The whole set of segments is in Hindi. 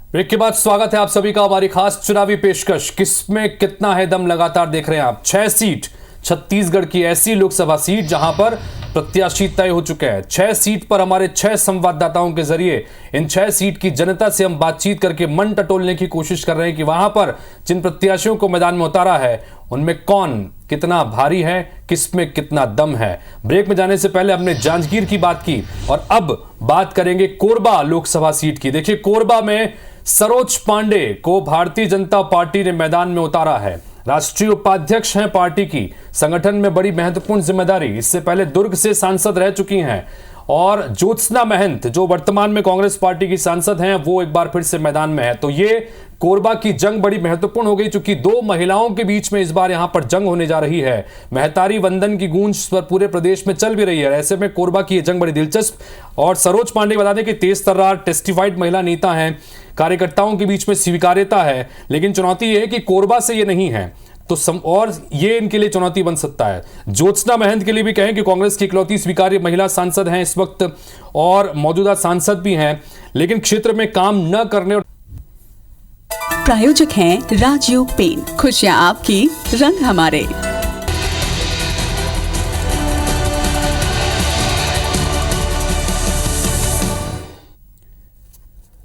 ब्रेक के बाद स्वागत है आप सभी का हमारी खास चुनावी पेशकश किसमें कितना है दम लगातार देख रहे हैं आप। 6 सीट छत्तीसगढ़ की ऐसी लोकसभा सीट जहां पर प्रत्याशी तय हो चुके हैं। 6 सीट पर हमारे 6 संवाददाताओं के जरिए इन 6 सीट की जनता से हम बातचीत करके मन टटोलने की कोशिश कर रहे हैं कि वहां पर जिन प्रत्याशियों को मैदान में उतारा है उनमें कौन कितना भारी है, किसमें कितना दम है। ब्रेक में जाने से पहले हमने जांजगीर की बात की और अब बात करेंगे कोरबा लोकसभा सीट की। देखिए, कोरबा में सरोज पांडे को भारतीय जनता पार्टी ने मैदान में उतारा है। राष्ट्रीय उपाध्यक्ष हैं पार्टी की, संगठन में बड़ी महत्वपूर्ण जिम्मेदारी। इससे पहले दुर्ग से सांसद रह चुकी हैं और ज्योत्सना महंत जो वर्तमान में कांग्रेस पार्टी की सांसद हैं वो एक बार फिर से मैदान में है। तो ये कोरबा की जंग बड़ी महत्वपूर्ण हो गई चूंकि 2 महिलाओं के बीच में इस बार यहां पर जंग होने जा रही है। महतारी वंदन की गूंज पर पूरे प्रदेश में चल भी रही है। ऐसे में कोरबा की यह जंग बड़ी दिलचस्प। और सरोज पांडे बता दें कि तेज तर्रार टेस्टिफाइड महिला नेता हैं, कार्यकर्ताओं के बीच में स्वीकार्यता है, लेकिन चुनौती यह है कि कोरबा से ये नहीं है तो और ये इनके लिए चुनौती बन सकता है। ज्योत्सना महंत के लिए भी कहें कि कांग्रेस की इकलौती स्वीकार्य महिला सांसद हैं इस वक्त और मौजूदा सांसद भी हैं, लेकिन क्षेत्र में काम न करने और प्रायोजक हैं राजयोग पेंट। खुशियां आपकी, रंग हमारे।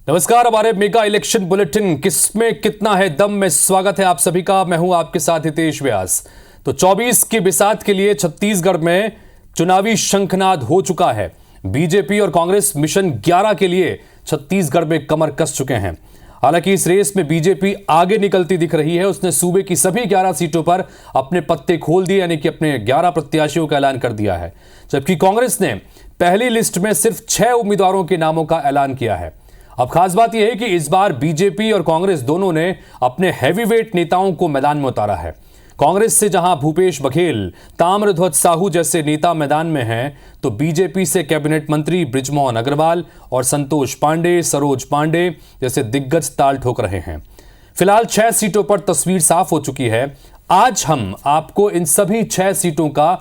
नमस्कार, हमारे मेगा इलेक्शन बुलेटिन किसमें कितना है दम में स्वागत है आप सभी का। मैं हूं आपके साथ हितेश व्यास। तो 24 की बिसात के लिए छत्तीसगढ़ में चुनावी शंखनाद हो चुका है। बीजेपी और कांग्रेस मिशन 11 के लिए छत्तीसगढ़ में कमर कस चुके हैं। हालांकि इस रेस में बीजेपी आगे निकलती दिख रही है। उसने सूबे की सभी 11 सीटों पर अपने पत्ते खोल दिए, यानी कि अपने 11 प्रत्याशियों का ऐलान कर दिया है, जबकि कांग्रेस ने पहली लिस्ट में सिर्फ 6 उम्मीदवारों के नामों का ऐलान किया है। अब खास बात यह है कि इस बार बीजेपी और कांग्रेस दोनों ने अपने हैवीवेट नेताओं को मैदान में उतारा है। कांग्रेस से जहां भूपेश बघेल, ताम्रध्वज साहू जैसे नेता मैदान में हैं, तो बीजेपी से कैबिनेट मंत्री बृजमोहन अग्रवाल और संतोष पांडे, सरोज पांडे जैसे दिग्गज ताल ठोक रहे हैं। फिलहाल 6 सीटों पर तस्वीर साफ हो चुकी है। आज हम आपको इन सभी 6 सीटों का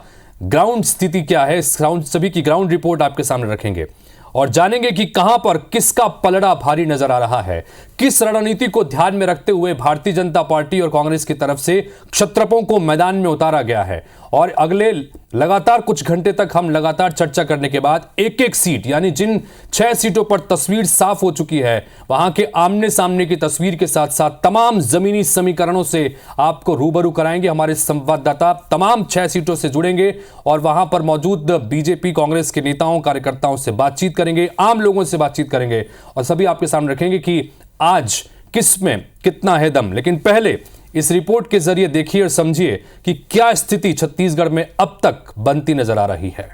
ग्राउंड स्थिति क्या है, सभी की ग्राउंड रिपोर्ट आपके सामने रखेंगे और जानेंगे कि कहां पर किसका पलड़ा भारी नजर आ रहा है। किस रणनीति को ध्यान में रखते हुए भारतीय जनता पार्टी और कांग्रेस की तरफ से क्षत्रपों को मैदान में उतारा गया है। और अगले लगातार कुछ घंटे तक हम लगातार चर्चा करने के बाद एक एक सीट, यानी जिन 6 सीटों पर तस्वीर साफ हो चुकी है, वहां के आमने सामने की तस्वीर के साथ साथ तमाम जमीनी समीकरणों से आपको रूबरू कराएंगे। हमारे संवाददाता तमाम 6 सीटों से जुड़ेंगे और वहां पर मौजूद बीजेपी कांग्रेस के नेताओं कार्यकर्ताओं से बातचीत करेंगे, आम लोगों से बातचीत करेंगे और सभी आपके सामने रखेंगे कि आज किस में कितना है दम। लेकिन पहले इस रिपोर्ट के जरिए देखिए और समझिए कि क्या स्थिति छत्तीसगढ़ में अब तक बनती नजर आ रही है।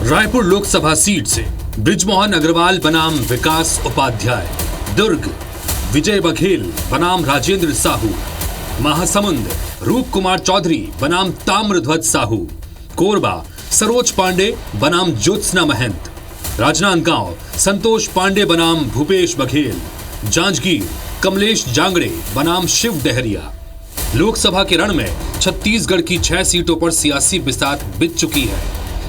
रायपुर लोकसभा सीट से बृजमोहन अग्रवाल बनाम विकास उपाध्याय, दुर्ग विजय बघेल बनाम राजेंद्र साहू, महासमुंद रूप कुमार चौधरी बनाम ताम्रध्वज साहू, कोरबा सरोज पांडे बनाम ज्योत्सना महंत, राजनांदगांव संतोष पांडे बनाम भूपेश बघेल, जांजगीर कमलेश जांगड़े बनाम शिव डहरिया। लोकसभा के रण में छत्तीसगढ़ की 6 सीटों पर सियासी बिसात बिछ चुकी है।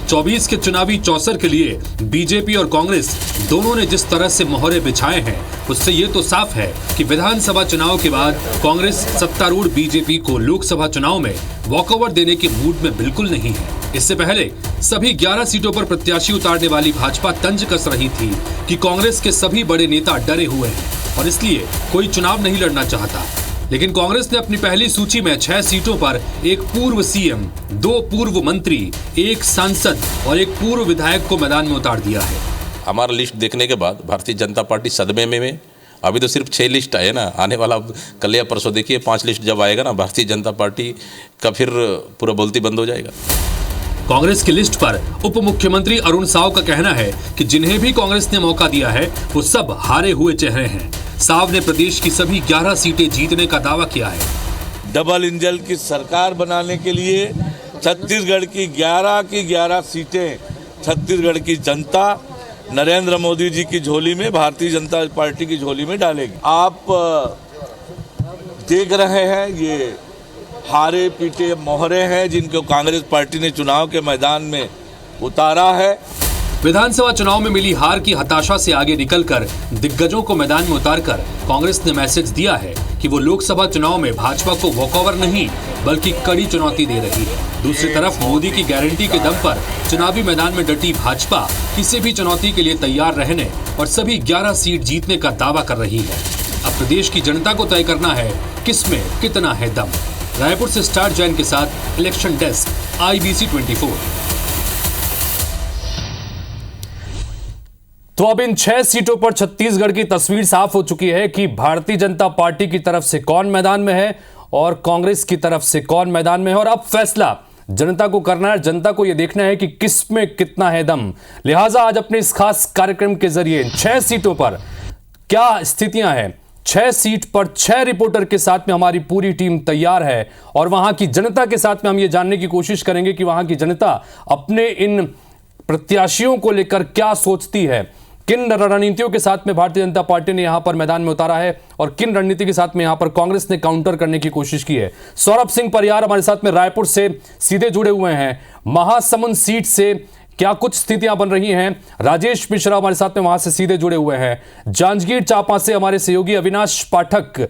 24 के चुनावी चौसर के लिए बीजेपी और कांग्रेस दोनों ने जिस तरह से मोहरे बिछाए हैं, उससे यह तो साफ है कि विधानसभा चुनाव के बाद कांग्रेस सत्तारूढ़ बीजेपी को लोकसभा चुनाव में वॉकओवर देने के मूड में बिल्कुल नहीं है। इससे पहले सभी 11 सीटों पर प्रत्याशी उतारने वाली भाजपा तंज कस रही थी कि कांग्रेस के सभी बड़े नेता डरे हुए हैं और इसलिए कोई चुनाव नहीं लड़ना चाहता। लेकिन कांग्रेस ने अपनी पहली सूची में 6 सीटों पर एक पूर्व सीएम, 2 पूर्व मंत्री, 1 सांसद और 1 पूर्व विधायक को मैदान में उतार दिया है। हमारा लिस्ट देखने के बाद भारतीय जनता पार्टी सदमे में अभी तो सिर्फ 6 लिस्ट आए ना, आने वाला कल या परसों देखिए 5 लिस्ट जब आएगा ना, भारतीय जनता पार्टी का फिर पूरा बोलती बंद हो जाएगा। कांग्रेस की लिस्ट पर उप मुख्यमंत्री अरुण साव का कहना है कि जिन्हें भी कांग्रेस ने मौका दिया है वो सब हारे हुए चेहरे हैं। साव ने प्रदेश की सभी 11 सीटें जीतने का दावा किया है। डबल इंजन की सरकार बनाने के लिए छत्तीसगढ़ की 11 सीटें छत्तीसगढ़ की जनता नरेंद्र मोदी जी की झोली में, भारतीय जनता पार्टी की झोली में डालेगी। आप देख रहे हैं ये हारे पीटे मोहरे हैं जिनको कांग्रेस पार्टी ने चुनाव के मैदान में उतारा है। विधानसभा चुनाव में मिली हार की हताशा से आगे निकलकर दिग्गजों को मैदान में उतारकर कांग्रेस ने मैसेज दिया है कि वो लोकसभा चुनाव में भाजपा को वॉकओवर नहीं बल्कि कड़ी चुनौती दे रही है। दूसरी तरफ मोदी की गारंटी के दम पर चुनावी मैदान में डटी भाजपा किसी भी चुनौती के लिए तैयार रहने और सभी 11 सीट जीतने का दावा कर रही है। अब प्रदेश की जनता को तय करना है किसमें कितना है दम। रायपुर से स्टार जैन के साथ इलेक्शन डेस्क IBC 24। तो अब इन 6 सीटों पर छत्तीसगढ़ की तस्वीर साफ हो चुकी है कि भारतीय जनता पार्टी की तरफ से कौन मैदान में है और कांग्रेस की तरफ से कौन मैदान में है। और अब फैसला जनता को करना है। जनता को यह देखना है कि किस में कितना है दम। लिहाजा आज अपने इस खास कार्यक्रम के जरिए 6 सीटों पर क्या स्थितियां हैं, 6 सीट पर 6 रिपोर्टर के साथ में हमारी पूरी टीम तैयार है और वहां की जनता के साथ में हम ये जानने की कोशिश करेंगे कि वहां की जनता अपने इन प्रत्याशियों को लेकर क्या सोचती है, किन रणनीतियों के साथ में भारतीय जनता पार्टी ने यहां पर मैदान में उतारा है और किन रणनीति के साथ में यहां पर कांग्रेस ने काउंटर करने की कोशिश की है। सौरभ सिंह परियार हमारे साथ में रायपुर से सीधे जुड़े हुए हैं। महासमुंद सीट से क्या कुछ स्थितियां बन रही हैं। राजेश मिश्रा हमारे साथ में वहां से सीधे जुड़े हुए हैं। जांजगीर चांपा से हमारे सहयोगी अविनाश पाठक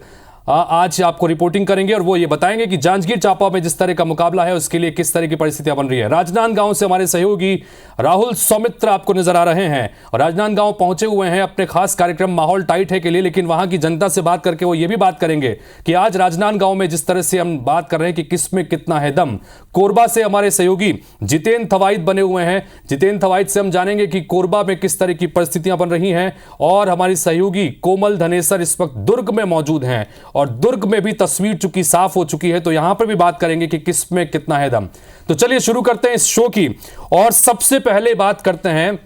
आज आपको रिपोर्टिंग करेंगे और वो ये बताएंगे कि जांजगीर चांपा में जिस तरह का मुकाबला है उसके लिए किस तरह की परिस्थितियां बन रही है। राजनांदगांव से हमारे सहयोगी राहुल सौमित्र आपको नजर आ रहे हैं और राजनांदगांव पहुंचे हुए हैं अपने खास कार्यक्रम माहौल टाइट है के लिए, लेकिन वहां की जनता से बात करके वो ये भी बात करेंगे कि आज राजनांदगांव में जिस तरह से हम बात कर रहे हैं कि किस में कितना है दम। कोरबा से हमारे सहयोगी जितेंद्र थवाइत बने हुए हैं। जितेंद्र थवाइत से हम जानेंगे कि कोरबा में किस तरह की परिस्थितियां बन रही हैं और हमारी सहयोगी कोमल धनेसर इस वक्त दुर्ग में मौजूद हैं और दुर्ग में भी तस्वीर चुकी साफ हो चुकी है, तो यहां पर भी बात करेंगे कि किस में कितना है दम। तो चलिए शुरू करते हैं इस शो की और सबसे पहले बात करते हैं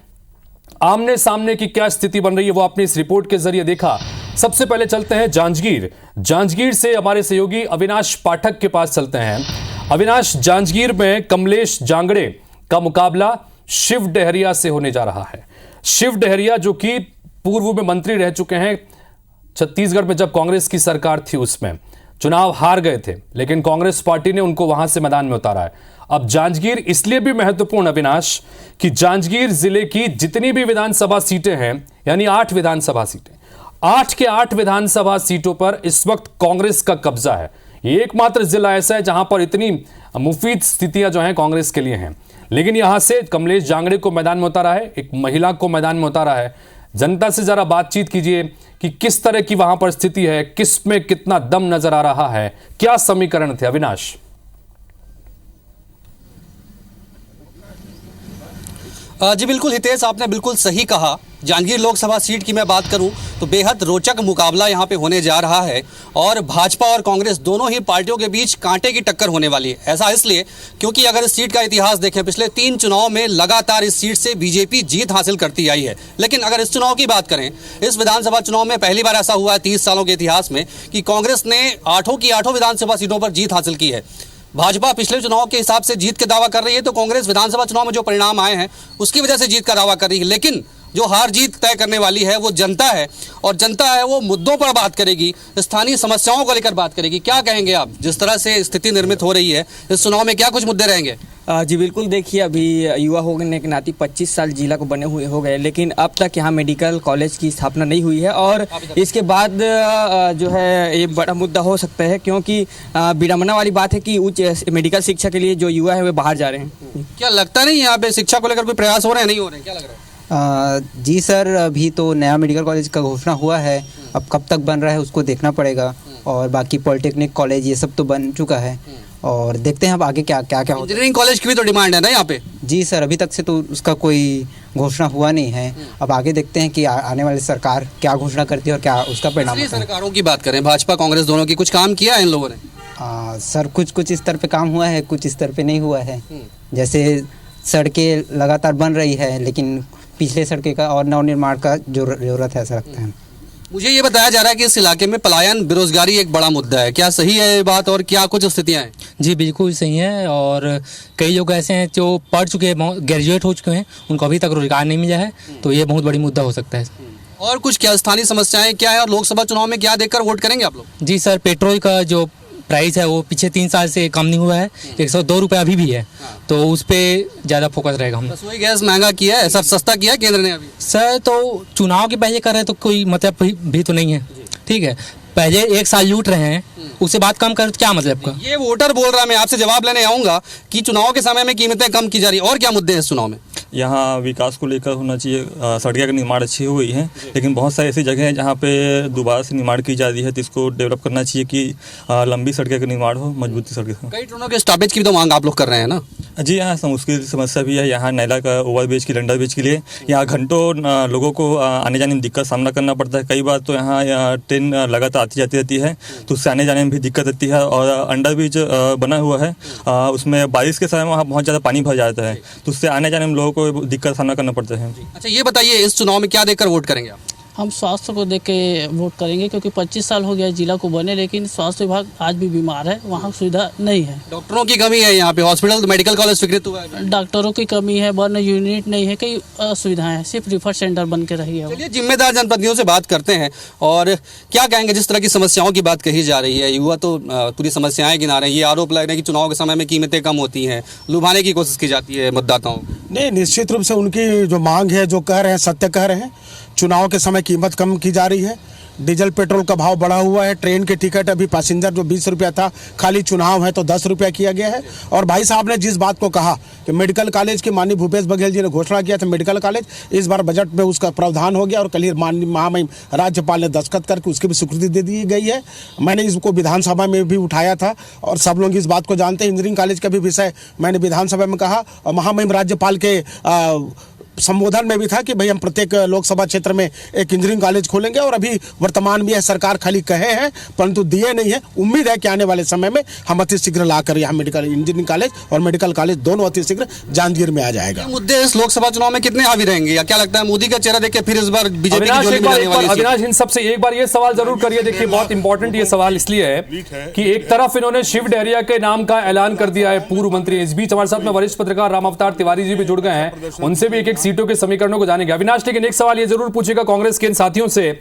आमने सामने की क्या स्थिति बन रही है वो आपने इस रिपोर्ट के जरिए देखा। सबसे पहले चलते हैं जांजगीर से हमारे सहयोगी अविनाश पाठक के पास चलते हैं। अविनाश, जांजगीर में कमलेश जांगड़े का मुकाबला शिव डहरिया से होने जा रहा है। शिव डहरिया जो कि पूर्व में मंत्री रह चुके हैं, छत्तीसगढ़ में जब कांग्रेस की सरकार थी उसमें चुनाव हार गए थे, लेकिन कांग्रेस पार्टी ने उनको वहां से मैदान में उतारा है। अब जांजगीर इसलिए भी महत्वपूर्ण अविनाश कि जांजगीर जिले की जितनी भी विधानसभा सीटें हैं, यानी 8 विधानसभा सीटें, 8 के 8 विधानसभा सीटों पर इस वक्त कांग्रेस का कब्जा है। ये एकमात्र जिला ऐसा है जहां पर इतनी मुफीद स्थितियां जो हैं कांग्रेस के लिए हैं। लेकिन यहां से कमलेश जांगड़े को मैदान में उतारा है, एक महिला को मैदान में उतारा है। जनता से जरा बातचीत कीजिए कि किस तरह की वहां पर स्थिति है, किस में कितना दम नजर आ रहा है, क्या समीकरण थे अविनाश? जी बिल्कुल हितेश, आपने बिल्कुल सही कहा। जांजगीर लोकसभा सीट की मैं बात करूं तो बेहद रोचक मुकाबला यहां पे होने जा रहा है और भाजपा और कांग्रेस दोनों ही पार्टियों के बीच कांटे की टक्कर होने वाली है। ऐसा इसलिए क्योंकि अगर इस सीट का इतिहास देखें, पिछले 3 चुनाव में लगातार इस सीट से बीजेपी जीत हासिल करती आई है। लेकिन अगर इस चुनाव की बात करें, इस विधानसभा चुनाव में पहली बार ऐसा हुआ है 30 सालों के इतिहास में कि कांग्रेस ने 8 की 8 विधानसभा सीटों पर जीत हासिल की है। भाजपा पिछले चुनाव के हिसाब से जीत के दावा कर रही है, तो कांग्रेस विधानसभा चुनाव में जो परिणाम आए हैं उसकी वजह से जीत का दावा कर रही है। लेकिन जो हार जीत तय करने वाली है वो जनता है और जनता है वो मुद्दों पर बात करेगी, स्थानीय समस्याओं को लेकर बात करेगी। क्या कहेंगे आप, जिस तरह से स्थिति निर्मित हो रही है इस चुनाव में क्या कुछ मुद्दे रहेंगे? जी बिल्कुल, देखिए अभी युवा होने के नाते 25 साल जिला को बने हुए हो गए, लेकिन अब तक यहाँ मेडिकल कॉलेज की स्थापना नहीं हुई है और इसके बाद जो है ये बड़ा मुद्दा हो सकता है, क्योंकि विडंबना वाली बात है कि उच्च मेडिकल शिक्षा के लिए जो युवा है वे बाहर जा रहे हैं। क्या लगता नहीं यहाँ पे शिक्षा को लेकर कोई प्रयास हो रहे हैं, नहीं हो रहे हैं, क्या लग रहा है? जी सर, अभी तो नया मेडिकल कॉलेज का घोषणा हुआ है, अब कब तक बन रहा है उसको देखना पड़ेगा। और बाकी पॉलिटेक्निक कॉलेज ये सब तो बन चुका है और देखते हैं अब आगे क्या क्या क्या होता है। इंजीनियरिंग कॉलेज की भी तो डिमांड है ना यहाँ पे? जी सर, अभी तक से तो उसका कोई घोषणा हुआ नहीं है। अब आगे देखते हैं कि आने वाली सरकार क्या घोषणा करती है और क्या उसका परिणाम होता है। सरकारों की बात करें, भाजपा कांग्रेस दोनों की कुछ काम किया है इन लोगों ने? सर कुछ स्तर पे काम हुआ है, कुछ स्तर पे नहीं हुआ है। जैसे सड़कें लगातार बन रही है, लेकिन पिछले सड़कें का और नवनिर्माण का जरूरत है, ऐसा लगता है। मुझे ये बताया जा रहा है कि इस इलाके में पलायन, बेरोजगारी एक बड़ा मुद्दा है, क्या सही है ये बात और क्या कुछ स्थितियां हैं? जी बिल्कुल सही है, और कई लोग ऐसे हैं जो पढ़ चुके हैं, ग्रेजुएट हो चुके हैं, उनको अभी तक रोजगार नहीं मिला है, तो ये बहुत बड़ी मुद्दा हो सकता है। और कुछ क्या स्थानीय समस्याएं क्या है और लोकसभा चुनाव में क्या देखकर वोट करेंगे आप लोग? जी सर, पेट्रोल का जो प्राइस है वो पिछले 3 साल से कम नहीं हुआ है, 102 रुपये अभी भी है, तो उस पर ज़्यादा फोकस रहेगा हम। रसोई गैस महंगा किया है सर, सस्ता किया है केंद्र ने अभी सर, तो चुनाव के पहले कर रहे हैं तो कोई मतलब भी तो नहीं है, ठीक है। पहले 1 साल लूट रहे हैं, उसके बाद कम कर क्या मतलब का? ये वोटर बोल रहा है, मैं आपसे जवाब लेने आऊंगा कि चुनाव के समय में कीमतें कम की जा रही है, और क्या मुद्दे हैं इस चुनाव में? यहाँ विकास को लेकर होना चाहिए, सड़कें का निर्माण अच्छी हुई है, लेकिन बहुत सारी ऐसी जगह हैं जहाँ पे दोबारा से निर्माण की जा रही है, तो इसको डेवलप करना चाहिए कि लंबी सड़कें का निर्माण हो, मजबूती सड़कें हो। कई ट्रेनों के स्टॉपेज की भी तो मांग आप लोग कर रहे हैं ना? जी हाँ, उसकी समस्या भी है। यहाँ नैला का ओवर ब्रिज की लंडर ब्रिज के लिए यहाँ घंटों लोगों को आने जाने में दिक्कत सामना करना पड़ता है। कई बार तो यहाँ ट्रेन लगातार आती जाती रहती है, तो उससे आने जाने में भी दिक्कत रहती है। और अंडर ब्रिज बना हुआ है, उसमें बारिश के समय वहाँ बहुत ज़्यादा पानी भर जाता है, तो उससे आने जाने में लोगों को दिक्कत का सामना करना पड़ता है। अच्छा, ये बताइए इस चुनाव में क्या देखकर वोट करेंगे आप? हम स्वास्थ्य को देख के वोट करेंगे, क्योंकि 25 साल हो गया जिला को बने, लेकिन स्वास्थ्य विभाग आज भी बीमार है, वहाँ सुविधा नहीं है। डॉक्टरों की कमी है, यहाँ पे हॉस्पिटल मेडिकल कॉलेज स्वीकृत हुआ है, डॉक्टरों की कमी है, बर्न यूनिट नहीं है, कई असुविधाएं हैं, सिर्फ रिफर सेंटर बन के रही है। चलिए जिम्मेदार जनप्रतिनिधियों से बात करते हैं, और क्या कहेंगे जिस तरह की समस्याओं की बात कही जा रही है। युवा तो पूरी समस्याएं गिना रहे हैं, ये आरोप लग रहे हैं कि चुनाव के समय में कीमतें कम होती हैं, लुभाने की कोशिश की जाती है मतदाताओं। नहीं, निश्चित रूप से उनकी जो मांग है, जो कह रहे हैं सत्य कह रहे हैं। चुनाव के समय कीमत कम की जा रही है, डीजल पेट्रोल का भाव बढ़ा हुआ है, ट्रेन के टिकट अभी पैसेंजर जो 20 रुपया था, खाली चुनाव है तो 10 रुपया किया गया है। और भाई साहब ने जिस बात को कहा कि मेडिकल कॉलेज की माननीय भूपेश बघेल जी ने घोषणा किया था, मेडिकल कॉलेज इस बार बजट में उसका प्रावधान हो गया, और कल ही माननीय महामहिम राज्यपाल ने दस्तखत करके उसकी भी स्वीकृति दे दी गई है। मैंने इसको विधानसभा में भी उठाया था, और सब लोग इस बात को जानते हैं। इंजीनियरिंग कॉलेज का भी विषय मैंने विधानसभा में कहा, और महामहिम राज्यपाल के संबोधन में भी था कि भाई हम प्रत्येक लोकसभा क्षेत्र में एक इंजीनियरिंग कॉलेज खोलेंगे। और अभी वर्तमान में यह सरकार खाली कहे हैं परंतु दिए नहीं है। उम्मीद है कि आने वाले समय में हम अति शीघ्र लाकर यहाँ मेडिकल इंजीनियरिंग कॉलेज और मेडिकल कॉलेज दोनों अति शीघ्र जांजगीर में आ जाएगा। मुद्दे इस लोकसभा चुनाव में कितने हावी रहेंगे, या क्या लगता है मोदी का चेहरा देख के फिर इस बार बीजेपी की झोली में जाने वाली है? अविनाश, इन सबसे एक बार ये सवाल जरूर करिए। देखिए, बहुत इंपॉर्टेंट ये सवाल इसलिए है कि एक तरफ इन्होंने शिव डहरिया के नाम का ऐलान कर दिया है, पूर्व मंत्री। इस बीच हमारे साथ में वरिष्ठ पत्रकार राम अवतार तिवारी जी भी जुड़ गए हैं, उनसे भी एक सीटों के समीकरणों जानेंगे। अविनाश, लेकिन एक सवाल ये जरूर पूछेगा कांग्रेस के इन साथियों से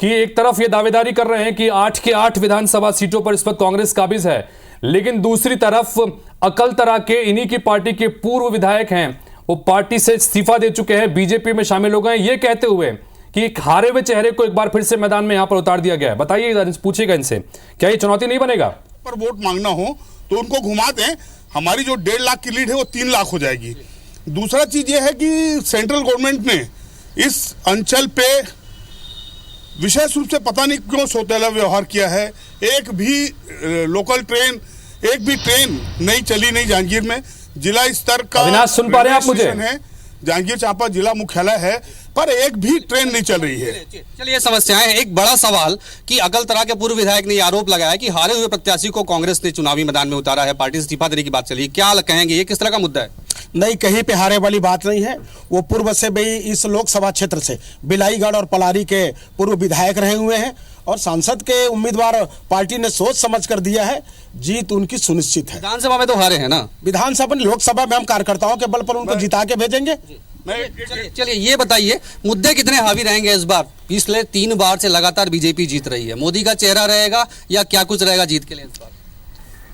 कि एक तरफ ये दावेदारी कर रहे हैं कि 8 के 8 विधानसभा सीटों पर इस वक्त कांग्रेस काबिज है, लेकिन दूसरी तरफ अकल तरह के इन्हीं की पार्टी के पूर्व विधायक हैं, वो पार्टी से इस्तीफा दे चुके हैं, बीजेपी में शामिल हो गए, ये कहते हुए कि एक हारे हुए चेहरे को एक बार फिर से मैदान में यहां पर उतार दिया गया है। बताइए, पूछेगा इनसे, क्या ये चुनौती नहीं बनेगा? पर वोट मांगना हो तो उनको घुमा दें, हमारी जो 1.5 लाख की लीड है वो 3 लाख हो जाएगी। दूसरा चीज ये है कि सेंट्रल गवर्नमेंट ने इस अंचल पे विशेष रूप से पता नहीं क्यों सौतेला व्यवहार किया है। एक भी लोकल ट्रेन, एक भी ट्रेन नहीं चली नहीं जांजगीर में। जिला स्तर का अविनाश, सुन पा रहे हैं आप मुझे? जांजगीर चांपा जिला मुख्यालय है, पर एक भी ट्रेन नहीं चल रही है। चलिए, समस्याएं हैं। एक बड़ा सवाल कि अकल तरह के पूर्व विधायक ने आरोप लगाया कि हारे हुए प्रत्याशी को कांग्रेस ने चुनावी मैदान में उतारा है, पार्टी से इस्तीफा देने की बात चली, क्या कहेंगे, ये किस तरह का मुद्दा है? नहीं, कहीं पे हारे वाली बात नहीं है। वो पूर्व से भी इस लोकसभा क्षेत्र से बिलाईगढ़ और पलारी के पूर्व विधायक रहे हुए हैं, और सांसद के उम्मीदवार पार्टी ने सोच समझ कर दिया है, जीत उनकी सुनिश्चित है। विधानसभा में तो हारे हैं ना? विधानसभा, लोकसभा में हम कार्यकर्ताओं के बल पर उनको जिता के भेजेंगे। चलिए ये बताइए, मुद्दे कितने हावी रहेंगे इस बार? पिछले 3 बार से लगातार बीजेपी जीत रही है, मोदी का चेहरा रहेगा या क्या कुछ रहेगा जीत के लिए इस बार?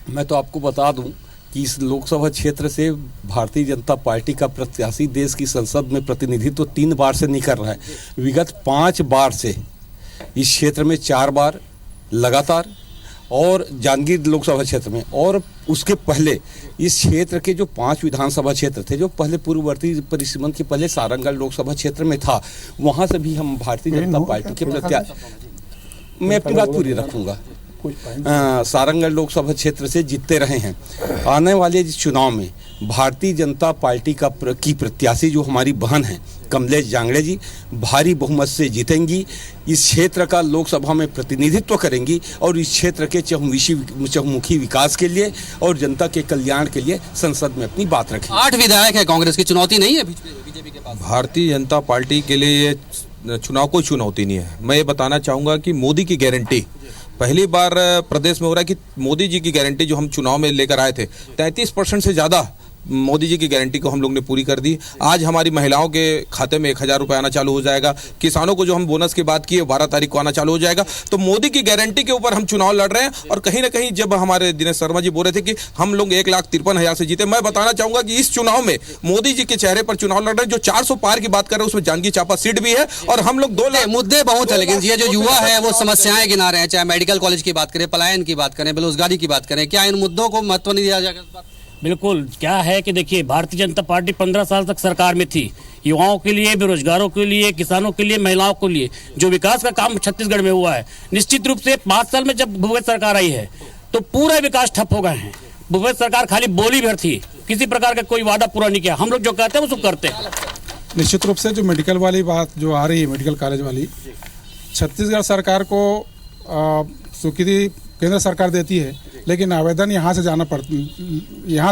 मैं तो आपको बता दूं कि इस लोकसभा क्षेत्र से भारतीय जनता पार्टी का प्रत्याशी देश की संसद में प्रतिनिधित्व 3 बार से नहीं कर रहा है। विगत 5 बार से इस क्षेत्र में 4 बार लगातार, और जांजगीर लोकसभा क्षेत्र में, और उसके पहले इस क्षेत्र के जो 5 विधानसभा क्षेत्र थे, जो पहले पूर्ववर्ती परिसीमन के पहले सारंगगढ़ लोकसभा क्षेत्र में था, वहाँ से भी हम भारतीय जनता पार्टी के प्रत्याशी, मैं अपनी बात पूरी रखूँगा, सारंगगढ़ लोकसभा क्षेत्र से जीतते रहे हैं। आने वाले चुनाव में भारतीय जनता पार्टी की प्रत्याशी जो हमारी बहन है कमलेश जांगड़े जी, भारी बहुमत से जीतेंगी, इस क्षेत्र का लोकसभा में प्रतिनिधित्व करेंगी, और इस क्षेत्र के चहुमुखी विकास के लिए और जनता के कल्याण के लिए संसद में अपनी बात रखेंगे। 8 विधायक है, कांग्रेस की चुनौती नहीं है बीजेपी के पास? भारतीय जनता पार्टी के लिए ये चुनाव कोई चुनौती नहीं है। मैं ये बताना चाहूँगा कि मोदी की गारंटी पहली बार प्रदेश में हो रहा है कि मोदी जी की गारंटी जो हम चुनाव में लेकर आए थे, 33% से ज़्यादा मोदी जी की गारंटी को हम लोग ने पूरी कर दी। आज हमारी महिलाओं के खाते में 1000 रुपये आना चालू हो जाएगा। किसानों को जो हम बोनस की बात की 12 तारीख को आना चालू हो जाएगा। तो मोदी की गारंटी के ऊपर हम चुनाव लड़ रहे हैं। और कहीं ना कहीं जब हमारे दिनेश शर्मा जी बोल रहे थे कि हम लोग 1,53,000 से जीते, मैं बताना चाहूंगा कि इस चुनाव में मोदी जी के चेहरे पर चुनाव लड़ रहे हैं। जो 400 पार की बात कर रहे हैं उसमें जांजगीर चांपा सीट भी है और हम लोग 2 लाख मुद्दे बहुत है, लेकिन ये जो युवा है वो समस्याएं गिना रहे हैं, चाहे मेडिकल कॉलेज की बात करें, पलायन की बात करें, बेरोजगारी की बात करें। क्या इन मुद्दों को महत्व नहीं दिया जाएगा? बिल्कुल। क्या है कि देखिए, भारतीय जनता पार्टी 15 साल तक सरकार में थी। युवाओं के लिए, बेरोजगारों के लिए, किसानों के लिए, महिलाओं के लिए जो विकास का काम छत्तीसगढ़ में हुआ है, निश्चित रूप से 5 साल में जब भूपेश सरकार आई है तो पूरा विकास ठप हो गए हैं। भूपेश सरकार खाली बोली भर थी, किसी प्रकार का कोई वादा पूरा नहीं किया। हम लोग जो कहते हैं वो सब करते हैं। निश्चित रूप से जो मेडिकल वाली बात जो आ रही है, मेडिकल कॉलेज वाली, छत्तीसगढ़ सरकार को स्वीकृति केंद्र सरकार देती है, लेकिन आवेदन यहाँ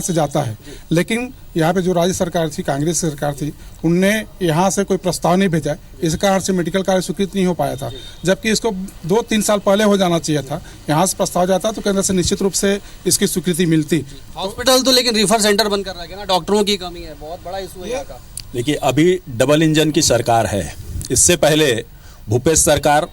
से जाता है। लेकिन यहाँ पे जो राज्य सरकार थी, कांग्रेस सरकार थी, उनने यहाँ से कोई प्रस्ताव नहीं भेजा। इस कारण से मेडिकल कॉलेज स्वीकृत नहीं हो पाया था, जबकि इसको 2-3 साल पहले हो जाना चाहिए था। यहाँ से प्रस्ताव जाता तो केंद्र से निश्चित रूप से इसकी स्वीकृति मिलती। हॉस्पिटल तो लेकिन रिफर सेंटर बंद कर रहा है ना, डॉक्टरों की कमी है, बहुत बड़ा इशू है यहाँ का। देखिए, अभी डबल इंजन की सरकार है। इससे पहले भूपेश सरकार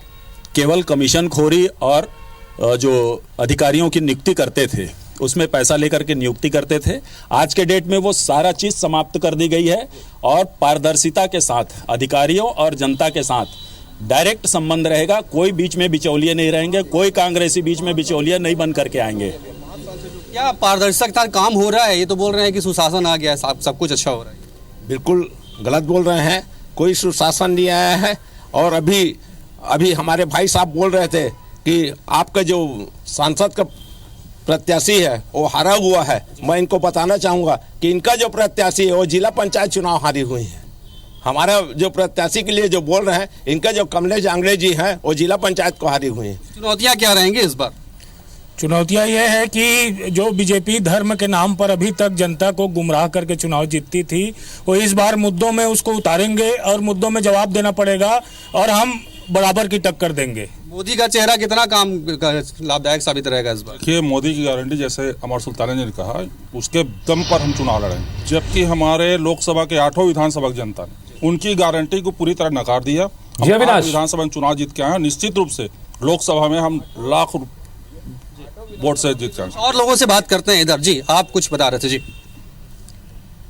केवल कमीशन खोरी और जो अधिकारियों की नियुक्ति करते थे उसमें पैसा लेकर के नियुक्ति करते थे। आज के डेट में वो सारा चीज़ समाप्त कर दी गई है और पारदर्शिता के साथ अधिकारियों और जनता के साथ डायरेक्ट संबंध रहेगा। कोई बीच में बिचौलिए नहीं रहेंगे, कोई कांग्रेसी बीच में बिचौलिए नहीं बन करके आएंगे। क्या पारदर्शिता काम हो रहा है? ये तो बोल रहे हैं कि सुशासन आ गया है, सब कुछ अच्छा हो रहा है। बिल्कुल गलत बोल रहे हैं, कोई सुशासन नहीं आया है। और अभी हमारे भाई साहब बोल रहे थे कि आपका जो सांसद का प्रत्याशी है वो हारा हुआ है। मैं इनको बताना चाहूँगा कि इनका जो प्रत्याशी है वो जिला पंचायत चुनाव हारी हुई है। हमारा जो प्रत्याशी के लिए जो बोल रहे हैं, इनका जो कमलेश जांगड़े जी हैं वो जिला पंचायत को हारी हुई है। चुनौतियाँ क्या रहेंगी इस बार? चुनौतियाँ ये है कि जो बीजेपी धर्म के नाम पर अभी तक जनता को गुमराह करके चुनाव जीतती थी, वो इस बार मुद्दों में उसको उतारेंगे और मुद्दों में जवाब देना पड़ेगा और हम बराबर की टक्कर देंगे। मोदी का चेहरा कितना काम लाभदायक साबित रहेगा इस बार? देखिए, मोदी की गारंटी जैसे अमर सुल्ताना जी ने कहा, उसके दम पर हम चुनाव लड़े, जबकि हमारे लोकसभा के 8 विधानसभा की जनता ने उनकी गारंटी को पूरी तरह नकार दिया। विधानसभा में चुनाव जीत के आए, निश्चित रूप से लोकसभा में हम लाख वोट से जीत जाएंगे। और लोगों से बात करते हैं। इधर जी, आप कुछ बता रहे थे जी।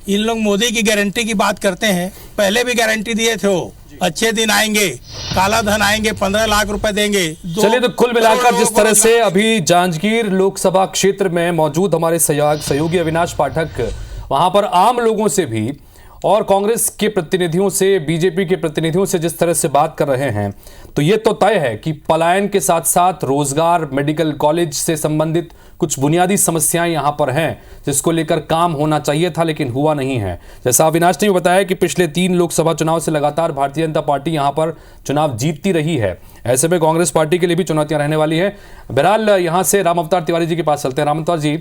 इन लोग मोदी की गारंटी की बात करते हैं, पहले भी गारंटी दिए थे वो अच्छे दिन आएंगे, काला धन आएंगे, 15 लाख रुपए देंगे। चलिए, तो कुल मिलाकर जिस तरह से अभी जांजगीर लोकसभा क्षेत्र में मौजूद हमारे सहयोगी अविनाश पाठक वहां पर आम लोगों से भी और कांग्रेस के प्रतिनिधियों से, बीजेपी के प्रतिनिधियों से जिस तरह से बात कर रहे हैं, तो ये तो तय है कि पलायन के साथ साथ रोजगार, मेडिकल कॉलेज से संबंधित कुछ बुनियादी समस्याएं यहां पर हैं जिसको लेकर काम होना चाहिए था, लेकिन हुआ नहीं है। जैसा अविनाश ने बताया कि पिछले 3 लोकसभा चुनाव से लगातार भारतीय जनता पार्टी यहां पर चुनाव जीतती रही है। ऐसे में कांग्रेस पार्टी के लिए भी चुनौतियां रहने वाली है। बहरहाल यहां से राम अवतार तिवारी जी के पास चलते हैं। राम अवतार जी,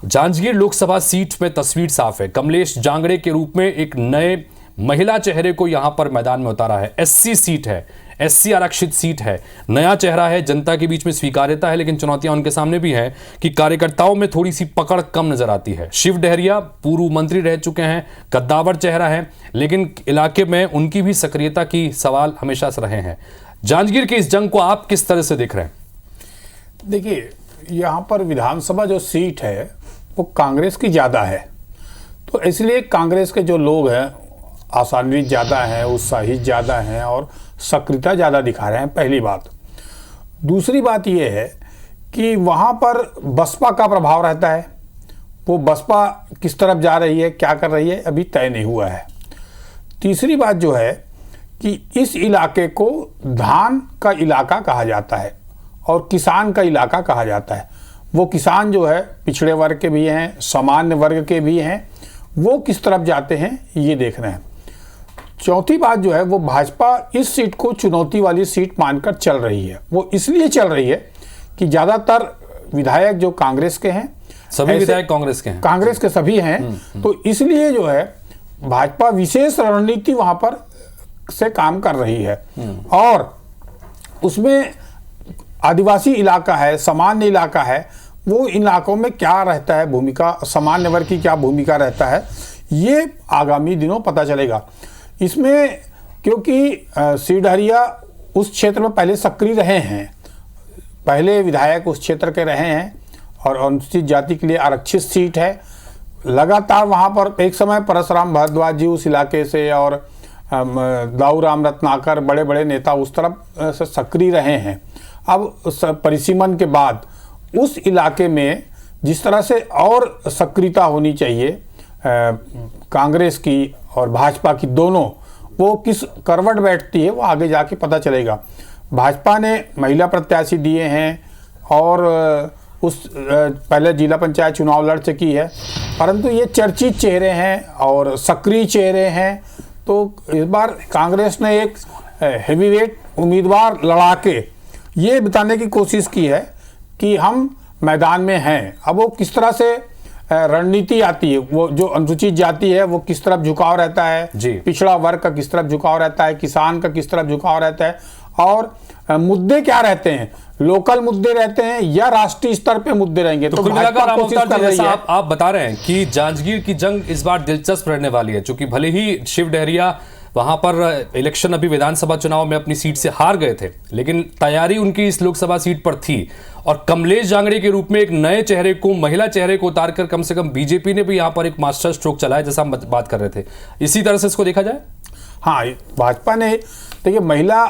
जांजगीर लोकसभा सीट में तस्वीर साफ है, कमलेश जांगड़े के रूप में एक नए महिला चेहरे को यहां पर मैदान में उतारा है। एससी सीट है, एससी आरक्षित सीट है, नया चेहरा है, जनता के बीच में स्वीकार्यता है, लेकिन चुनौतियां उनके सामने भी हैं कि कार्यकर्ताओं में थोड़ी सी पकड़ कम नजर आती है। शिव डहरिया पूर्व मंत्री रह चुके हैं, कद्दावर चेहरा है, लेकिन इलाके में उनकी भी सक्रियता की सवाल हमेशा से रहे हैं। जांजगीर की इस जंग को आप किस तरह से देख रहे हैं? देखिए, यहाँ पर विधानसभा जो सीट है वो कांग्रेस की ज़्यादा है, तो इसलिए कांग्रेस के जो लोग हैं आशान्वित ज़्यादा हैं, उत्साहित ज़्यादा हैं और सक्रियता ज़्यादा दिखा रहे हैं, पहली बात। दूसरी बात ये है कि वहाँ पर बसपा का प्रभाव रहता है। वो बसपा किस तरफ जा रही है, क्या कर रही है, अभी तय नहीं हुआ है। तीसरी बात जो है कि इस इलाके को धान का इलाका कहा जाता है और किसान का इलाका कहा जाता है। वो किसान जो है पिछड़े वर्ग के भी हैं, सामान्य वर्ग के भी हैं, वो किस तरफ जाते हैं ये देख रहे हैं। चौथी बात जो है वो भाजपा इस सीट को चुनौती वाली सीट मानकर चल रही है। वो इसलिए चल रही है कि ज़्यादातर विधायक जो कांग्रेस के हैं, सभी विधायक कांग्रेस के हैं, कांग्रेस के सभी हैं, तो इसलिए जो है भाजपा विशेष रणनीति वहाँ पर से काम कर रही है और उसमें आदिवासी इलाका है, सामान्य इलाका है, वो इन इलाकों में क्या रहता है भूमिका, सामान्य वर्ग की क्या भूमिका रहता है, ये आगामी दिनों पता चलेगा। इसमें क्योंकि सी डहरिया उस क्षेत्र में पहले सक्रिय रहे हैं, पहले विधायक उस क्षेत्र के रहे हैं और अनुसूचित जाति के लिए आरक्षित सीट है। लगातार वहाँ पर एक समय परसराम भारद्वाज जी उस इलाके से और दाऊराम रत्नाकर बड़े बड़े नेता उस तरफ से सक्रिय रहे हैं। अब परिसीमन के बाद उस इलाके में जिस तरह से और सक्रियता होनी चाहिए कांग्रेस की और भाजपा की दोनों, वो किस करवट बैठती है वो आगे जाके पता चलेगा। भाजपा ने महिला प्रत्याशी दिए हैं और उस पहले जिला पंचायत चुनाव लड़ चुकी है, परंतु ये चर्चित चेहरे हैं और सक्रिय चेहरे हैं। तो इस बार कांग्रेस ने एक हेवीवेट उम्मीदवार लड़ा के ये बताने की कोशिश की है कि हम मैदान में हैं। अब वो किस तरह से रणनीति आती है, वो जो अनुसूचित जाति है वो किस तरफ झुकाव रहता है, पिछड़ा वर्ग का किस तरफ झुकाव रहता है, किसान का किस तरफ झुकाव रहता है और मुद्दे क्या रहते हैं, लोकल मुद्दे रहते हैं या राष्ट्रीय स्तर पे मुद्दे रहेंगे। तो भाजपा कोशिश कर रही है। आप बता रहे हैं कि जांजगीर की जंग इस बार दिलचस्प रहने वाली है, क्योंकि भले ही शिव डहरिया वहां पर इलेक्शन अभी विधानसभा चुनाव में अपनी सीट से हार गए थे, लेकिन तैयारी उनकी इस लोकसभा सीट पर थी और कमलेश जांगड़े के रूप में एक नए चेहरे को, महिला चेहरे को उतारकर कम से कम बीजेपी ने भी यहां पर एक मास्टर स्ट्रोक चलाया, जैसा हम बात कर रहे थे। इसी तरह से इसको देखा जाए। हाँ, भाजपा ने देखिए महिला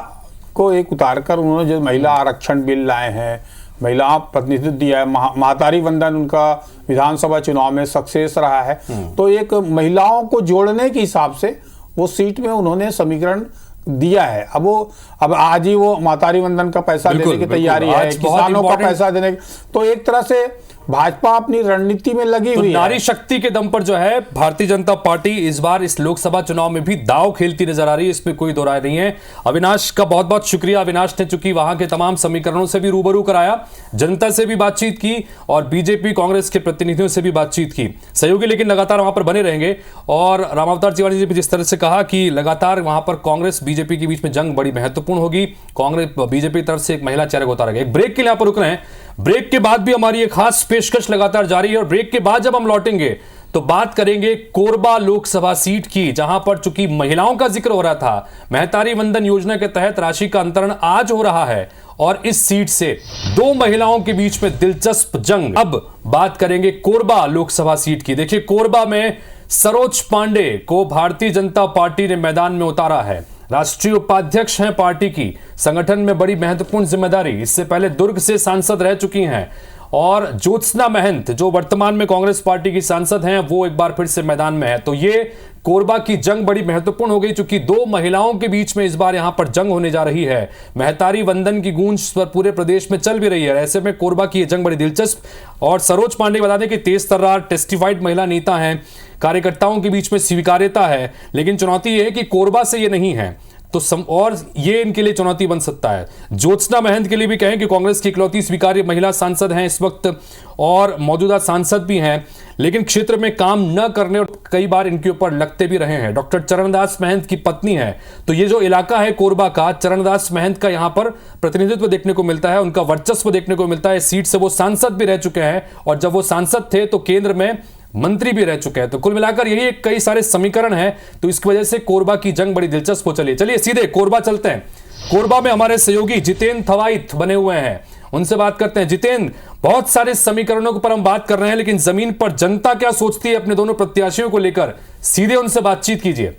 को एक उतारकर उन्होंने जो महिला आरक्षण बिल लाए हैं, महिला प्रतिनिधित्व दिया है, महातारी वंदन उनका विधानसभा चुनाव में सक्सेस रहा है, तो एक महिलाओं को जोड़ने के हिसाब से वो सीट में उन्होंने समीकरण दिया है। अब आज ही वो मातारी वंदन का पैसा देने की तैयारी है, किसानों का पैसा देने, तो एक तरह से भाजपा अपनी रणनीति में लगी हुई है। नारी शक्ति के दम पर जो है भारतीय जनता पार्टी इस बार इस लोकसभा चुनाव में भी दांव खेलती नजर आ रही है, इसमें कोई दो राय नहीं है। अविनाश का बहुत बहुत शुक्रिया। अविनाश ने चूंकि वहां के तमाम समीकरणों से भी रूबरू कराया, जनता से भी बातचीत की और बीजेपी कांग्रेस के प्रतिनिधियों से भी बातचीत की। सहयोगी लेकिन लगातार वहां पर बने रहेंगे और रामावतार तिवारी जी ने जिस तरह से कहा कि लगातार वहां पर कांग्रेस बीजेपी के बीच में जंग बड़ी महत्वपूर्ण होगी, कांग्रेस बीजेपी की तरफ से एक महिला चेहरे को उतारा गया। एक ब्रेक के लिए यहां पर रुक रहे हैं, ब्रेक के बाद भी हमारी एक खास पेशकश लगातार जारी है और ब्रेक के बाद जब हम लौटेंगे तो बात करेंगे कोरबा लोकसभा सीट की, जहां पर चूंकि महिलाओं का जिक्र हो रहा था, महतारी वंदन योजना के तहत राशि का अंतरण आज हो रहा है और इस सीट से दो महिलाओं के बीच में दिलचस्प जंग। अब बात करेंगे कोरबा लोकसभा सीट की। देखिए, कोरबा में सरोज पांडे को भारतीय जनता पार्टी ने मैदान में उतारा है, राष्ट्रीय उपाध्यक्ष हैं पार्टी की, संगठन में बड़ी महत्वपूर्ण जिम्मेदारी। इससे पहले दुर्ग से सांसद रह चुकी हैं और ज्योत्सना महंत जो वर्तमान में कांग्रेस पार्टी की सांसद हैं वो एक बार फिर से मैदान में है। तो ये कोरबा की जंग बड़ी महत्वपूर्ण हो गई, चूंकि दो महिलाओं के बीच में इस बार यहां पर जंग होने जा रही है। महतारी वंदन की गूंज पर पूरे प्रदेश में चल भी रही है, ऐसे में कोरबा की यह जंग बड़ी दिलचस्प। और सरोज पांडे बता दें कि तेज तर्रार टेस्टिफाइड महिला नेता हैं, कार्यकर्ताओं के बीच में स्वीकार्यता है, लेकिन चुनौती यह है कि कोरबा से ये नहीं है, तो और ये इनके लिए चुनौती बन सकता है। ज्योत्सना महंत के लिए भी कहें कि कांग्रेस की इकलौती स्वीकार्य महिला सांसद हैं इस वक्त और मौजूदा सांसद भी हैं, लेकिन क्षेत्र में काम न करने और कई बार इनके ऊपर लगते भी रहे हैं। डॉक्टर चरणदास महंत की पत्नी है, तो ये जो इलाका है कोरबा का, चरणदास महंत का यहाँ पर प्रतिनिधित्व देखने को मिलता है, उनका वर्चस्व देखने को मिलता है। इस सीट से वो सांसद भी रह चुके हैं और जब वो सांसद थे तो केंद्र में मंत्री भी रह चुके हैं। तो कुल मिलाकर यही कई सारे समीकरण हैं, तो इसकी वजह से कोरबा की जंग बड़ी दिलचस्प हो चली। चलिए सीधे कोरबा चलते हैं। कोरबा में हमारे सहयोगी जितेंद्र थवाइत बने हुए हैं, उनसे बात करते हैं। जितेंद्र, बहुत सारे समीकरणों पर हम बात कर रहे हैं, लेकिन जमीन पर जनता क्या सोचती है अपने दोनों प्रत्याशियों को लेकर, सीधे उनसे बातचीत कीजिए।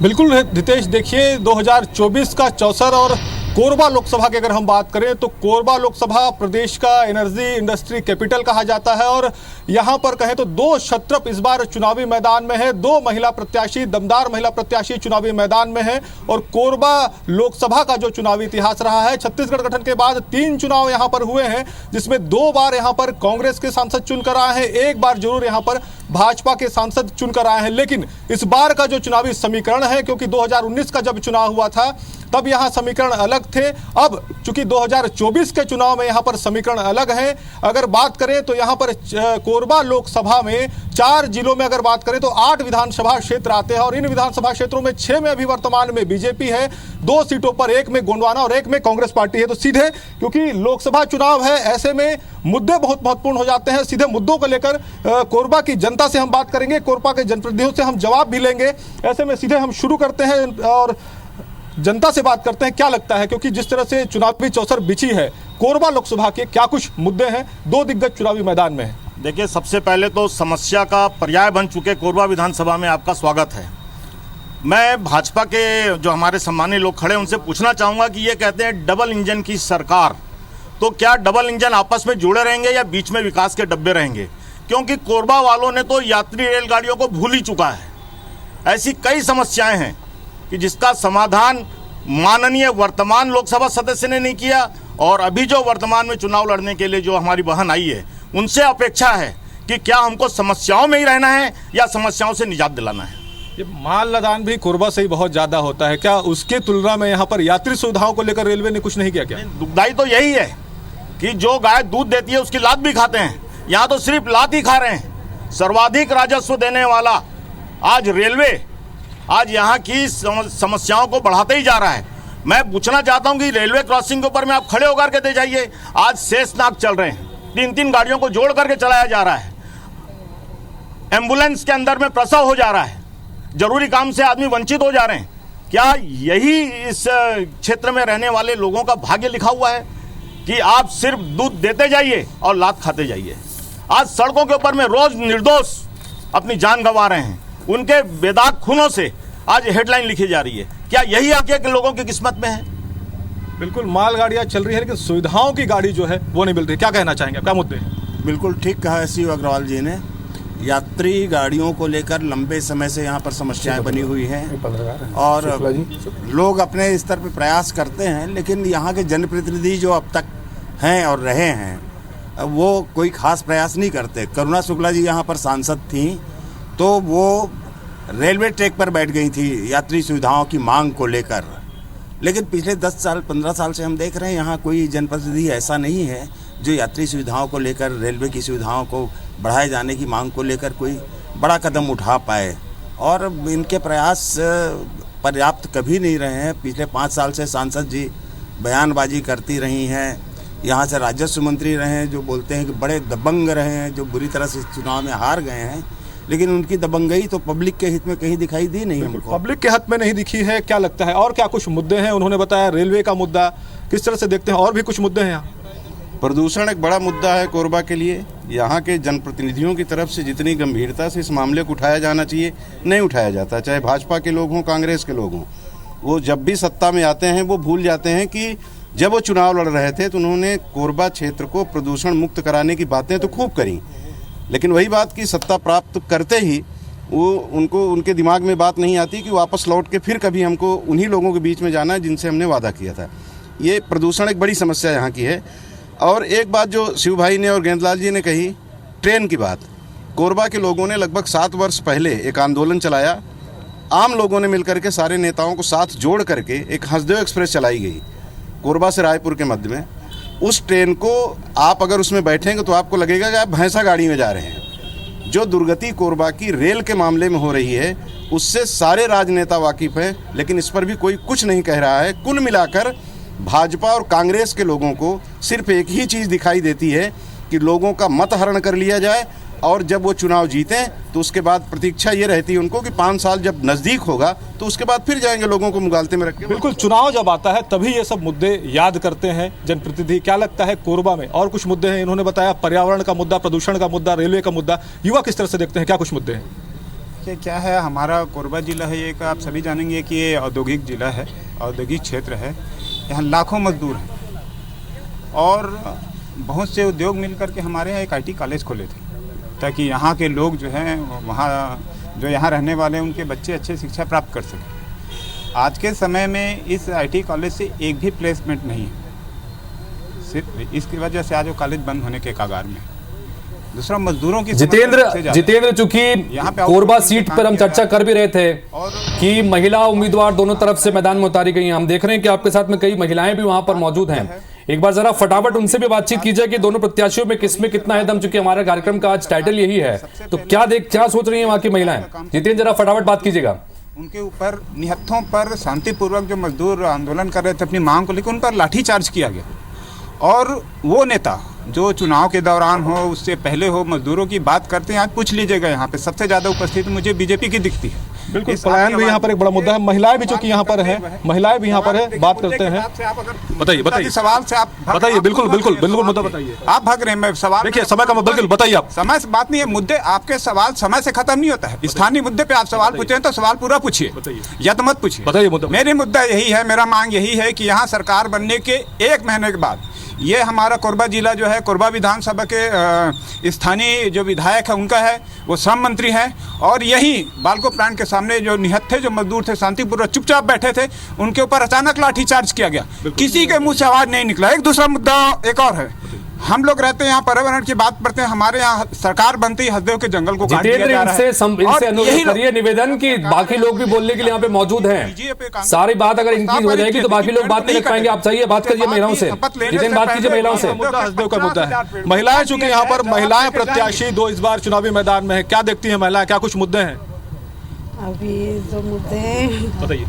बिल्कुल रितेश, देखिए 2024 का चौसर और कोरबा लोकसभा की अगर हम बात करें तो कोरबा लोकसभा प्रदेश का एनर्जी इंडस्ट्री कैपिटल कहा जाता है और यहाँ पर कहें तो दो क्षत्रप इस बार चुनावी मैदान में है, दो महिला प्रत्याशी, दमदार महिला प्रत्याशी चुनावी मैदान में है। और कोरबा लोकसभा का जो चुनावी इतिहास रहा है, छत्तीसगढ़ गठन के बाद 3 चुनाव यहाँ पर हुए हैं, जिसमें 2 बार यहाँ पर कांग्रेस के सांसद चुनकर आए हैं, 1 बार जरूर यहाँ पर भाजपा के सांसद चुनकर आए हैं। लेकिन इस बार का जो चुनावी समीकरण है, क्योंकि 2019 का जब चुनाव हुआ था तब यहाँ समीकरण अलग अलग थे। अब चूंकि 2024 के चुनाव में यहाँ पर समीकरण अलग है। अगर बात करें तो यहाँ पर कोरबा लोकसभा में 4 जिलों में अगर बात करें तो 8 विधानसभा क्षेत्र आते हैं और इन विधानसभा क्षेत्रों में 6 में अभी वर्तमान में बीजेपी है, 2 सीटों पर, एक में गोंडवाना और एक में कांग्रेस पार्टी है। तो सीधे क्योंकि लोकसभा चुनाव है, ऐसे में मुद्दे बहुत महत्वपूर्ण हो जाते हैं। सीधे मुद्दों को लेकर कोरबा की जनता से हम बात करेंगे, कोरबा के जनप्रतिनिधियों से हम जवाब भी लेंगे। ऐसे में सीधे हम शुरू करते हैं और जनता से बात करते हैं क्या लगता है, क्योंकि जिस तरह से चुनावी चौसर बिछी है, कोरबा लोकसभा के क्या कुछ मुद्दे हैं, 2 दिग्गज चुनावी मैदान में है। देखिए, सबसे पहले तो समस्या का पर्याय बन चुके कोरबा विधानसभा में आपका स्वागत है। मैं भाजपा के जो हमारे सम्मानित लोग खड़े उनसे पूछना चाहूँगा कि ये कहते हैं डबल इंजन की सरकार, तो क्या डबल इंजन आपस में जुड़े रहेंगे या बीच में विकास के डब्बे रहेंगे? क्योंकि कोरबा वालों ने तो यात्री रेलगाड़ियों को भूल ही चुका है। ऐसी कई समस्याएं हैं कि जिसका समाधान माननीय वर्तमान लोकसभा सदस्य ने नहीं किया और अभी जो वर्तमान में चुनाव लड़ने के लिए जो हमारी बहन आई है उनसे अपेक्षा है कि क्या हमको समस्याओं में ही रहना है या समस्याओं से निजात दिलाना है। ये माल लदान भी कोरबा से ही बहुत ज़्यादा होता है, क्या उसके तुलना में यहाँ पर यात्री सुविधाओं को लेकर रेलवे ने कुछ नहीं किया? क्या दुखदाई तो यही है कि जो गाय दूध देती है उसकी लात भी खाते हैं, यहाँ तो सिर्फ लात ही खा रहे हैं। सर्वाधिक राजस्व देने वाला आज रेलवे आज यहाँ की समस्याओं को बढ़ाते ही जा रहा है। मैं पूछना चाहता हूँ कि रेलवे क्रॉसिंग के ऊपर में आप खड़े होकर के दे जाइए, आज शेषनाग चल रहे हैं, 3-3 गाड़ियों को जोड़ करके चलाया जा रहा है। एम्बुलेंस के अंदर में प्रसव हो जा रहा है, जरूरी काम से आदमी वंचित हो जा रहे हैं। क्या यही इस क्षेत्र में रहने वाले लोगों का भाग्य लिखा हुआ है कि आप सिर्फ दूध देते जाइए और लात खाते जाइए? आज सड़कों के ऊपर में रोज निर्दोष अपनी जान गंवा रहे हैं, उनके बेदाग खूनों से आज हेडलाइन लिखी जा रही है। क्या यही आगे के लोगों की किस्मत में है? बिल्कुल, मालगाड़ियाँ चल रही है लेकिन सुविधाओं की गाड़ी जो है वो नहीं मिल रही। क्या कहना चाहेंगे, क्या मुद्दे हैं? बिल्कुल ठीक कहा है शिव अग्रवाल जी ने। यात्री गाड़ियों को लेकर लंबे समय से यहाँ पर समस्याएं बनी हुई हैं और लोग अपने स्तर पर प्रयास करते हैं, लेकिन यहाँ के जनप्रतिनिधि जो अब तक हैं और रहे हैं वो कोई खास प्रयास नहीं करते। करुणा शुक्ला जी यहाँ पर सांसद थी तो वो रेलवे ट्रैक पर बैठ गई थी यात्री सुविधाओं की मांग को लेकर, लेकिन पिछले 10 साल 15 साल से हम देख रहे हैं यहाँ कोई जनप्रतिनिधि ऐसा नहीं है जो यात्री सुविधाओं को लेकर, रेलवे की सुविधाओं को बढ़ाए जाने की मांग को लेकर कोई बड़ा कदम उठा पाए। और इनके प्रयास पर्याप्त कभी नहीं रहे हैं। पिछले 5 साल से सांसद जी बयानबाजी करती रही हैं, यहाँ से राजस्व मंत्री रहे हैं जो बोलते हैं कि बड़े दबंग रहे हैं, जो बुरी तरह से चुनाव में हार गए हैं, लेकिन उनकी दबंगई तो पब्लिक के हित में कहीं दिखाई दी नहीं हमको। पब्लिक के हित में नहीं दिखी है। क्या लगता है और क्या कुछ मुद्दे हैं? उन्होंने बताया रेलवे का मुद्दा, किस तरह से देखते हैं? और भी कुछ मुद्दे हैं यहाँ? प्रदूषण एक बड़ा मुद्दा है कोरबा के लिए। यहाँ के जनप्रतिनिधियों की तरफ से जितनी गंभीरता से इस मामले को उठाया जाना चाहिए नहीं उठाया जाता, चाहे भाजपा के लोग हों, कांग्रेस के लोग हों। वो जब भी सत्ता में आते हैं वो भूल जाते हैं कि जब वो चुनाव लड़ रहे थे तो उन्होंने कोरबा क्षेत्र को प्रदूषण मुक्त कराने की बातें तो खूब करी, लेकिन वही बात की सत्ता प्राप्त करते ही वो उनको उनके दिमाग में बात नहीं आती कि वापस लौट के फिर कभी हमको उन्हीं लोगों के बीच में जाना है जिनसे हमने वादा किया था। ये प्रदूषण एक बड़ी समस्या यहाँ की है। और एक बात जो शिव भाई ने और गेंदलाल जी ने कही, ट्रेन की बात, कोरबा के लोगों ने लगभग 7 वर्ष पहले एक आंदोलन चलाया। आम लोगों ने मिलकर के सारे नेताओं को साथ जोड़ करके एक हंसदेव एक्सप्रेस चलाई गई कोरबा से रायपुर के मध्य में। उस ट्रेन को आप अगर उसमें बैठेंगे तो आपको लगेगा कि आप भैंसा गाड़ी में जा रहे हैं। जो दुर्गति कोरबा की रेल के मामले में हो रही है उससे सारे राजनेता वाकिफ हैं, लेकिन इस पर भी कोई कुछ नहीं कह रहा है। कुल मिलाकर भाजपा और कांग्रेस के लोगों को सिर्फ एक ही चीज़ दिखाई देती है कि लोगों का मत हरण कर लिया जाए और जब वो चुनाव जीतें तो उसके बाद प्रतीक्षा ये रहती है उनको कि 5 साल जब नज़दीक होगा तो उसके बाद फिर जाएंगे लोगों को मुगालते में रख के। बिल्कुल, चुनाव जब आता है तभी ये सब मुद्दे याद करते हैं जनप्रतिनिधि। क्या लगता है कोरबा में और कुछ मुद्दे हैं? इन्होंने बताया पर्यावरण का मुद्दा, प्रदूषण का मुद्दा, रेलवे का मुद्दा। युवा किस तरह से देखते हैं, क्या कुछ मुद्दे हैं? क्या है, हमारा कोरबा जिला है एक, आप सभी जानेंगे कि ये औद्योगिक जिला है, औद्योगिक क्षेत्र है। यहाँ लाखों मजदूर हैं और बहुत से उद्योग मिल करके हमारे यहाँ एक IT कॉलेज खोले थे ताकि यहाँ के लोग जो हैं वहाँ जो यहाँ रहने वाले हैं उनके बच्चे अच्छे शिक्षा प्राप्त कर सकें। आज के समय में इस IT कॉलेज से एक भी प्लेसमेंट नहीं है, सिर्फ इसकी वजह से आज वो कॉलेज बंद होने के कगार में। दूसरा मजदूरों की जितेंद्र, चूंकि कोरबा सीट पर हम चर्चा कर भी रहे थे कि महिला उम्मीदवार दोनों तरफ से मैदान में उतारी गई हैं। हम देख रहे हैं कि आपके साथ में कई महिलाएं भी वहां पर मौजूद हैं। एक बार जरा फटाफट उनसे भी बातचीत कीजिए कि दोनों प्रत्याशियों में किसमें कितना है दम, चूंकि हमारे कार्यक्रम का आज टाइटल यही है। तो क्या सोच रही है वहां की महिलाएं? जितेंद्र, जरा फटाफट बात कीजिएगा। उनके ऊपर निहत्थों पर शांतिपूर्वक जो मजदूर आंदोलन कर रहे थे अपनी मांग को लेकर, उन पर लाठीचार्ज किया गया। और वो नेता जो चुनाव के दौरान हो, उससे पहले हो, मजदूरों की बात करते हैं। आज पूछ लीजिएगा, यहाँ पे सबसे ज्यादा उपस्थिति मुझे बीजेपी की दिखती है। बिल्कुल, पलायन भी यहाँ पर एक बड़ा मुद्दा है। महिलाएं भी चूंकि यहाँ पर है, महिलाएं भी यहाँ पर है, बात करते हैं। बताइए सवाल से आप बताइए, बिल्कुल मुद्दा बताइए। आप भाग रहे हैं, मैं सवाल देखिए समय का बिल्कुल बताइए। आप समय से बात नहीं है, मुद्दे आपके सवाल समय से खत्म नहीं होता है। स्थानीय मुद्दे पे आप सवाल पूछे तो सवाल पूरा पूछिए, या तो मत पूछिए। बताइए मुद्दा। मेरी मुद्दा यही है, मेरा मांग यही है कि यहाँ सरकार बनने के 1 महीने के बाद ये हमारा कोरबा जिला जो है, कोरबा विधानसभा के स्थानीय जो विधायक है उनका है, वो श्रम मंत्री है। और यही बालको प्लांट के सामने जो निहत्थे जो मजदूर थे, शांतिपूर्वक चुपचाप बैठे थे, उनके ऊपर अचानक लाठीचार्ज किया गया। किसी के मुंह से आवाज नहीं निकला। एक दूसरा मुद्दा एक और है, हम लोग रहते हैं यहाँ, पर्यावरण की बात करते हैं। हमारे यहाँ सरकार बनती है, हसदेव के जंगल को काट दिया जा रहा है। इनसे अनुरोध करिए, निवेदन की बाकी लोग भी बोलने के लिए यहाँ पे मौजूद हैं। सारी बात अगर इनकी हो जाएगी तो बाकी लोग बात नहीं कर पाएंगे। आप चाहिए बात करिए महिलाओं से, जितेंद्र बात कीजिए महिलाओं से। हसदेव का मुद्दा है महिलाएं, चूंकि यहाँ पर महिलाएं प्रत्याशी 2 इस बार चुनावी मैदान में है। क्या देखती है महिलाएं, क्या कुछ मुद्दे हैं? अभी जो मुद्दे हैं, बताइए।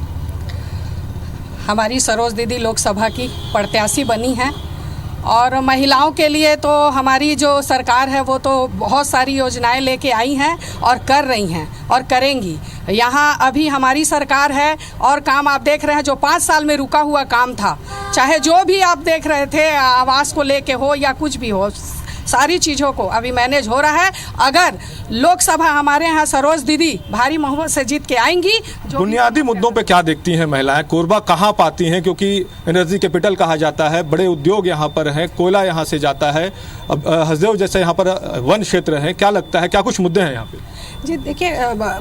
हमारी सरोज दीदी लोकसभा की प्रत्याशी बनी है और महिलाओं के लिए तो हमारी जो सरकार है वो तो बहुत सारी योजनाएं लेके आई हैं और कर रही हैं और करेंगी। यहाँ अभी हमारी सरकार है और काम आप देख रहे हैं, जो 5 साल में रुका हुआ काम था, चाहे जो भी आप देख रहे थे आवास को लेके हो या कुछ भी हो, सारी चीज़ों को अभी मैनेज हो रहा है। अगर लोकसभा हमारे यहाँ सरोज दीदी भारी बहुमत से जीत के आएंगी। बुनियादी मुद्दों पे क्या देखती हैं महिलाएं? कोरबा कहाँ पाती हैं, क्योंकि एनर्जी कैपिटल कहा जाता है, बड़े उद्योग यहाँ पर हैं, कोयला यहाँ से जाता है। अब हसदेव जैसे यहाँ पर वन क्षेत्र है, क्या लगता है क्या कुछ मुद्दे हैं यहाँ पे? जी देखिए,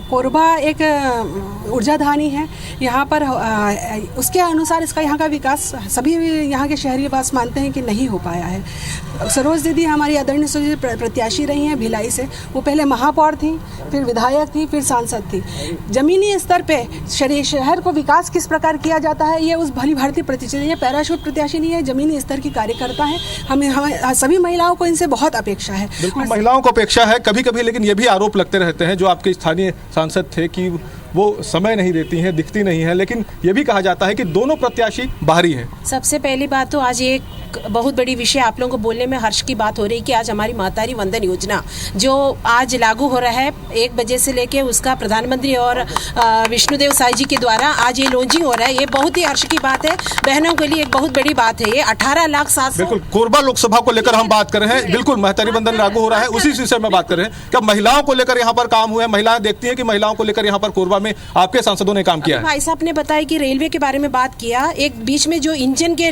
कोरबा एक ऊर्जाधानी है यहाँ पर, उसके अनुसार इसका यहाँ का विकास सभी यहाँ के शहरी वास मानते हैं कि नहीं हो पाया है। सरोज दीदी हमारी आदरणीय सरोज प्रत्याशी रही हैं भिलाई से। वो पहले महापौर थी, फिर विधायक थी, फिर सांसद थी। ज़मीनी स्तर पे शहर को विकास किस प्रकार किया जाता है, ये उस भली भांति प्रत्याशी, ये पैराशूट प्रत्याशी नहीं है, ज़मीनी स्तर की कार्यकर्ता है। हमें सभी महिलाओं को इनसे बहुत अपेक्षा है। बिल्कुल महिलाओं को अपेक्षा है कभी कभी, लेकिन ये भी आरोप लगते रहते हैं जो आपके स्थानीय सांसद थे कि वो समय नहीं देती हैं, दिखती नहीं है। लेकिन ये भी कहा जाता है कि दोनों प्रत्याशी बाहरी हैं। सबसे पहली बात तो आज एक बहुत बड़ी विषय आप लोगों को बोलने में हर्ष की बात हो रही है कि आज हमारी मातारी वंदन योजना जो आज लागू हो रहा है 1 बजे से लेके, उसका प्रधानमंत्री और विष्णुदेव साई जी के द्वारा आज ये लॉन्चिंग हो रहा है। ये बहुत ही हर्ष की बात है, बहनों के लिए एक बहुत बड़ी बात है। ये 18,700,000। बिल्कुल कोरबा लोकसभा को लेकर हम बात कर रहे हैं। बिल्कुल मातारी वंदन लागू हो रहा है, उसी विषय में बात कर रहे हैं। क्या महिलाओं को लेकर यहाँ पर काम हुआ है? महिलाएं देखती हैं कि महिलाओं को लेकर यहाँ पर कोरबा में आपके सांसदों ने काम किया है? भाई साहब ने बताया कि रेलवे के बारे में बात किया। एक बीच में जो इंजन के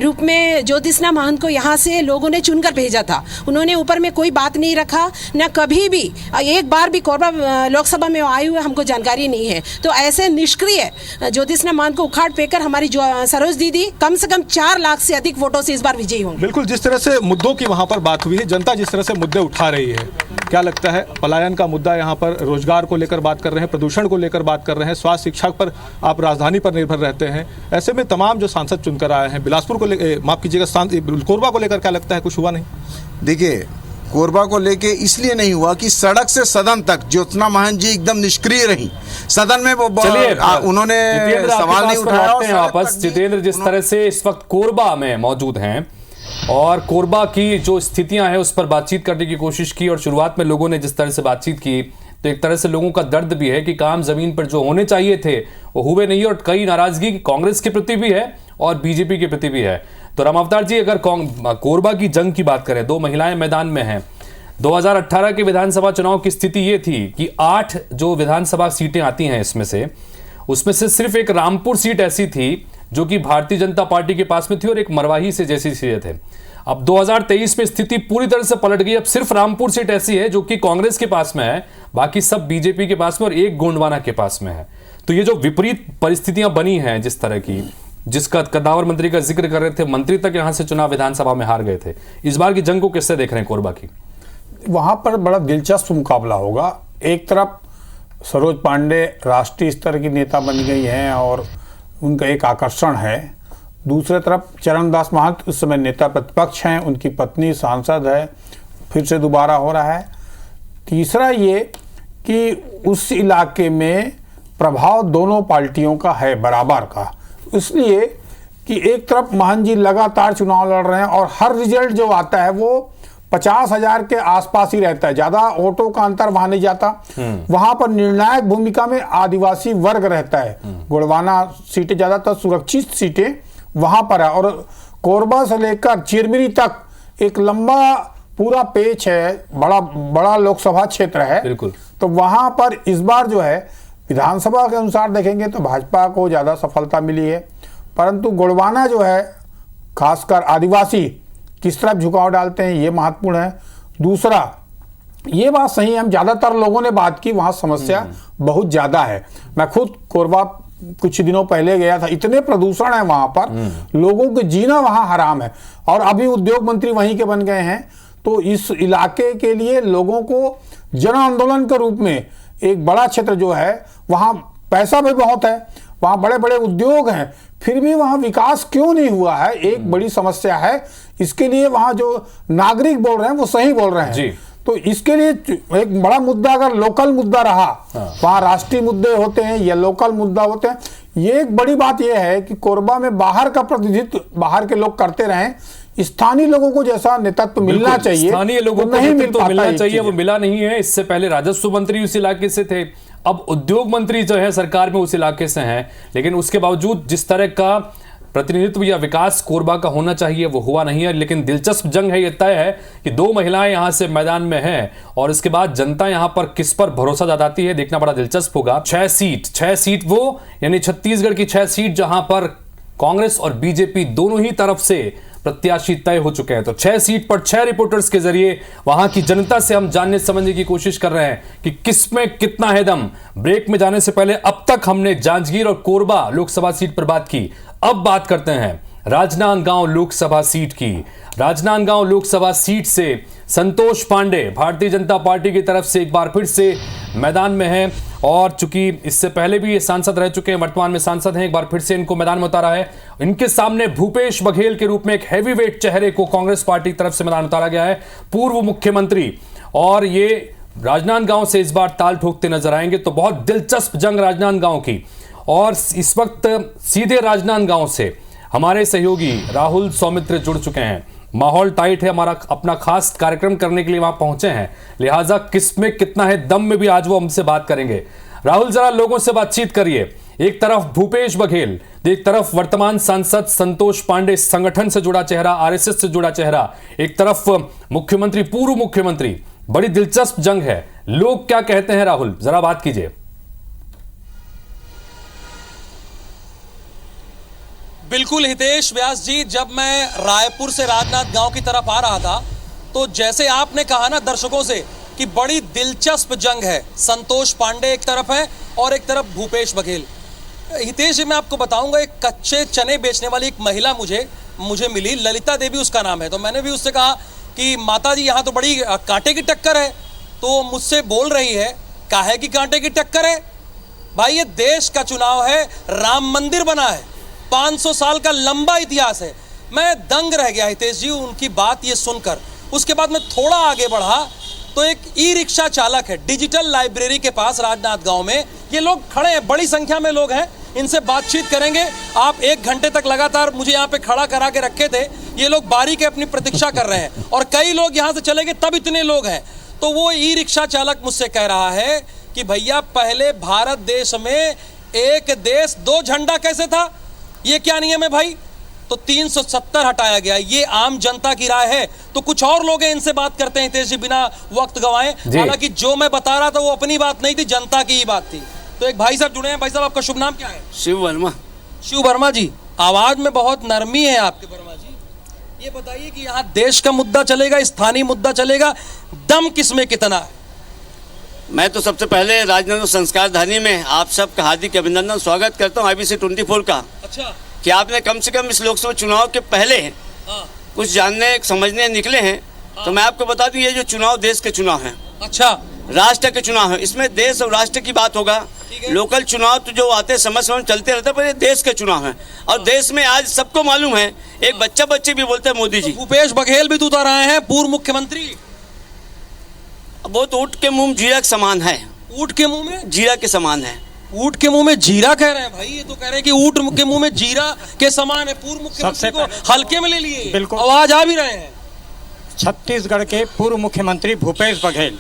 रूप में ज्योतिषना महंत को यहाँ से लोगों ने चुनकर भेजा था, उन्होंने ऊपर में कोई बात नहीं रखा, न कभी भी एक बार भी कोरबा लोकसभा में आए हुए हमको जानकारी नहीं है। तो ऐसे निष्क्रिय ज्योतिषना महंत को उखाड़ फेंकर हमारी सरोज दीदी कम से कम 4 लाख से अधिक वोटों से इस बार विजयी होंगे। बिल्कुल, जिस तरह से मुद्दों की वहाँ पर बात हुई है, जनता जिस तरह से मुद्दे उठा रही है, क्या लगता है? पलायन का मुद्दा यहाँ पर, रोजगार को लेकर बात कर रहे हैं, प्रदूषण को लेकर बात कर रहे हैं, स्वास्थ्य शिक्षा पर आप राजधानी पर निर्भर रहते हैं। ऐसे में तमाम जो सांसद चुनकर आए हैं, बिलासपुर को माफ कीजिएगा, कोरबा को लेकर क्या लगता है कुछ हुआ नहीं? देखिए, कोरबा को लेके इसलिए नहीं हुआ कि सड़क से सदन तक ज्योत्सना महंत जी एकदम निष्क्रिय रही। सदन में वो उन्होंने सवाल नहीं उठाया। वापस जितेंद्र, जिस तरह से इस वक्त कोरबा में मौजूद हैं और कोरबा की जो स्थितियां हैं उस पर बातचीत करने की कोशिश की, और शुरुआत में लोगों ने जिस तरह से बातचीत की, तो एक तरह से लोगों का दर्द भी है कि काम जमीन पर जो होने चाहिए थे वो हुए नहीं, और कई नाराजगी कांग्रेस के प्रति भी है और बीजेपी के प्रति भी है। तो राम अवतार जी, अगर कोरबा की जंग की बात करें, 2 महिलाएं मैदान में हैं। 2018 के विधानसभा चुनाव की स्थिति ये थी कि 8 जो विधानसभा सीटें आती हैं उसमें से सिर्फ एक रामपुर सीट ऐसी थी जो कि भारतीय जनता पार्टी के पास में थी और एक मरवाही से जैसी सीटें थे। अब 2023 में स्थिति पूरी तरह से पलट गई। अब सिर्फ रामपुर सीट ऐसी है जो कि कांग्रेस के पास में है, बाकी सब बीजेपी के पास में और एक गोंडवाना के पास में है। तो ये जो विपरीत परिस्थितियां बनी हैं, जिस तरह की, जिसका कद्दावर मंत्री का जिक्र कर रहे थे, मंत्री तक यहां से चुनाव विधानसभा में हार गए थे। इस बार की जंग को किससे देख रहे हैं कोरबा की? वहाँ पर बड़ा दिलचस्प मुकाबला होगा। एक तरफ सरोज पांडे राष्ट्रीय स्तर की नेता बन गई हैं और उनका एक आकर्षण है। दूसरी तरफ चरणदास महंत उस समय नेता प्रतिपक्ष हैं, उनकी पत्नी सांसद है, फिर से दोबारा हो रहा है। तीसरा ये कि उस इलाके में प्रभाव दोनों पार्टियों का है बराबर का, इसलिए कि एक तरफ महंत जी लगातार चुनाव लड़ रहे हैं और हर रिजल्ट जो आता है वो 50,000 के आसपास ही रहता है, ज्यादा वोटों का अंतर वहां नहीं जाता। वहां पर निर्णायक भूमिका में आदिवासी वर्ग रहता है। गोंडवाना सीटें ज्यादातर सुरक्षित सीटें वहां पर है और कोरबा से लेकर चिरमिरी तक एक लंबा पूरा पेच है, बड़ा लोकसभा क्षेत्र है। बिल्कुल। तो वहां पर इस बार जो है विधानसभा के अनुसार देखेंगे तो भाजपा को ज्यादा सफलता मिली है, परंतु गोंडवाना जो है खासकर आदिवासी किस तरफ झुकाव डालते हैं ये महत्वपूर्ण है। दूसरा ये बात सही है, हम ज्यादातर लोगों ने बात की वहां समस्या बहुत ज्यादा है। मैं खुद कोरबा कुछ दिनों पहले गया था, इतने प्रदूषण है वहां पर, लोगों के जीना वहां हराम है और अभी उद्योग मंत्री वहीं के बन गए हैं। तो इस इलाके के लिए लोगों को जन आंदोलन के रूप में एक बड़ा क्षेत्र जो है वहां पैसा भी बहुत है, वहां बड़े बड़े उद्योग हैं, फिर भी वहां विकास क्यों नहीं हुआ है, एक बड़ी समस्या है। इसके लिए वहां जो नागरिक बोल रहे हैं वो सही बोल रहे हैं। तो इसके लिए एक बड़ा मुद्दा अगर लोकल मुद्दा रहा, वहां राष्ट्रीय मुद्दे होते हैं या लोकल मुद्दा होते हैं, ये एक बड़ी बात यह है कि कोरबा में बाहर का प्रतिनिधित्व बाहर के लोग करते रहें, स्थानीय लोगों को जैसा नेतृत्व मिलना चाहिए, स्थानीय लोगों को नेतृत्व मिलना चाहिए, वो मिला नहीं है। इससे पहले राजस्व मंत्री उस इलाके से थे, अब उद्योग मंत्री जो है सरकार में उस इलाके से हैं, लेकिन उसके बावजूद जिस तरह का प्रतिनिधित्व या विकास कोरबा का होना चाहिए वो हुआ नहीं है। लेकिन दिलचस्प जंग है, ये तय है कि 2 महिलाएं यहां से मैदान में हैं और इसके बाद जनता यहां पर किस पर भरोसा जताती है देखना बड़ा दिलचस्प होगा। 6 सीट वो यानी छत्तीसगढ़ की 6 सीट जहां पर कांग्रेस और बीजेपी दोनों ही तरफ से प्रत्याशी तय हो चुके हैं। तो 6 सीट पर 6 रिपोर्टर्स के जरिए वहां की जनता से हम जानने समझने की कोशिश कर रहे हैं कि किस में कितना है दम। ब्रेक में जाने से पहले अब तक हमने जांजगीर और कोरबा लोकसभा सीट पर बात की, अब बात करते हैं राजनांदगांव लोकसभा सीट की। राजनांदगांव लोकसभा सीट से संतोष पांडे भारतीय जनता पार्टी की तरफ से एक बार फिर से मैदान में हैं और चूंकि इससे पहले भी ये सांसद रह चुके हैं, वर्तमान में सांसद हैं, एक बार फिर से इनको मैदान में उतारा है। इनके सामने भूपेश बघेल के रूप में एक हैवीवेट चेहरे को कांग्रेस पार्टी की तरफ से मैदान उतारा गया है, पूर्व मुख्यमंत्री, और ये राजनांदगांव से इस बार ताल ठोकते नजर आएंगे। तो बहुत दिलचस्प जंग राजनांदगांव की, और इस वक्त सीधे राजनांदगांव से हमारे सहयोगी राहुल सौमित्र जुड़ चुके हैं। माहौल टाइट है, हमारा अपना खास कार्यक्रम करने के लिए वहां पहुंचे हैं, लिहाजा किस में कितना है दम में भी आज वो हमसे बात करेंगे। राहुल जरा लोगों से बातचीत करिए। एक तरफ भूपेश बघेल, एक तरफ वर्तमान सांसद संतोष पांडे, संगठन से जुड़ा चेहरा, आरएसएस से जुड़ा चेहरा, एक तरफ मुख्यमंत्री, पूर्व मुख्यमंत्री, बड़ी दिलचस्प जंग है। लोग क्या कहते हैं राहुल, जरा बात कीजिए। बिल्कुल हितेश व्यास जी, जब मैं रायपुर से राजनांदगांव की तरफ आ रहा था तो जैसे आपने कहा ना दर्शकों से कि बड़ी दिलचस्प जंग है, संतोष पांडे एक तरफ है और एक तरफ भूपेश बघेल। हितेश जी मैं आपको बताऊंगा, एक कच्चे चने बेचने वाली एक महिला मुझे मिली, ललिता देवी उसका नाम है। तो मैंने भी उससे कहा कि माता जी यहाँ तो बड़ी कांटे की टक्कर है, तो मुझसे बोल रही है काहे की कांटे की टक्कर है भाई, ये देश का चुनाव है, राम मंदिर बना है, 500 साल का लंबा इतिहास है। मैं दंग रह गया हितेश जी उनकी बात ये सुनकर। उसके बाद मैं थोड़ा आगे बढ़ा तो एक ई रिक्शा चालक है डिजिटल लाइब्रेरी के पास राजनांदगांव में, ये लोग खड़े हैं, बड़ी संख्या में लोग हैं, इनसे बातचीत करेंगे। आप 1 घंटे तक लगातार मुझे यहाँ पे खड़ा करा के रखे थे, ये लोग बारी के अपनी प्रतीक्षा कर रहे हैं और कई लोग यहाँ से चले गए तब इतने लोग हैं। तो वो ई रिक्शा चालक मुझसे कह रहा है कि भैया पहले भारत देश में एक देश 2 झंडा कैसे था, ये क्या नियम है भाई, तो 370 हटाया गया, ये आम जनता की राय है। तो कुछ और लोग हैं, इनसे बात करते हैं हितेश जी बिना वक्त गंवाए। हालांकि जो मैं बता रहा था वो अपनी बात नहीं थी, जनता की ही बात थी। तो एक भाई साहब जुड़े हैं। भाई साहब आपका शुभ नाम क्या है? शिव वर्मा। शिव वर्मा जी, आवाज में बहुत नरमी है आपके वर्मा जी। ये बताइए कि यहाँ देश का मुद्दा चलेगा, स्थानीय मुद्दा चलेगा, दम किसमें कितना है? मैं तो सबसे पहले राजनांदगांव संस्कार धानी में आप सबका हार्दिक अभिनंदन स्वागत करता हूँ IBC 24 का। अच्छा, कि आपने कम से कम इस लोकसभा चुनाव के पहले कुछ जानने समझने निकले हैं तो मैं आपको बता दूं, ये जो चुनाव देश के चुनाव हैं, अच्छा राष्ट्र के चुनाव है, इसमें देश और राष्ट्र की बात होगा। लोकल चुनाव तो जो आते समय समय चलते रहते हैं, पर ये देश के चुनाव हैं और देश में आज सबको मालूम है, एक बच्चे भी बोलते हैं मोदी जी। भूपेश बघेल भी तो उतर आए हैं, पूर्व मुख्यमंत्री। वो तो ऊँट के मुंह में जीरा के समान है। ऊँट के मुंह में जीरा के समान है। ऊँट के मुंह में जीरा कह रहे हैं भाई, ये तो कह रहे हैं कि ऊँट के मुंह में जीरा के समान है। पूर्व मुख्यमंत्री को हल्के में ले लिए, बिल्कुल आवाज आ भी रहे हैं। छत्तीसगढ़ के पूर्व मुख्यमंत्री भूपेश बघेल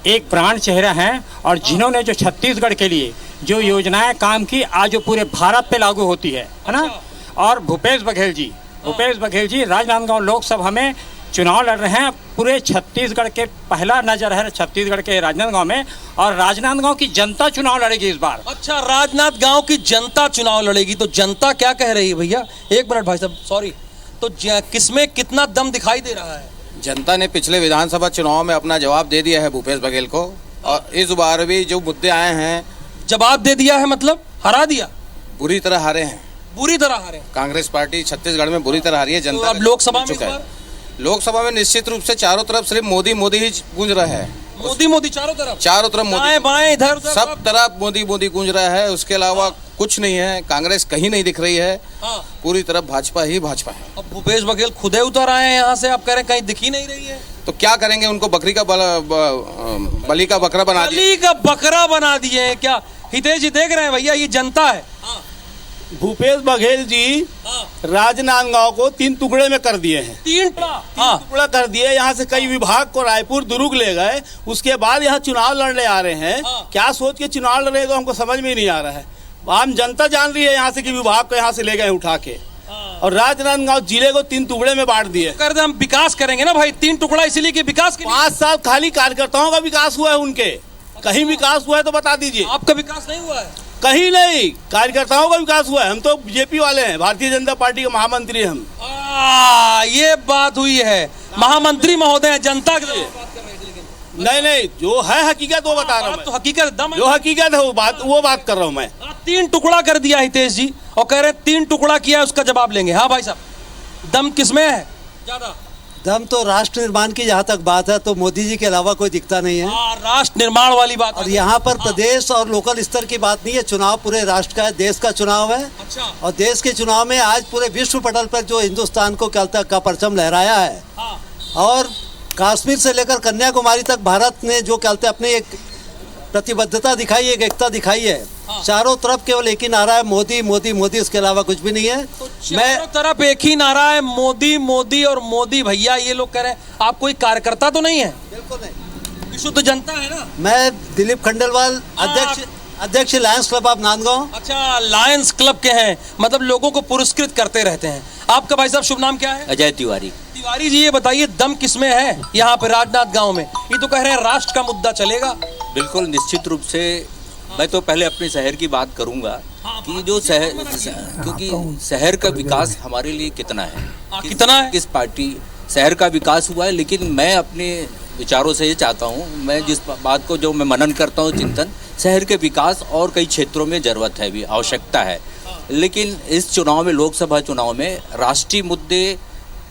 एक प्राण चेहरा हैं और जिन्होंने जो छत्तीसगढ़ के लिए जो योजनाएं काम की, आज वो पूरे भारत पे लागू होती है ना। और भूपेश बघेल जी राजनांदगांव लोकसभा में चुनाव लड़ रहे हैं। पूरे छत्तीसगढ़ के पहला नजर है छत्तीसगढ़ के राजनांदगांव में, और राजनांदगांव की जनता चुनाव लड़ेगी इस बार। अच्छा, राजनांदगांव की जनता चुनाव लड़ेगी, तो जनता क्या कह रही है भैया? एक मिनट भाई साहब, सॉरी, तो किसमें कितना दम दिखाई दे रहा है? जनता ने पिछले विधानसभा चुनाव में अपना जवाब दे दिया है भूपेश बघेल को, और इस बार भी जो मुद्दे आए हैं, जवाब दे दिया है मतलब हरा दिया? बुरी तरह हारे हैं, बुरी तरह हारे। कांग्रेस पार्टी छत्तीसगढ़ में बुरी तरह हारी है। जनता तो अब लोकसभा में इस बार? लोकसभा में निश्चित रूप से चारों तरफ सिर्फ मोदी ही गूंज रहा है। मोदी चारों तरफ मोदी, बाएं इधर सब तरफ मोदी गूंज रहा है। उसके अलावा कुछ नहीं है, कांग्रेस कहीं नहीं दिख रही है। पूरी तरफ भाजपा ही भाजपा है। अब भूपेश बघेल खुद ही उतर आए हैं यहाँ से, आप कह रहे हैं कहीं दिखी नहीं रही है, तो क्या करेंगे? उनको बकरी का बलि का बकरा बना दिया। बलि का बकरा बना दिए हैं क्या? हितेश जी देख रहे हैं भैया, ये जनता है। भूपेश बघेल जी राजनांदगांव को 3 टुकड़े में कर दिए हैं। 3 टुकड़ा कर दिए। यहाँ से कई विभाग को रायपुर दुर्ग ले गए, उसके बाद यहाँ चुनाव लड़ने आ रहे हैं। क्या सोच के चुनाव लड़ रहे हैं तो हमको समझ में नहीं आ रहा है। आम जनता जान रही है यहाँ से कि विभाग को यहाँ से ले गए उठा के, और राजनांदगांव जिले को 3 टुकड़े में बांट दिए। कर दे, हम विकास करेंगे ना भाई, 3 टुकड़ा इसलिए कि विकास के 5 साल खाली कार्यकर्ताओं का विकास हुआ है उनके। कहीं विकास हुआ है तो बता दीजिए। आपका विकास नहीं हुआ है? कहीं नहीं, कार्यकर्ताओं का विकास हुआ है। हम तो बीजेपी वाले हैं, भारतीय जनता पार्टी के महामंत्री हम। ये बात हुई है, महामंत्री महोदय जनता के नहीं, जो है हकीकत वो बता रहा हूँ। तो हकीकत दम है, जो हकीकत है वो बात कर रहा हूँ मैं। 3 टुकड़ा कर दिया हितेश जी, और कह रहे 3 टुकड़ा किया, उसका जवाब लेंगे। हाँ भाई साहब, दम किसमें है ज्यादा? दम तो राष्ट्र निर्माण की जहाँ तक बात है तो मोदी जी के अलावा कोई दिखता नहीं है। राष्ट्र निर्माण वाली बात। और यहाँ पर प्रदेश और लोकल स्तर की बात नहीं है, चुनाव पूरे राष्ट्र का है, देश का चुनाव है। अच्छा। और देश के चुनाव में आज पूरे विश्व पटल पर जो हिंदुस्तान को कल तक का परचम लहराया है, और कश्मीर से लेकर कन्याकुमारी तक भारत ने जो कहते अपनी एक प्रतिबद्धता दिखाई है, एक एकता दिखाई है। चारों तरफ केवल एक ही नारा है, मोदी मोदी मोदी, उसके अलावा कुछ भी नहीं है। चारों तरफ एक ही नारा है, मोदी मोदी और मोदी। भैया ये लोग कह रहे हैं आप कोई कार्यकर्ता तो नहीं है? बिल्कुल नहीं, शुद्ध जनता है ना। मैं दिलीप खंडेलवाल, अध्यक्ष लायंस क्लब ऑफ नांदगांव। अच्छा, लायंस क्लब के हैं, मतलब लोगों को पुरस्कृत करते रहते हैं। आपका भाई साहब शुभ नाम क्या है? अजय तिवारी। तिवारी जी, ये बताइए दम किसमें है यहाँ पे राजनांदगांव में? ये तो कह रहे हैं राष्ट्र का मुद्दा चलेगा। बिल्कुल निश्चित रूप से। मैं तो पहले अपने शहर की बात करूंगा कि जो शहर, क्योंकि शहर का विकास हमारे लिए कितना है, कितना है, किस पार्टी शहर का विकास हुआ है। लेकिन मैं अपने विचारों से ये चाहता हूँ, मैं जिस बात को जो मैं मनन करता हूँ, चिंतन, शहर के विकास और कई क्षेत्रों में जरूरत है भी, आवश्यकता है। लेकिन इस चुनाव में, लोकसभा चुनाव में राष्ट्रीय मुद्दे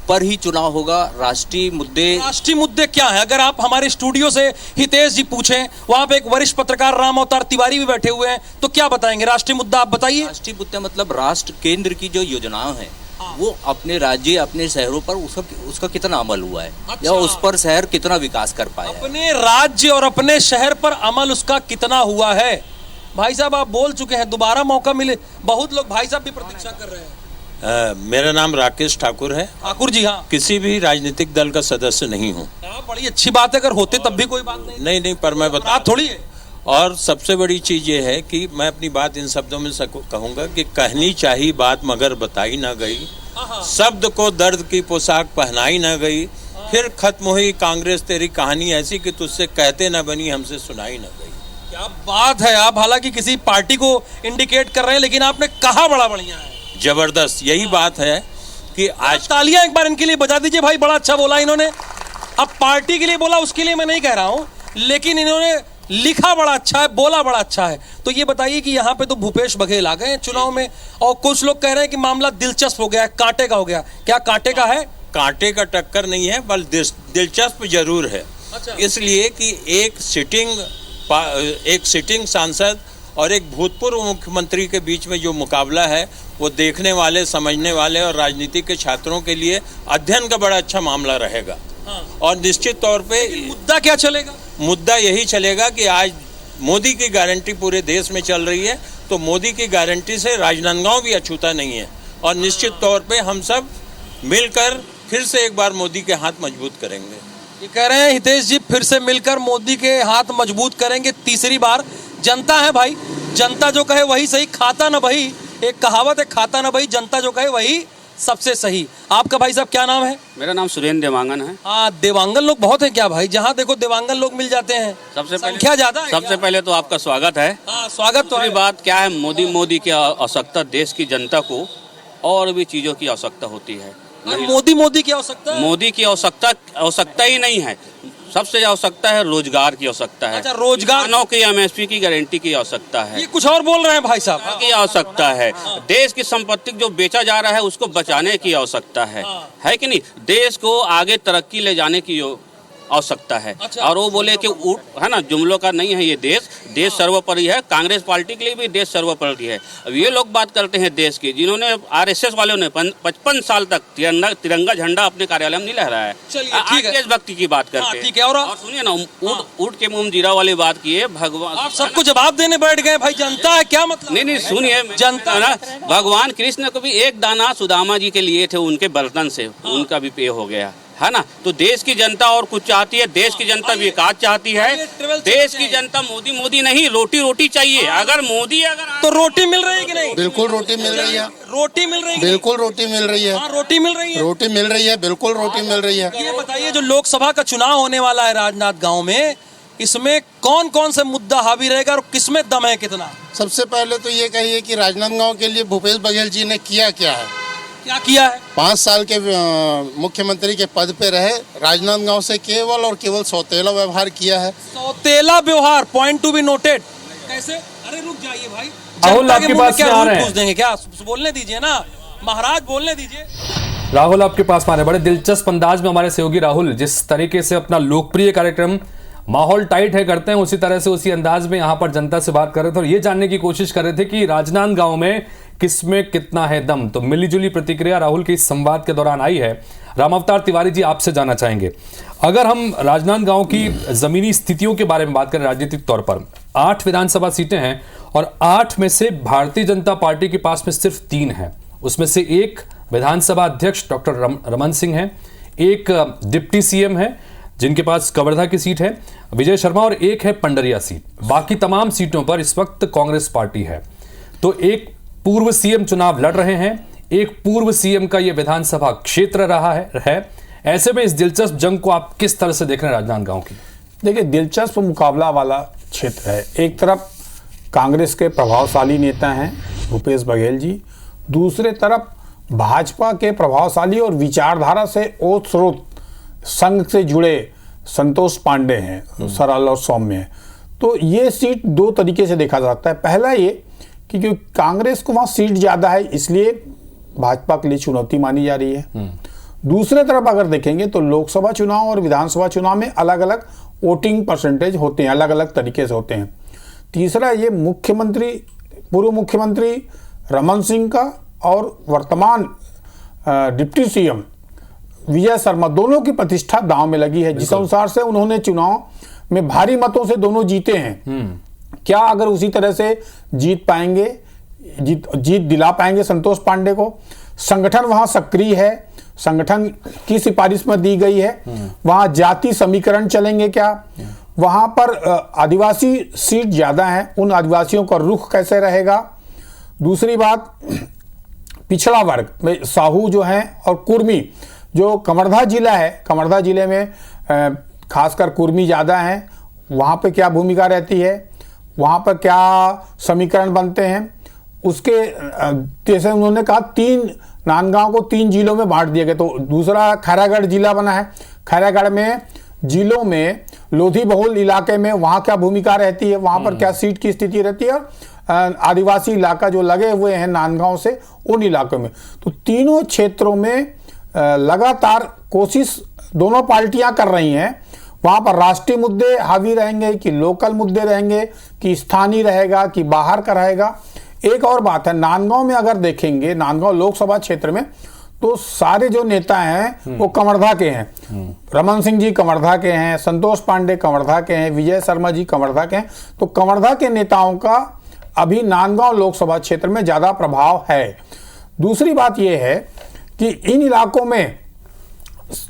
पर ही चुनाव होगा। राष्ट्रीय मुद्दे क्या है? अगर आप हमारे स्टूडियो से हितेश जी पूछें, वहां पे एक वरिष्ठ पत्रकार राम अवतार तिवारी भी बैठे हुए हैं, तो क्या बताएंगे? राष्ट्रीय मुद्दा आप बताइए। राष्ट्रीय मुद्दा मतलब राष्ट्र केंद्र की जो योजनाएं हैं, वो अपने राज्य, अपने शहरों पर उसका कितना अमल हुआ है। अच्छा। या उस पर शहर कितना विकास कर पाया, अपने राज्य और अपने शहर पर अमल उसका कितना हुआ है। भाई साहब आप बोल चुके हैं, दोबारा मौका मिले। बहुत लोग भाई साहब भी प्रतीक्षा कर रहे हैं। मेरा नाम राकेश ठाकुर है। ठाकुर जी, हाँ। किसी भी राजनीतिक दल का सदस्य नहीं हूँ। बड़ी अच्छी बात है, अगर होते तब भी कोई बात नहीं, पर मैं बता थोड़ी है। और सबसे बड़ी चीज ये है कि मैं अपनी बात इन शब्दों में कहूंगा कि कहनी चाहिए बात मगर बताई ना गई, शब्द को दर्द की पोशाक पहनाई ना गई, फिर खत्म हुई कांग्रेस तेरी कहानी ऐसी कि तुझसे कहते ना बनी, हमसे सुनाई ना गई। क्या बात है। आप हालांकि किसी पार्टी को इंडिकेट कर रहे हैं, लेकिन आपने कहा बड़ा बढ़िया है, जबरदस्त। यही बात है कि आज तालियां एक बार इनके लिए बजा दीजिए भाई, बड़ा अच्छा बोला इन्होंने। अब पार्टी के लिए बोला, उसके लिए मैं नहीं कह रहा हूं, लेकिन इन्होंने लिखा बड़ा अच्छा है, बोला बड़ा अच्छा है। तो ये बताइए कि यहाँ पे तो भूपेश बघेल आ गए चुनाव में, और कुछ लोग कह रहे हैं कि मामला दिलचस्प हो गया है, कांटे का हो गया। क्या कांटे का है? कांटे का टक्कर नहीं है, बल्कि दिलचस्प जरूर है। इसलिए कि एक सिटिंग सांसद और एक भूतपूर्व मुख्यमंत्री के बीच में जो मुकाबला है वो देखने वाले, समझने वाले और राजनीति के छात्रों के लिए अध्ययन का बड़ा अच्छा मामला रहेगा। और निश्चित तौर पे मुद्दा क्या चलेगा? मुद्दा यही चलेगा कि आज मोदी की गारंटी पूरे देश में चल रही है, तो मोदी की गारंटी से राजनांदगांव भी अछूता नहीं है। और निश्चित तौर पे हम सब मिलकर फिर से एक बार मोदी के हाथ मजबूत करेंगे। ये कह रहे हैं हितेश जी, फिर से मिलकर मोदी के हाथ मजबूत करेंगे तीसरी बार। जनता है भाई, जनता जो कहे वही सही, खाता ना भाई, एक कहावत है, खाता ना भाई, जनता जो कहे वही सबसे सही। आपका भाई साहब क्या नाम है? मेरा नाम सुरेंद्र देवांगन है। हाँ, देवांगन लोग बहुत हैं क्या भाई? जहाँ देखो देवांगन लोग मिल जाते हैं। संख्या ज्यादा है। सबसे पहले तो आपका स्वागत है। हाँ, स्वागत। तो बात क्या है, मोदी की आवश्यकता देश की जनता को और भी चीजों की आवश्यकता होती है। मोदी की आवश्यकता, मोदी की आवश्यकता ही नहीं है। सबसे आवश्यकता है रोजगार की आवश्यकता है। अच्छा, रोजगार, किसानों की एमएसपी की गारंटी की आवश्यकता है। ये कुछ और बोल रहे हैं भाई साहब। की आवश्यकता है। देश की संपत्ति जो बेचा जा रहा है उसको बचाने की आवश्यकता है कि नहीं? देश को आगे तरक्की ले जाने की आवश्यकता है। और वो बोले कि है ना, जुमलों का नहीं है ये देश सर्वोपरि है। कांग्रेस पार्टी के लिए भी देश सर्वोपरि है। अब ये लोग बात करते हैं देश की, जिन्होंने आरएसएस वालों ने 55 साल तक तिरंगा झंडा अपने कार्यालय में नहीं लहराया है। चलिए, देशभक्ति की बात करते हैं। ठीक है। और सुनिए ना, ऊँट के मुंह जीरा वाली बात की है। भगवान, आप सबको जवाब देने बैठ गए भाई। जनता है क्या मतलब? नहीं, सुनिए, जनता ना, भगवान कृष्ण को भी एक दाना सुदामा जी के लिए थे, उनके बर्तन से उनका भी पेय हो गया है ना। तो देश की जनता और कुछ चाहती है। देश की जनता विकास चाहती है। देश की जनता मोदी नहीं, रोटी चाहिए। अगर मोदी तो रोटी मिल रही है कि नहीं? बिल्कुल रोटी मिल रही है। रोटी मिल रही है? बिल्कुल रोटी मिल रही है। रोटी मिल रही है। रोटी मिल रही है, बिल्कुल रोटी मिल रही है। ये बताइए, जो लोकसभा का चुनाव होने वाला है राजनांदगांव में, इसमें कौन कौन से मुद्दा हावी रहेगा और किसमें दम है कितना? सबसे पहले तो ये कहिए कि राजनांदगांव के लिए भूपेश बघेल जी ने किया क्या है? क्या किया है? 5 साल के मुख्यमंत्री के पद पे रहे, राजनांदगांव से केवल और केवल सौतेला व्यवहार किया है। सौतेला व्यवहार, पॉइंट टू बी नोटेड। कैसे? अरे रुक जाइए भाई, राहुल आपके पास में आ रहे हैं। पूछ देंगे क्या? बोलने दीजिए ना महाराज, बोलने दीजिए। राहुल आपके पास में आ रहे हैं। बड़े दिलचस्प अंदाज में हमारे सहयोगी राहुल जिस तरीके से अपना लोकप्रिय कार्यक्रम माहौल टाइट है करते हैं, उसी तरह से उसी अंदाज में यहाँ पर जनता से बात कर रहे थे और ये जानने की कोशिश कर रहे थे कि राजनांदगांव में किसमें कितना है दम। तो मिलीजुली प्रतिक्रिया राहुल के इस संवाद के दौरान आई है। रामावतार तिवारी जी, आपसे जानना चाहेंगे, अगर हम राजनांदगांव की जमीनी स्थितियों के बारे में बात करें राजनीतिक तौर पर, 8 विधानसभा सीटें हैं और 8 में से भारतीय जनता पार्टी के पास में सिर्फ 3 है। उसमें से एक विधानसभा अध्यक्ष डॉक्टर रमन सिंह है, एक डिप्टी सीएम है जिनके पास कवर्धा की सीट है विजय शर्मा, और एक है पंडरिया सीट। बाकी तमाम सीटों पर इस वक्त कांग्रेस पार्टी है। तो एक पूर्व सीएम चुनाव लड़ रहे हैं, एक पूर्व सीएम का यह विधानसभा क्षेत्र रहा है। ऐसे में इस दिलचस्प जंग को आप किस तरह से देख रहे हैं राजनांदगांव की? देखिए, दिलचस्प मुकाबला वाला क्षेत्र है। एक तरफ कांग्रेस के प्रभावशाली नेता हैं भूपेश बघेल जी, दूसरे तरफ भाजपा के प्रभावशाली और विचारधारा से ओत स्रोत संघ से जुड़े संतोष पांडे हैं, सरल और सौम्य हैं। तो ये सीट 2 तरीके से देखा जा सकता है। पहला ये कि क्योंकि कांग्रेस को वहाँ सीट ज़्यादा है इसलिए भाजपा के लिए चुनौती मानी जा रही है। दूसरे तरफ अगर देखेंगे तो लोकसभा चुनाव और विधानसभा चुनाव में अलग अलग वोटिंग परसेंटेज होते हैं, अलग अलग तरीके से होते हैं। तीसरा ये पूर्व मुख्यमंत्री रमन सिंह का और वर्तमान डिप्टी सीएम विजय शर्मा, दोनों की प्रतिष्ठा दांव में लगी है। जिस अनुसार से उन्होंने चुनाव में भारी मतों से दोनों जीते हैं, क्या अगर उसी तरह से जीत पाएंगे, जीत दिला पाएंगे संतोष पांडे को? संगठन वहां सक्रिय है, संगठन की सिफारिश में दी गई है। वहां जाति समीकरण चलेंगे क्या? वहां पर आदिवासी सीट ज्यादा है, उन आदिवासियों का रुख कैसे रहेगा? दूसरी बात, पिछड़ा वर्ग में साहू जो है और कुर्मी, जो कवर्धा जिला है, कवर्धा जिले में खासकर कुर्मी ज़्यादा हैं, वहाँ पे क्या भूमिका रहती है, वहाँ पर क्या समीकरण बनते हैं? उसके जैसे उन्होंने कहा 3 नांदगांव को 3 जिलों में बांट दिया गया। तो दूसरा खैरागढ़ जिला बना है, खैरागढ़ में जिलों में लोधी बहुल इलाके में वहाँ क्या भूमिका रहती है, वहाँ पर क्या सीट की स्थिति रहती है, और आदिवासी इलाका जो लगे हुए हैं नांदगांव से उन इलाकों में। तो तीनों क्षेत्रों में लगातार कोशिश दोनों पार्टियां कर रही हैं। वहां पर राष्ट्रीय मुद्दे हावी रहेंगे कि लोकल मुद्दे रहेंगे कि स्थानीय रहेगा कि बाहर का रहेगा। एक और बात है, नांदगांव में अगर देखेंगे, नांदगांव लोकसभा क्षेत्र में तो सारे जो नेता हैं वो कवर्धा के हैं। रमन सिंह जी कवर्धा के हैं, संतोष पांडे कवर्धा के हैं, विजय शर्मा जी कवर्धा के हैं। तो कवर्धा के नेताओं का अभी नांदगांव लोकसभा क्षेत्र में ज्यादा प्रभाव है। दूसरी बात यह है कि इन इलाकों में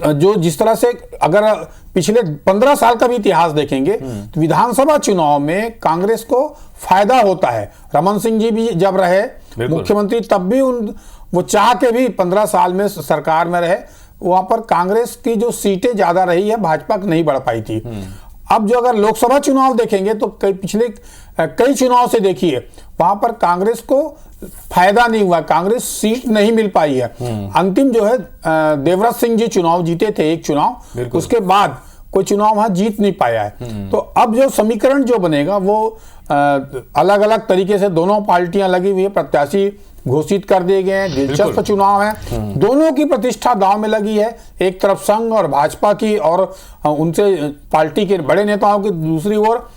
जो जिस तरह से अगर पिछले 15 साल का भी इतिहास देखेंगे तो विधानसभा चुनाव में कांग्रेस को फायदा होता है। रमन सिंह जी भी जब रहे मुख्यमंत्री तब भी वो चाह के भी 15 साल में सरकार में रहे, वहां पर कांग्रेस की जो सीटें ज्यादा रही है, भाजपा नहीं बढ़ पाई थी। अब जो अगर लोकसभा चुनाव देखेंगे तो पिछले कई चुनाव से देखिए वहां पर कांग्रेस को फायदा नहीं हुआ, कांग्रेस सीट नहीं मिल पाई है। अंतिम जो है देवव्रत सिंह जी चुनाव जीते थे एक चुनाव, उसके बाद कोई चुनाव वहां जीत नहीं पाया है। तो अब जो समीकरण जो बनेगा वो अलग अलग तरीके से दोनों पार्टियां लगी हुई है, प्रत्याशी घोषित कर दिए गए हैं, दिलचस्प चुनाव है। दोनों की प्रतिष्ठा दांव में लगी है, एक तरफ संघ और भाजपा की और उनसे पार्टी के बड़े नेताओं की, दूसरी ओर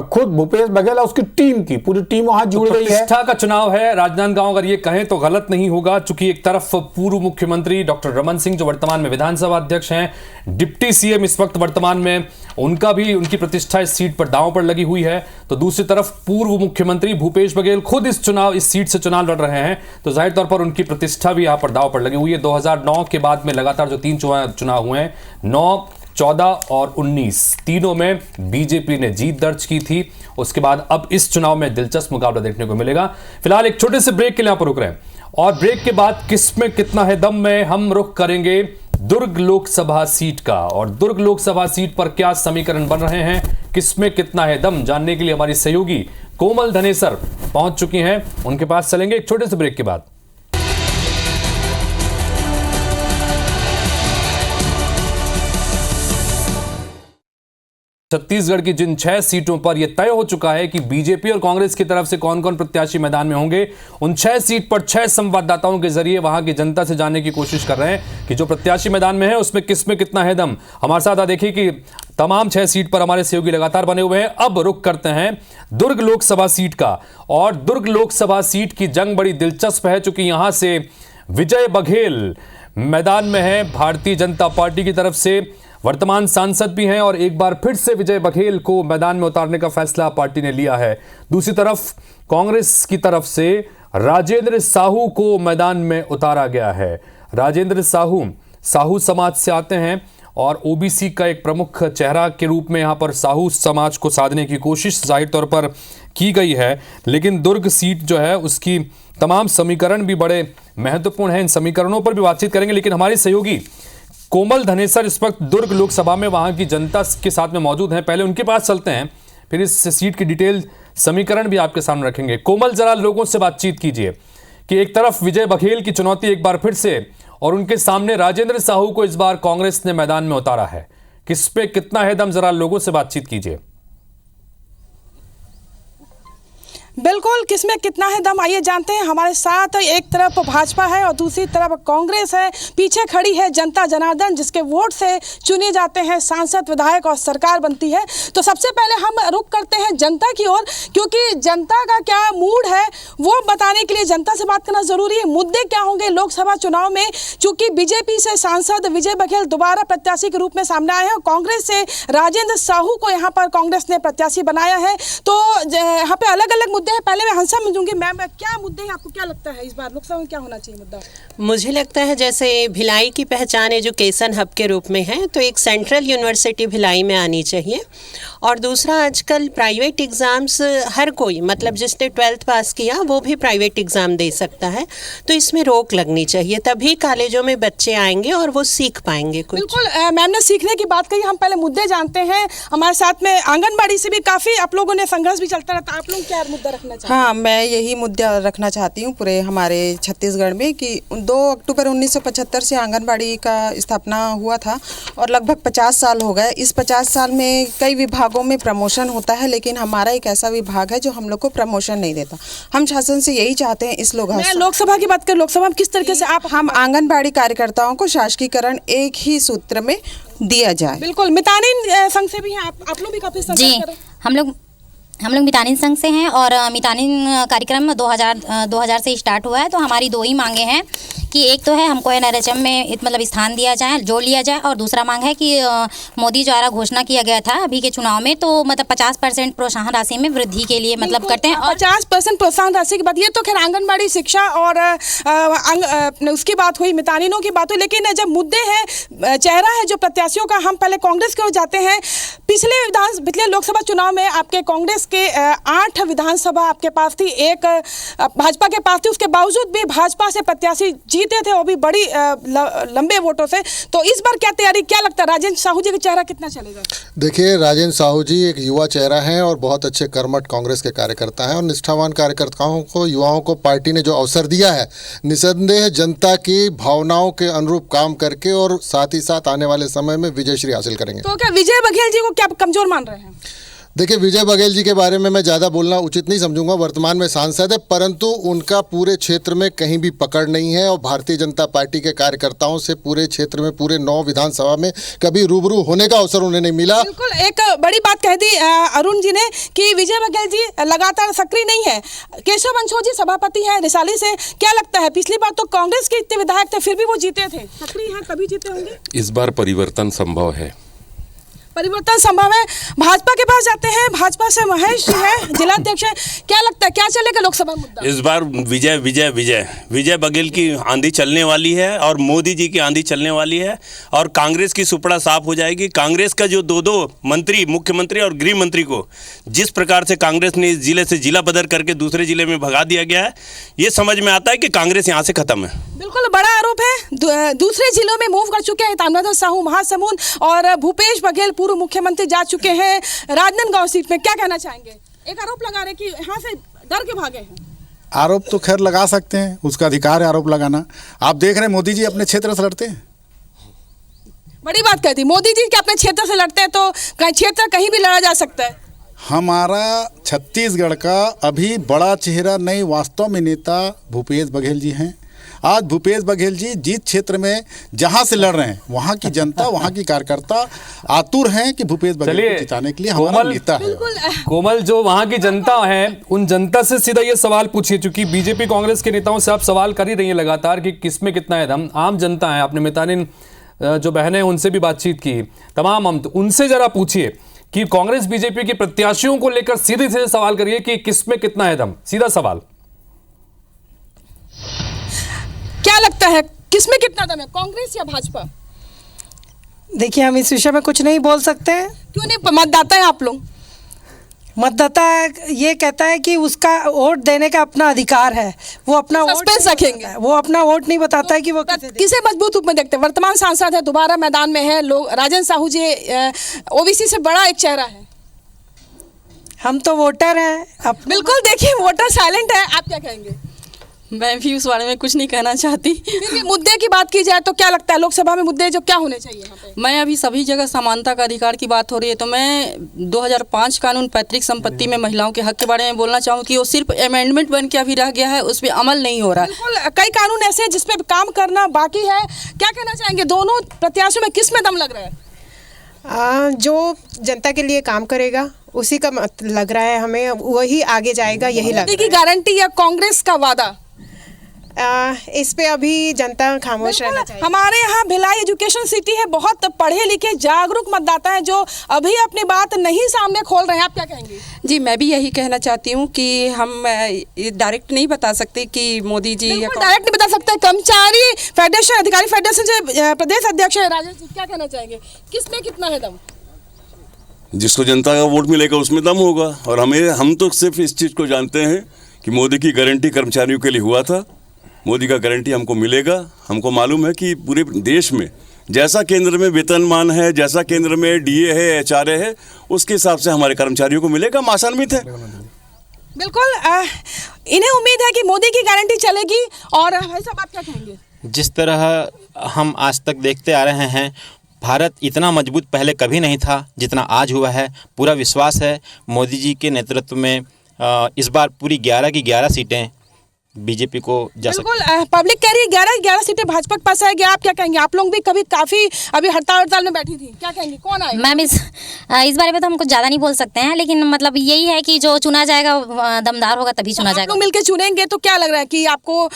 खुद भूपेश बघेल और उसकी टीम की पूरी टीम वहां जुड़ गई है। प्रतिष्ठा का चुनाव है राजनांदगांव, अगर ये कहें तो गलत नहीं होगा, चूंकि एक तरफ पूर्व मुख्यमंत्री डॉक्टर रमन सिंह जो वर्तमान में विधानसभा अध्यक्ष हैं, डिप्टी सीएम इस वक्त वर्तमान में, उनकी प्रतिष्ठा इस सीट पर दांव पर लगी हुई है। तो दूसरी तरफ पूर्व मुख्यमंत्री भूपेश बघेल खुद इस सीट से चुनाव लड़ रहे हैं, तो जाहिर तौर पर उनकी प्रतिष्ठा भी यहां पर दांव पर लगी हुई है। 2009 के बाद में लगातार जो 3 चुनाव हुए हैं, 9, 14 और 19, तीनों में बीजेपी ने जीत दर्ज की थी। उसके बाद अब इस चुनाव में दिलचस्प मुकाबला देखने को मिलेगा। फिलहाल एक छोटे से ब्रेक के लिए यहां पर रुक रहे हैं और ब्रेक के बाद किसमें कितना है दम में हम रुख करेंगे दुर्ग लोकसभा सीट का। और दुर्ग लोकसभा सीट पर क्या समीकरण बन रहे हैं, किसमें कितना है दम, जानने के लिए हमारी सहयोगी कोमल धनेसर पहुंच चुकी हैं, उनके पास चलेंगे एक छोटे से ब्रेक के बाद। छत्तीसगढ़ की जिन 6 सीटों पर यह तय हो चुका है कि बीजेपी और कांग्रेस की तरफ से कौन कौन प्रत्याशी मैदान में होंगे, उन 6 सीट पर 6 संवाददाताओं के जरिए वहां की जनता से जानने की कोशिश कर रहे हैं कि जो प्रत्याशी मैदान में है उसमें किसमें कितना है दम। हमारे साथ देखिए कि तमाम 6 सीट पर हमारे सहयोगी लगातार बने हुए हैं। अब रुख करते हैं दुर्ग लोकसभा सीट का, और दुर्ग लोकसभा सीट की जंग बड़ी दिलचस्प है, चूंकि यहां से विजय बघेल मैदान में है, भारतीय जनता पार्टी की तरफ से वर्तमान सांसद भी हैं और एक बार फिर से विजय बघेल को मैदान में उतारने का फैसला पार्टी ने लिया है। दूसरी तरफ कांग्रेस की तरफ से राजेंद्र साहू को मैदान में उतारा गया है। राजेंद्र साहू समाज से आते हैं और ओबीसी का एक प्रमुख चेहरा के रूप में यहां पर साहू समाज को साधने की कोशिश जाहिर तौर पर की गई है। लेकिन दुर्ग सीट जो है उसकी तमाम समीकरण भी बड़े महत्वपूर्ण हैं, इन समीकरणों पर भी बातचीत करेंगे। लेकिन हमारी सहयोगी कोमल धनेसर इस वक्त दुर्ग लोकसभा में वहां की जनता के साथ में मौजूद हैं, पहले उनके पास चलते हैं, फिर इस सीट की डिटेल समीकरण भी आपके सामने रखेंगे। कोमल, जरा लोगों से बातचीत कीजिए कि एक तरफ विजय बघेल की चुनौती एक बार फिर से और उनके सामने राजेंद्र साहू को इस बार कांग्रेस ने मैदान में उतारा है, किस पे कितना है दम, जरा लोगों से बातचीत कीजिए। बिल्कुल, किसमें कितना है दम, आइए जानते हैं। हमारे साथ एक तरफ भाजपा है और दूसरी तरफ कांग्रेस है, पीछे खड़ी है जनता जनार्दन, जिसके वोट से चुने जाते हैं सांसद, विधायक और सरकार बनती है। तो सबसे पहले हम रुख करते हैं जनता की ओर, क्योंकि जनता का क्या मूड है वो बताने के लिए जनता से बात करना जरूरी है। मुद्दे क्या होंगे लोकसभा चुनाव में, चूंकि बीजेपी से सांसद विजय बघेल दोबारा प्रत्याशी के रूप में सामने आए हैं और कांग्रेस से राजेंद्र साहू को यहाँ पर कांग्रेस ने प्रत्याशी बनाया है। तो यहाँ पे अलग अलग मुद्दे हैं। पहले मैं हंसा मिलूंगी, मैम क्या मुद्दे हैं, आपको क्या लगता है इस बार लोकसभा में क्या होना चाहिए मुद्दा? मुझे लगता है जैसे भिलाई की पहचान एजुकेशन हब के रूप में है, तो एक सेंट्रल यूनिवर्सिटी भिलाई में आनी चाहिए। और दूसरा, आजकल प्राइवेट एग्जाम्स हर कोई, मतलब जिसने 12th पास किया वो भी प्राइवेट एग्जाम दे सकता है, तो इसमें रोक लगनी चाहिए, तभी कॉलेजों में बच्चे आएंगे और वो सीख पाएंगे कुछ। बिल्कुल, मैम ने सीखने की बात कही, हम पहले मुद्दे जानते हैं। हमारे साथ में आंगनबाड़ी से भी काफी आप लोगों ने संघर्ष भी चलता रहता, आप लोग क्या मुद्दा रखना चाहते हाँ, मैं यही मुद्दा रखना चाहती हूँ पूरे हमारे छत्तीसगढ़ में कि 2 अक्टूबर 1975 से आंगनबाड़ी का स्थापना हुआ था और लगभग 50 साल हो गए। इस 50 साल में कई विभागों में प्रमोशन होता है, लेकिन हमारा एक ऐसा विभाग है जो हम लोग को प्रमोशन नहीं देता। हम शासन से यही चाहते हैं इस लोकसभा की बात करें, लोकसभा में किस तरीके से हम आंगनबाड़ी कार्यकर्ताओं को शासकीकरण एक ही सूत्र में दिया जाए। बिल्कुल। मितानिन संघ से भी हैं आप लोग भी काफी जी, हम लोग मितानिन संघ से हैं और मितानिन कार्यक्रम 2000 से स्टार्ट हुआ है। तो हमारी 2 ही मांगे हैं कि एक तो है हमको NRHM में मतलब स्थान दिया जाए, जोड़ लिया जाए, और दूसरा मांग है कि मोदी द्वारा घोषणा किया गया था अभी के चुनाव में, तो मतलब 50% प्रोत्साहन राशि में वृद्धि के लिए मतलब करते हैं। और 50% प्रोत्साहन राशि की बात, ये तो खैर आंगनबाड़ी शिक्षा और उसकी बात हुई, मितानिनों की बात हुई, लेकिन जब मुद्दे हैं, चेहरा है जो प्रत्याशियों का, हम पहले कांग्रेस की ओर जाते हैं। पिछले लोकसभा चुनाव में आपके कांग्रेस के 8 विधानसभा आपके पास थी, 1 भाजपा के पास थी, उसके बावजूद भी भाजपा से प्रत्याशी जीते थे, वो भी बड़ी लंबे वोटों से। तो इस बार क्या तैयारी, क्या लगता है राजेंद्र साहू जी का चेहरा कितना चलेगा? देखिए, राजेंद्र साहू जी एक युवा चेहरा हैं और बहुत अच्छे कर्मठ कांग्रेस के कार्यकर्ता हैं और निष्ठावान कार्यकर्ताओं को, युवाओं को पार्टी ने जो अवसर दिया है, निसंदेह जनता की भावनाओं के अनुरूप काम करके और साथ ही साथ आने वाले समय में विजयश्री हासिल करेंगे। तो क्या विजय बघेल जी को क्या कमजोर मान रहे हैं? देखिए, विजय बघेल जी के बारे में मैं ज़्यादा बोलना उचित नहीं समझूंगा। वर्तमान में सांसद है, परंतु उनका पूरे क्षेत्र में कहीं भी पकड़ नहीं है और भारतीय जनता पार्टी के कार्यकर्ताओं से पूरे क्षेत्र में, पूरे 9 विधानसभा में कभी रूबरू होने का अवसर उन्हें नहीं मिला। बिल्कुल, एक बड़ी बात कह दी अरुण जी ने कि विजय बघेल जी लगातार सक्रिय नहीं है। केशव बंसोड़ जी सभापति हैं रिसाली से, क्या लगता है पिछली बार तो कांग्रेस के इतने विधायक थे फिर भी वो जीते थे, सक्रिय हैं, कभी जीते होंगे? इस बार परिवर्तन संभव है। परिवर्तन संभव है। भाजपा के पास जाते हैं, भाजपा से महेश जी है, जिलाध्यक्ष है, क्या लगता है क्या चलेगा लोकसभा मुद्दा? इस बार विजय विजय विजय विजय बघेल की आंधी चलने वाली है और मोदी जी की आंधी चलने वाली है और कांग्रेस की सुपड़ा साफ हो जाएगी। कांग्रेस का जो 2 मंत्री, मुख्यमंत्री और गृह मंत्री को जिस प्रकार से कांग्रेस ने इस जिले से जिला बदल करके दूसरे जिले में भगा दिया गया है, ये समझ में आता है कि कांग्रेस यहाँ से खत्म है। बिल्कुल, बड़ा आरोप है, दूसरे जिलों में मूव कर चुके हैं ताम्रध्वज साहू महासमुंद और भूपेश बघेल पूर्व मुख्यमंत्री जा चुके हैं राजनांदगांव सीट में, क्या कहना चाहेंगे? एक आरोप लगा रहे कि यहाँ से डर के भागे हैं। आरोप तो खैर लगा सकते हैं, उसका अधिकार है आरोप लगाना। आप देख रहे हैं मोदी जी अपने क्षेत्र से लड़ते हैं। बड़ी बात कहती, मोदी जी के अपने क्षेत्र से लड़ते हैं तो क्षेत्र कहीं भी लड़ा जा सकता है। हमारा छत्तीसगढ़ का अभी बड़ा चेहरा नहीं, वास्तव में नेता भूपेश बघेल जी हैं। आज भूपेश बघेल जी जिस क्षेत्र में जहां से लड़ रहे हैं, वहां की जनता, वहां की कार्यकर्ता आतुर हैं कि भूपेश बघेल को जिताने के लिए हमारा नेता है। कोमल, जो वहां की जनता है, उन जनता से सीधा ये सवाल पूछिए, चूंकि बीजेपी कांग्रेस के नेताओं से आप सवाल कर ही रही हैं लगातार कि किसमें कितना है दम। आम जनता है, आपने मितानिन जो बहनें उनसे भी बातचीत की, तमाम हम, तो उनसे जरा पूछिए कि कांग्रेस बीजेपी के प्रत्याशियों को लेकर सीधे सीधे सवाल करिए कि किसमें कितना है दम। सीधा सवाल, क्या लगता है किसमें कितना दम है, कांग्रेस या भाजपा? देखिए, हम इस विषय में कुछ नहीं बोल सकते। क्यों नहीं? मतदाता है आप लोग। मतदाता ये कहता है कि उसका वोट देने का अपना अधिकार है, वो अपना वोट रखेंगे, वो अपना वोट नहीं बताता है कि वो किसे मजबूत रूप में देखते हैं। वर्तमान सांसद है, दोबारा मैदान में है, लोग राजेंद्र साहू जी ओबीसी से बड़ा एक चेहरा है। हम तो वोटर हैं। बिल्कुल, देखिए वोटर साइलेंट है, आप क्या कहेंगे? मैं भी उस बारे में कुछ नहीं कहना चाहती। मुद्दे की बात की जाए तो क्या लगता है लोकसभा में मुद्दे जो क्या होने चाहिए यहाँ पे? मैं अभी सभी जगह समानता का अधिकार की बात हो रही है, तो मैं 2005 कानून पैतृक संपत्ति में महिलाओं के हक के बारे में बोलना चाहूँ कि वो सिर्फ अमेंडमेंट बन के अभी रह गया है, उस पर अमल नहीं हो रहा है। कई कानून ऐसे हैं जिसपे काम करना बाकी है, क्या कहना चाहेंगे? दोनों प्रत्याशियों में किस में दम लग रहा है? जो जनता के लिए काम करेगा उसी का लग रहा है हमें, वही आगे जाएगा, यही लग रहा है। गारंटी या कांग्रेस का वादा? इस पे अभी जनता खामोश रहना चाहिए। हमारे यहाँ भिलाई एजुकेशन सिटी है, बहुत पढ़े लिखे जागरूक मतदाता हैं जो अभी अपनी बात नहीं सामने खोल रहे हैं, आप क्या कहेंगे? जी, मैं भी यही कहना चाहती हूँ कि हम डायरेक्ट नहीं बता सकते कि मोदी जी डायरेक्ट नहीं बता सकते। कर्मचारी फेडरेशन, अधिकारी फेडरेशन से प्रदेश अध्यक्ष है राजेश जी, क्या कहना चाहेंगे? किसमें कितना है दम? जिसको जनता का वोट मिलेगा उसमें दम होगा। और हम तो सिर्फ इस चीज़ को जानते हैं कि मोदी की गारंटी कर्मचारियों के लिए हुआ था, मोदी का गारंटी हमको मिलेगा। हमको मालूम है कि पूरे देश में जैसा केंद्र में वेतनमान है, जैसा केंद्र में डीए है, एचआरए है, उसके हिसाब से हमारे कर्मचारियों को मिलेगा। हम आशान्वित है। बिल्कुल इन्हें उम्मीद है कि मोदी की गारंटी चलेगी। और भाई साहब आप क्या कहेंगे? जिस तरह हम आज तक देखते आ रहे हैं, भारत इतना मजबूत पहले कभी नहीं था जितना आज हुआ है। पूरा विश्वास है मोदी जी के नेतृत्व में इस बार पूरी 11 की 11 सीटें बीजेपी को जा सकती। बिल्कुल पब्लिक कह रही है 11 सीटें भाजपा के पास आएगी। आप क्या कहेंगे? आप लोग भी कभी काफी अभी हड़ताल में बैठी थी, क्या कहेंगे कौन आएगा? मैम इस बारे में तो हम कुछ ज़्यादा नहीं बोल सकते हैं, लेकिन मतलब यही है कि जो चुना जाएगा दमदार होगा तभी चुना जाएगा। आप लोग मिलकर चुनेंगे तो क्या लग रहा है कि आपको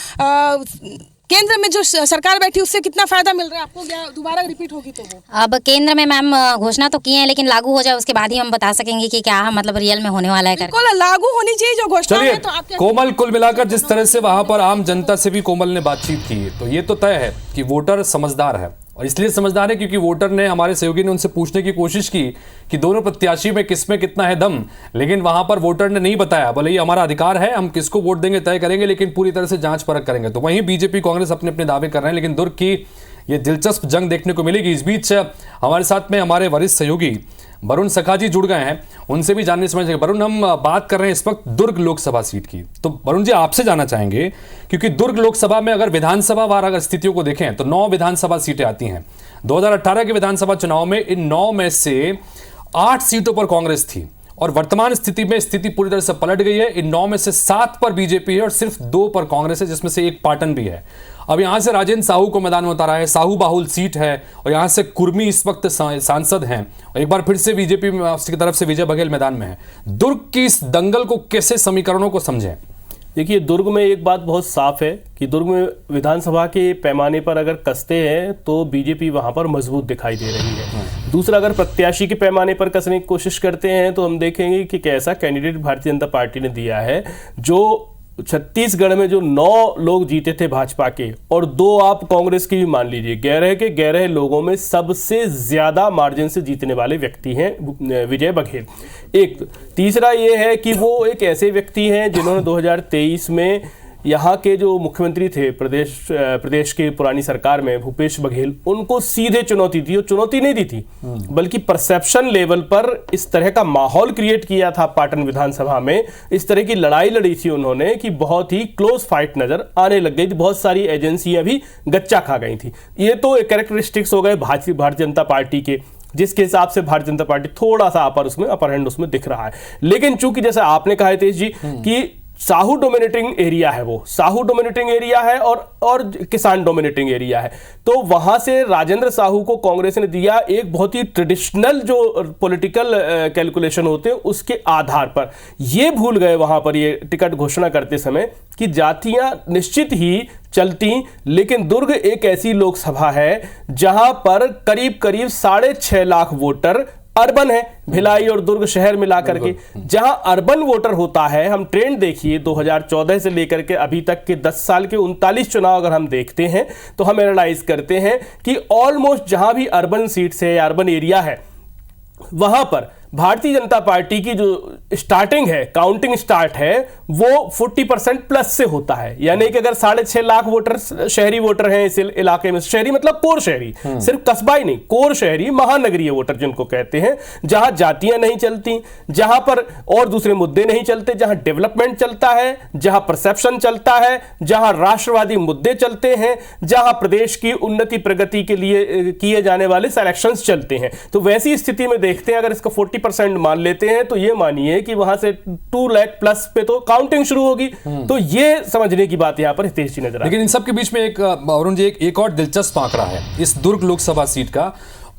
केंद्र में जो सरकार बैठी उससे कितना फायदा मिल रहा है आपको? क्या दोबारा रिपीट होगी तो वो? अब केंद्र में मैम घोषणा तो की है, लेकिन लागू हो जाए उसके बाद ही हम बता सकेंगे कि क्या मतलब रियल में होने वाला है। बिल्कुल लागू होनी चाहिए जो घोषणा है। तो आप कोमल, कुल मिलाकर जिस तरह से वहां पर आम जनता से भी कोमल ने बातचीत की, तो ये तो तय है कि वोटर समझदार है, और इसलिए समझदार है क्योंकि वोटर ने, हमारे सहयोगी ने उनसे पूछने की कोशिश की कि दोनों प्रत्याशी में किसमें कितना है दम, लेकिन वहां पर वोटर ने नहीं बताया। बोले ये हमारा अधिकार है, हम किसको वोट देंगे तय करेंगे, लेकिन पूरी तरह से जांच परख करेंगे। तो वहीं बीजेपी कांग्रेस अपने अपने दावे कर रहे हैं, लेकिन दुर्ग की ये दिलचस्प जंग देखने को मिलेगी। इस बीच हमारे साथ में हमारे वरिष्ठ सहयोगी वरुण सखा जी जुड़ गए हैं, उनसे भी जानने समझेंगे। वरुण, हम बात कर रहे हैं इस वक्त दुर्ग लोकसभा सीट की, तो वरुण जी आपसे जानना चाहेंगे, क्योंकि दुर्ग लोकसभा में अगर विधानसभा वार अगर स्थितियों को देखें तो 9 विधानसभा सीटें आती हैं। 2018 के विधानसभा चुनाव में इन 9 में से 8 सीटों पर कांग्रेस थी, और वर्तमान स्थिति में स्थिति पूरी तरह से पलट गई है। इन 9 में से 7 पर बीजेपी है और सिर्फ 2 पर कांग्रेस है, जिसमें से एक पाटन भी है। अब यहां से राजेंद्र साहू को मैदान में उतारा है, साहू बाहुल सीट है, और यहां से कुर्मी इस वक्त सांसद हैं, और एक बार फिर से बीजेपी की तरफ से विजय बघेल मैदान में है। दुर्ग की इस दंगल को कैसे, समीकरणों को समझें? देखिए, दुर्ग में एक बात बहुत साफ है कि दुर्ग में विधानसभा के पैमाने पर अगर कसते हैं तो बीजेपी वहां पर मजबूत दिखाई दे रही है। दूसरा, अगर प्रत्याशी के पैमाने पर कसने की कोशिश करते हैं तो हम देखेंगे कि कैसा कैंडिडेट भारतीय जनता पार्टी ने दिया है। जो छत्तीसगढ़ में जो 9 लोग जीते थे भाजपा के, और 2 आप कांग्रेस की भी मान लीजिए, 11 लोगों में सबसे ज्यादा मार्जिन से जीतने वाले व्यक्ति हैं विजय बघेल। एक तीसरा ये है कि वो एक ऐसे व्यक्ति हैं जिन्होंने 2023 में यहाँ के जो मुख्यमंत्री थे प्रदेश की पुरानी सरकार में, भूपेश बघेल, उनको सीधे चुनौती दी, और चुनौती नहीं दी थी बल्कि परसेप्शन लेवल पर इस तरह का माहौल क्रिएट किया था पाटन विधानसभा में, इस तरह की लड़ाई लड़ी थी उन्होंने कि बहुत ही क्लोज फाइट नजर आने लग गई थी। बहुत सारी एजेंसियां भी गच्चा खा गई थी। ये तो एक कैरेक्टरिस्टिक्स हो गए भारतीय जनता पार्टी के, जिसके हिसाब से भारतीय जनता पार्टी थोड़ा सा अपर हैंड उसमें दिख रहा है। लेकिन चूंकि जैसे आपने कहा तेज जी कि साहू डोमिनेटिंग एरिया है, वो साहू डोमिनेटिंग एरिया है और किसान डोमिनेटिंग एरिया है, तो वहां से राजेंद्र साहू को कांग्रेस ने दिया एक बहुत ही ट्रेडिशनल जो पॉलिटिकल कैलकुलेशन होते हैं उसके आधार पर। ये भूल गए वहां पर ये टिकट घोषणा करते समय कि जातियां निश्चित ही चलती, लेकिन दुर्ग एक ऐसी लोकसभा है जहां पर करीब 6.5 लाख वोटर अर्बन है, भिलाई और दुर्ग शहर मिलाकर के। जहां अर्बन वोटर होता है, हम ट्रेंड देखिए 2014 से लेकर के अभी तक के 10 साल के 39 चुनाव अगर हम देखते हैं तो हम एनालाइज करते हैं कि ऑलमोस्ट जहां भी अर्बन सीट्स है, अर्बन एरिया है, वहां पर भारतीय जनता पार्टी की जो स्टार्टिंग है, काउंटिंग स्टार्ट है, वो 40% प्लस से होता है। यानी कि अगर 6.5 लाख वोटर शहरी वोटर हैं इस इलाके में, शहरी मतलब कोर शहरी, सिर्फ कस्बा ही नहीं, कोर शहरी, महानगरीय वोटर जिनको कहते हैं, जहां जातियां नहीं चलती, जहां पर और दूसरे मुद्दे नहीं चलते, जहां डेवलपमेंट चलता है, जहां परसेप्शन चलता है, जहां राष्ट्रवादी मुद्दे चलते हैं, जहां प्रदेश की उन्नति प्रगति के लिए किए जाने वाले सिलेक्शंस चलते हैं। तो वैसी स्थिति में देखते हैं, अगर इसका 40% मान लेते हैं तो ये मानिए कि वहां से 2 लाख प्लस पे तो काउंटिंग शुरू होगी। तो ये समझने की बात यहां पर हितेश जी नजर। लेकिन इन सब के बीच में एक वरुण जी एक और दिलचस्प आंकड़ा है इस दुर्ग लोकसभा सीट का।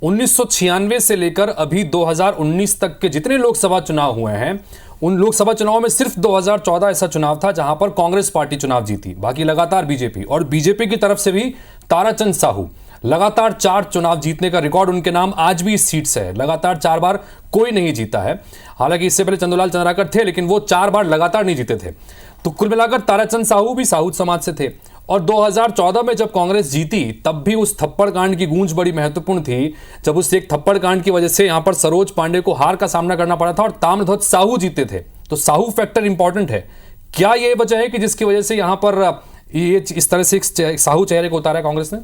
1996 से लेकर अभी 2019 तक के जितने लोकसभा चुनाव हुए हैं, उन लोकसभा चुनाव में सिर्फ 2014 ऐसा चुनाव था जहां पर कांग्रेस पार्टी चुनाव जीती, बाकी लगातार बीजेपी। और बीजेपी की तरफ से भी ताराचंद साहू लगातार 4 चुनाव जीतने का रिकॉर्ड उनके नाम आज भी इस सीट से है। लगातार 4 बार कोई नहीं जीता है, हालांकि इससे पहले चंदूलाल चंद्राकर थे, लेकिन वो 4 बार लगातार नहीं जीते थे। तो कुल मिलाकर ताराचंद साहू भी साहू समाज से थे। और 2014 में जब कांग्रेस जीती तब भी उस थप्पड़ कांड की गूंज बड़ी महत्वपूर्ण थी, जब उस एक थप्पड़ कांड की वजह से यहां पर सरोज पांडे को हार का सामना करना पड़ा था और ताम्रध्वज साहू जीते थे। तो साहू फैक्टर इंपॉर्टेंट है। क्या ये वजह है कि जिसकी वजह से यहां पर ये इस तरह से साहू चेहरे को उतारा कांग्रेस ने?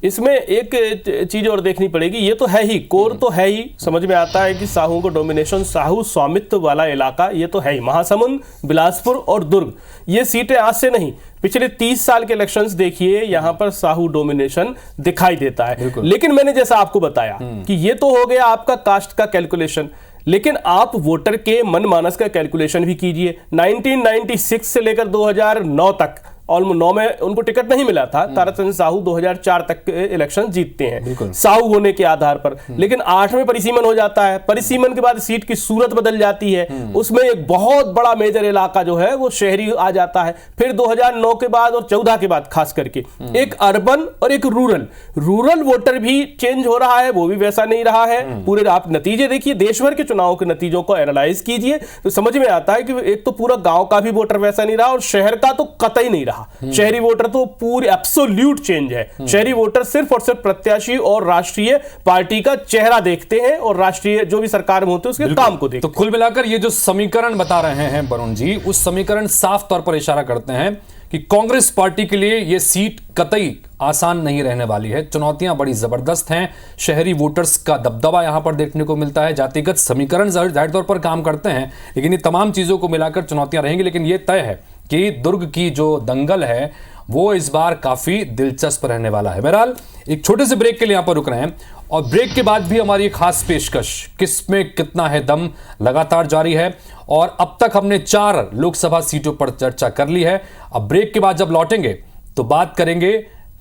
इसमें एक चीज और देखनी पड़ेगी, ये तो है ही, कोर तो है ही, समझ में आता है कि साहू को डोमिनेशन, साहू स्वामित्व वाला इलाका ये तो है ही। महासमुंद, बिलासपुर और दुर्ग, ये सीटें आज से नहीं, पिछले 30 साल के इलेक्शंस देखिए, यहां पर साहू डोमिनेशन दिखाई देता है। लेकिन मैंने जैसा आपको बताया कि ये तो हो गया आपका कास्ट का कैलकुलेशन, लेकिन आप वोटर के मनमानस का कैलकुलेशन भी कीजिए। 1996 से लेकर 2009 तक, ऑलमोस्ट 9 में उनको टिकट नहीं मिला था, ताराचंद साहू 2004 तक के इलेक्शन जीतते हैं साहू होने के आधार पर, लेकिन 8 में परिसीमन हो जाता है। परिसीमन के बाद सीट की सूरत बदल जाती है, उसमें एक बहुत बड़ा मेजर इलाका जो है वो शहरी आ जाता है। फिर 2009 के बाद और 14 के बाद खास करके एक अर्बन और एक रूरल वोटर भी चेंज हो रहा है, वो भी वैसा नहीं रहा है। पूरे आप नतीजे देखिए, देश भर के चुनाव के नतीजों को एनालाइज कीजिए तो समझ में आता है कि एक तो पूरा गांव का भी वोटर वैसा नहीं रहा और शहर का तो कतई नहीं रहा। शहरी वोटर तो पूरी एब्सोल्यूट चेंज है। शहरी वोटर सिर्फ और सिर्फ प्रत्याशी और राष्ट्रीय पार्टी का चेहरा देखते हैं और राष्ट्रीय जो भी सरकार में होते हैं उसके काम को देखते हैं। तो कुल मिलाकर ये जो समीकरण बता रहे हैं वरुण जी, उस समीकरण साफ तौर पर इशारा करते हैं कि कांग्रेस पार्टी के लिए यह सीट कतई आसान नहीं रहने वाली है। चुनौतियां बड़ी जबरदस्त हैं। शहरी वोटर्स का दबदबा यहां पर देखने को मिलता है। जातिगत समीकरण जाहिर तौर पर काम करते हैं, लेकिन ये तमाम चीजों को मिलाकर चुनौतियां रहेंगी। लेकिन यह तय है कि दुर्ग की जो दंगल है वो इस बार काफी दिलचस्प रहने वाला है। बहरहाल एक छोटे से ब्रेक के लिए यहां पर रुक रहे हैं और ब्रेक के बाद भी हमारी खास पेशकश किसमें कितना है दम लगातार जारी है। और अब तक हमने 4 लोकसभा सीटों पर चर्चा कर ली है। अब ब्रेक के बाद जब लौटेंगे तो बात करेंगे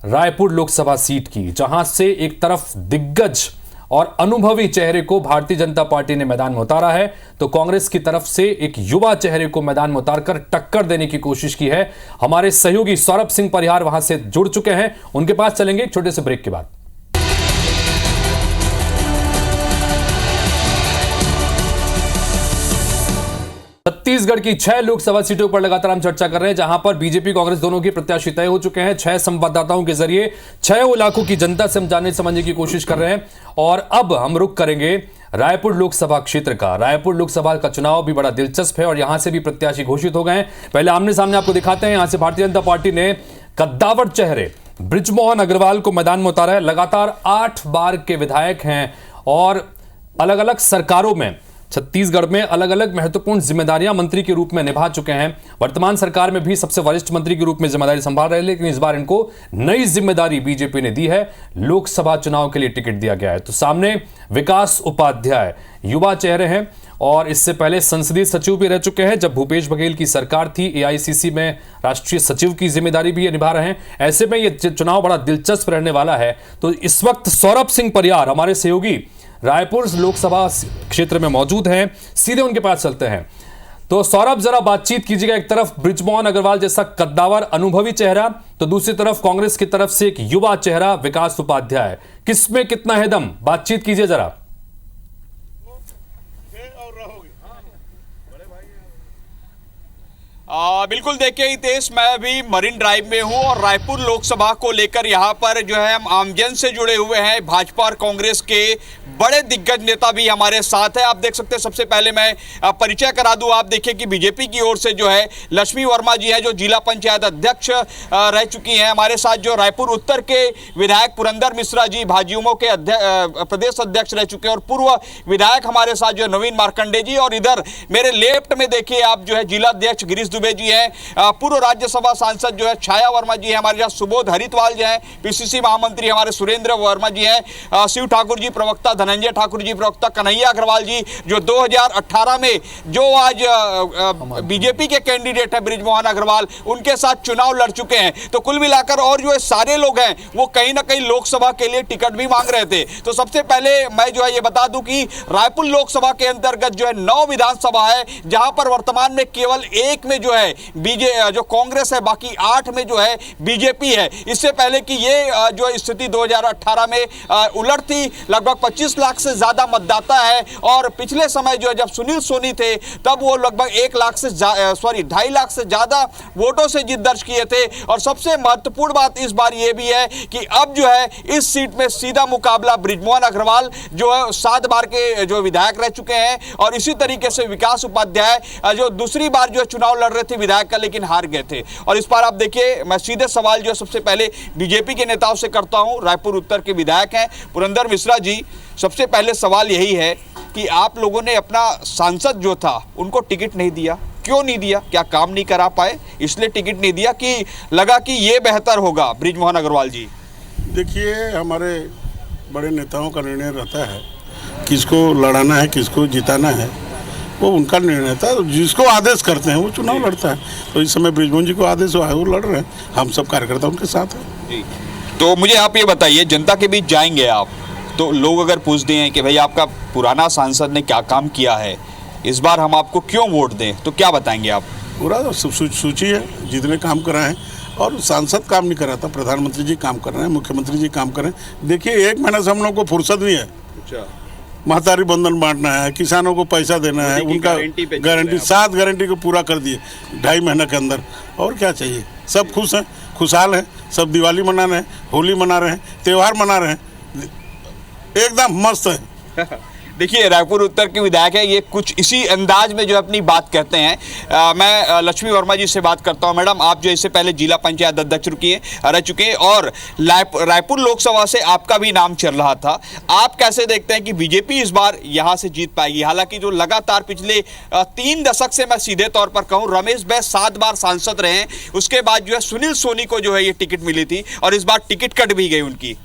रायपुर लोकसभा सीट की, जहां से एक तरफ दिग्गज और अनुभवी चेहरे को भारतीय जनता पार्टी ने मैदान में उतारा है, तो कांग्रेस की तरफ से एक युवा चेहरे को मैदान में उतारकर टक्कर देने की कोशिश की है। हमारे सहयोगी सौरभ सिंह परिहार वहां से जुड़ चुके हैं, उनके पास चलेंगे एक छोटे से ब्रेक के बाद। छत्तीसगढ़ की 6 लोकसभा सीटों पर लगातार हम चर्चा कर रहे हैं, जहां पर बीजेपी कांग्रेस दोनों के प्रत्याशी तय हो चुके हैं। 6 संवाददाताओं के जरिए 6 इलाकों की जनता से हम जानने समझने की कोशिश कर रहे हैं। और अब हम रुख करेंगे रायपुर लोकसभा क्षेत्र का। रायपुर लोकसभा का चुनाव भी बड़ा दिलचस्प है और यहां से भी प्रत्याशी घोषित हो गए हैं। पहले आमने सामने आपको दिखाते हैं। यहां से भारतीय जनता पार्टी ने कद्दावर चेहरे बृजमोहन अग्रवाल को मैदान में उतारा है। लगातार 8 बार के विधायक हैं और अलग अलग सरकारों में छत्तीसगढ़ में अलग अलग महत्वपूर्ण जिम्मेदारियां मंत्री के रूप में निभा चुके हैं। वर्तमान सरकार में भी सबसे वरिष्ठ मंत्री के रूप में जिम्मेदारी संभाल रहे हैं, लेकिन इस बार इनको नई जिम्मेदारी बीजेपी ने दी है। लोकसभा चुनाव के लिए टिकट दिया गया है। तो सामने विकास उपाध्याय युवा चेहरे हैं और इससे पहले संसदीय सचिव भी रह चुके हैं जब भूपेश बघेल की सरकार थी। एआईसीसी में राष्ट्रीय सचिव की जिम्मेदारी भी निभा रहे हैं। ऐसे में यह चुनाव बड़ा दिलचस्प रहने वाला है। तो इस वक्त सौरभ सिंह परिहार हमारे सहयोगी रायपुर लोकसभा क्षेत्र में मौजूद हैं, सीधे उनके पास चलते हैं। तो सौरभ, जरा बातचीत कीजिएगा। एक तरफ बृजमोहन अग्रवाल जैसा कद्दावर अनुभवी चेहरा, तो दूसरी तरफ कांग्रेस की तरफ से एक युवा चेहरा विकास उपाध्याय, किसमें कितना है दम? बातचीत कीजिए जरा। बिल्कुल देखिए हितेश, मैं अभी मरीन ड्राइव में हूं और रायपुर लोकसभा को लेकर यहां पर जो है हम आमजन से जुड़े हुए हैं। भाजपा और कांग्रेस के बड़े दिग्गज नेता भी हमारे साथ है। आप देख सकते हैं, सबसे पहले मैं परिचय करा दूं। आप देखिए कि बीजेपी की ओर से जो है लक्ष्मी वर्मा जी हैं, जो जिला पंचायत अध्यक्ष रह चुकी हैं। हमारे साथ जो रायपुर उत्तर के विधायक पुरंदर मिश्रा जी भाजयुमो के प्रदेश अध्यक्ष रह चुके हैं और पूर्व विधायक हमारे साथ जो नवीन मार्कंडे जी। और इधर मेरे लेफ्ट में देखिए आप जो है जिला अध्यक्ष गिरीश दुबे जी हैं, पूर्व राज्यसभा सांसद जो है छाया वर्मा जी हैं, हमारे यहाँ सुबोध हरिद्वाल जी हैं, पीसीसी महामंत्री हमारे सुरेंद्र वर्मा जी हैं, शिव ठाकुर जी प्रवक्ता, धनंजय ठाकुर जी प्रवक्ता, कन्हैया अग्रवाल जी जो 2018 में जो आज बीजेपी के कैंडिडेट हैं बृजमोहन अग्रवाल, उनके साथ चुनाव लड़ चुके हैं। तो कुल मिलाकर और जो सारे लोग हैं वो कहीं ना कहीं लोकसभा के लिए टिकट भी मांग रहे थे। तो सबसे पहले मैं जो है ये बता दूं कि रायपुर लोकसभा के अंतर्गत जो है 9 विधानसभा है, जहां पर वर्तमान में केवल एक में जो है जो कांग्रेस है, बाकी 8 में जो है बीजेपी है। इससे पहले कि ये जो स्थिति 2018 में उलट थी, लगभग 25 लाख से ज्यादा मतदाता है और पिछले समय जो है जब सुनील सोनी थे तब वो लगभग 2.5 लाख से ज्यादा वोटों से जीत दर्ज किए थे। और सबसे महत्वपूर्ण बात इस बार ये भी है कि अब जो है इस सीट में सीधा मुकाबला बृजमोहन अग्रवाल जो है 7 बार के जो विधायक रह चुके हैं और इसी तरीके से विकास उपाध्याय जो दूसरी बार जो चुनाव लड़ रहे थे विधायक का, लेकिन हार गए थे। और इस बार आप देखिए, मैं सीधे सवाल जो सबसे पहले बीजेपी के नेताओं से करता हूं। रायपुर उत्तर के विधायक हैं पुरंदर मिश्रा जी, सबसे पहले सवाल यही है कि आप लोगों ने अपना सांसद जो था उनको टिकट नहीं दिया, क्यों नहीं दिया? क्या काम नहीं करा पाए इसलिए टिकट नहीं दिया, कि लगा कि ये बेहतर होगा? बृजमोहन अग्रवाल जी। देखिए, हमारे बड़े नेताओं का निर्णय रहता है, किसको लड़ाना है, किसको जिताना है, वो उनका निर्णय था। जिसको आदेश करते हैं वो चुनाव लड़ता है। तो इस समय बृजमोहन जी को आदेश हुआ है, वो लड़ रहे हैं, हम सब कार्यकर्ता उनके साथ हैं जी। तो मुझे आप ये बताइए, जनता के बीच जाएंगे आप, तो लोग अगर पूछते हैं कि भाई आपका पुराना सांसद ने क्या काम किया है, इस बार हम आपको क्यों वोट दें, तो क्या बताएंगे आप? पूरा सूची है जितने काम कराए हैं, और सांसद काम नहीं करा था, प्रधानमंत्री जी काम कर रहे हैं, मुख्यमंत्री जी काम कर रहे हैं। देखिए, 1 महीना से हम लोग को फुर्सत भी है। अच्छा। महतारी बंधन बांटना है, किसानों को पैसा देना है, उनका गारंटी 7 गारंटी को पूरा कर दिए 2.5 महीने के अंदर। और क्या चाहिए? सब खुश हैं, खुशहाल हैं, सब दिवाली मना रहे हैं, होली मना रहे हैं, त्यौहार मना रहे हैं, एकदम मस्त है। देखिए, रायपुर उत्तर के विधायक है, ये कुछ इसी अंदाज में जो अपनी बात कहते हैं। मैं लक्ष्मी वर्मा जी से बात करता हूं। मैडम, आप जो इससे पहले जिला पंचायत अध्यक्ष रह चुके हैं और रायपुर लोकसभा से आपका भी नाम चल रहा था। आप कैसे देखते हैं कि बीजेपी इस बार यहां से जीत पाएगी? हालांकि जो लगातार पिछले 3 दशक से, मैं सीधे तौर पर कहूं, रमेश बैस 7 बार सांसद रहे हैं, उसके बाद जो है सुनील सोनी को जो है ये टिकट मिली थी और इस बार टिकट कट भी गई उनकी।